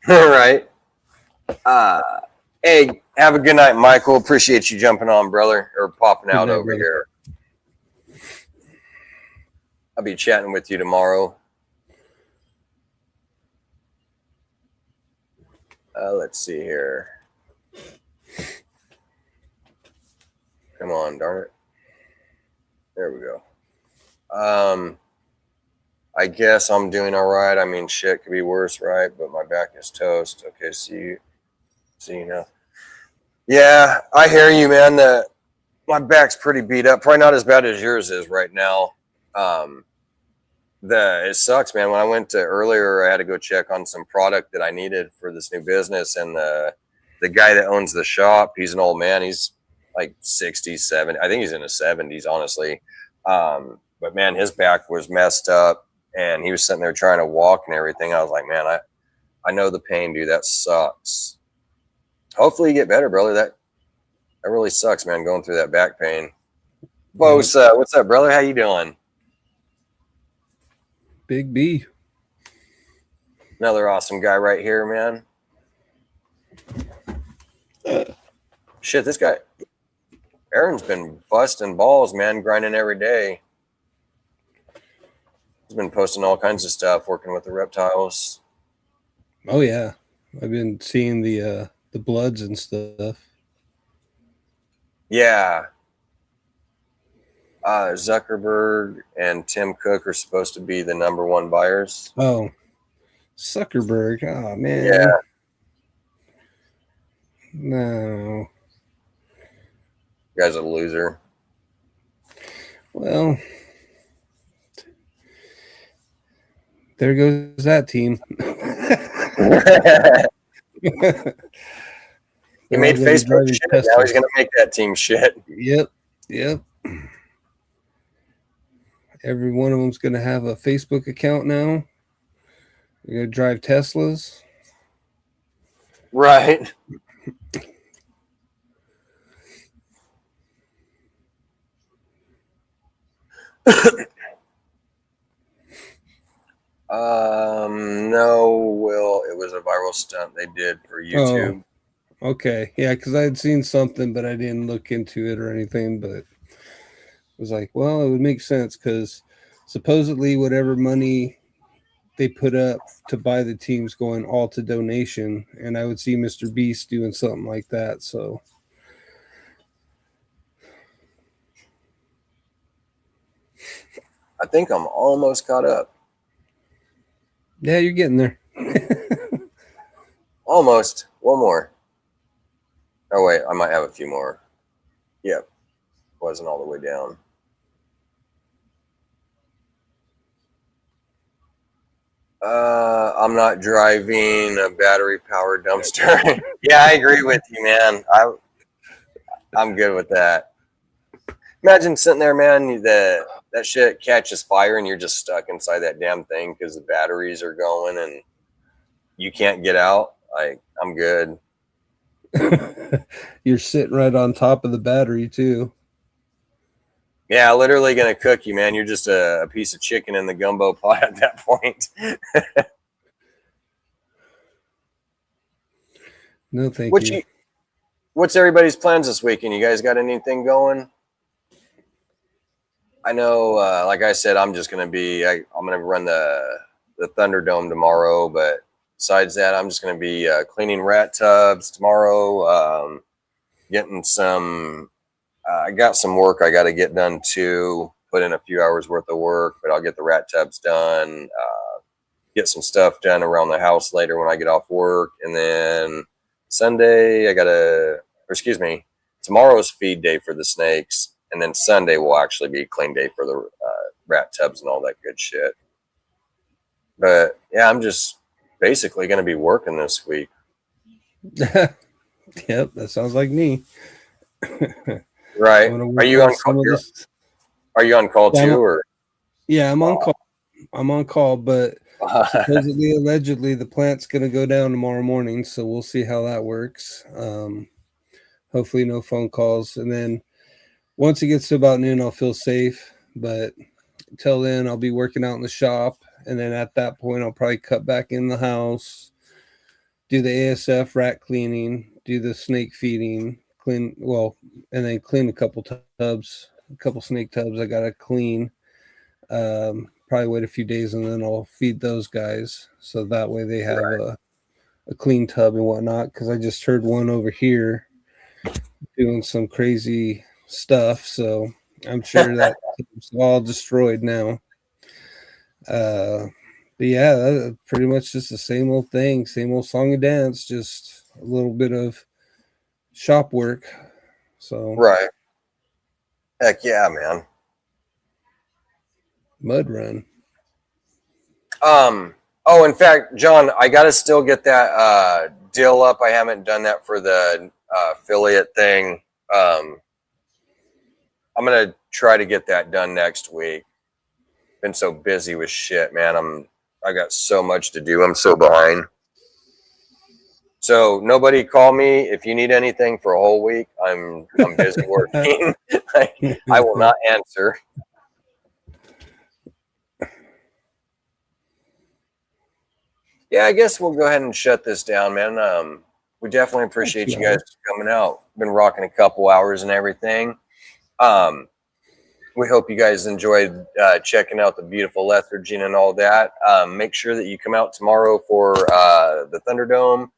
Speaker 2: All right. Hey, have a good night, Michael. Appreciate you jumping on, brother, or popping out over here. I'll be chatting with you tomorrow. Let's see here. Come on, darn it. There we go. I guess I'm doing all right. I mean, shit could be worse, right? But my back is toast. Okay, see you now. Yeah, I hear you, man. My back's pretty beat up. Probably not as bad as yours is right now. It sucks, man. When I went to earlier, I had to go check on some product that I needed for this new business, and the guy that owns the shop, he's an old man. He's like 67. I think he's in his 70s, honestly. But man, his back was messed up. And he was sitting there trying to walk and everything. I was like, man, I know the pain, dude. That sucks. Hopefully you get better, brother. That really sucks, man, going through that back pain. Bose, what's up, brother? How you doing?
Speaker 3: Big B.
Speaker 2: Another awesome guy right here, man. Shit, this guy, Aaron's been busting balls, man, grinding every day. He's been posting all kinds of stuff, working with the reptiles.
Speaker 3: Oh yeah, I've been seeing the bloods and stuff.
Speaker 2: Yeah. Zuckerberg and Tim Cook are supposed to be the #1 buyers.
Speaker 3: Oh, Zuckerberg. Oh man.
Speaker 2: Yeah.
Speaker 3: No.
Speaker 2: You guy's a loser.
Speaker 3: Well, there goes that team.
Speaker 2: He made Facebook shit. Now he's going to make that team shit.
Speaker 3: Yep. Every one of them's going to have a Facebook account now. You're going to drive Teslas.
Speaker 2: Right. No, Will, it was a viral stunt they did for YouTube.
Speaker 3: Oh, okay. Yeah, because I had seen something, but I didn't look into it or anything. But it was like, well, it would make sense because supposedly whatever money they put up to buy the team's going all to donation. And I would see Mr. Beast doing something like that. So
Speaker 2: I think I'm almost caught up.
Speaker 3: yeah, you're getting there.
Speaker 2: Almost. One more. Oh, wait. I might have a few more. Yep. Wasn't all the way down. I'm not driving a battery-powered dumpster. Yeah, I agree with you, man. I'm good with that. Imagine sitting there, man, that shit catches fire and you're just stuck inside that damn thing because the batteries are going and you can't get out. Like, I'm good.
Speaker 3: You're sitting right on top of the battery too.
Speaker 2: Yeah, literally gonna cook you, man. You're just a piece of chicken in the gumbo pot at that point.
Speaker 3: No, thank you.
Speaker 2: What's everybody's plans this weekend? You guys got anything going? I know, like I said, I'm just gonna be. I'm gonna run the Thunderdome tomorrow, but besides that, I'm just gonna be cleaning rat tubs tomorrow. Getting some. I got some work I got to get done too. Put in a few hours worth of work, but I'll get the rat tubs done. Get some stuff done around the house later when I get off work, and then Sunday tomorrow's feed day for the snakes, and then Sunday will actually be clean day for the rat tubs and all that good shit. But yeah, I'm just basically going to be working this week.
Speaker 3: Yep, that sounds like me.
Speaker 2: Right? Are you on call? Are you on call too, or?
Speaker 3: Yeah, I'm on call. I'm on call, but supposedly, allegedly, the plant's going to go down tomorrow morning, so we'll see how that works. Hopefully, no phone calls, and then once it gets to about noon, I'll feel safe. But until then, I'll be working out in the shop, and then at that point, I'll probably cut back in the house, do the ASF rat cleaning, do the snake feeding, and then clean a couple snake tubs I gotta clean. Probably wait a few days and then I'll feed those guys, so that way they have a clean tub and whatnot, because I just heard one over here doing some crazy stuff, so I'm sure that it's all destroyed now. But yeah, pretty much just the same old thing, same old song and dance, just a little bit of shop work. So
Speaker 2: right. Heck yeah, man.
Speaker 3: Mud run.
Speaker 2: Oh, in fact, John, I gotta still get that deal up. I haven't done that for the affiliate thing. I'm gonna try to get that done next week. Been so busy with shit, man. I got so much to do. I'm so behind. So nobody call me if you need anything for a whole week. I'm busy working. I will not answer. Yeah, I guess we'll go ahead and shut this down, man. We definitely appreciate you guys coming out. Been rocking a couple hours and everything. We hope you guys enjoyed checking out the beautiful lethargine and all that. Make sure that you come out tomorrow for the Thunderdome.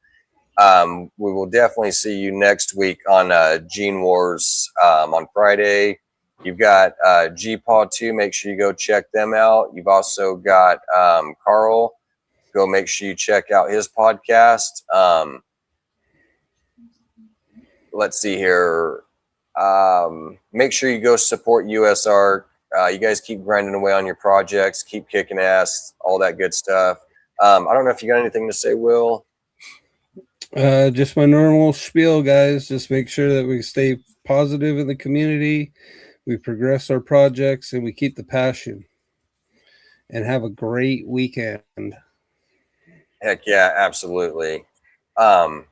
Speaker 2: We will definitely see you next week on Gene Wars on Friday. You've got G-Paw 2. Make sure you go check them out. You've also got Carl. Go make sure you check out his podcast. Let's see here. Make sure you go support USR. You guys keep grinding away on your projects, keep kicking ass, all that good stuff. I don't know if you got anything to say, Will.
Speaker 3: Just my normal spiel, guys. Just make sure that we stay positive in the community, we progress our projects, and we keep the passion. And have a great weekend.
Speaker 2: Heck yeah, absolutely. And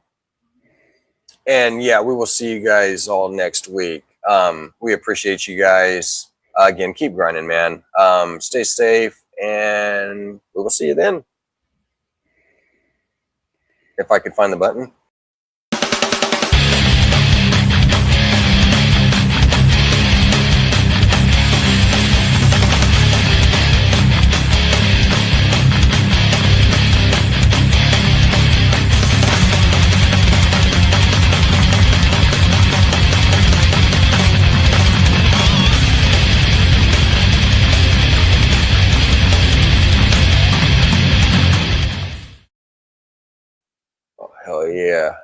Speaker 2: yeah, we will see you guys all next week. We appreciate you guys. Again, keep grinding, man. Stay safe, and we will see you then. If I could find the button. Oh, hell yeah.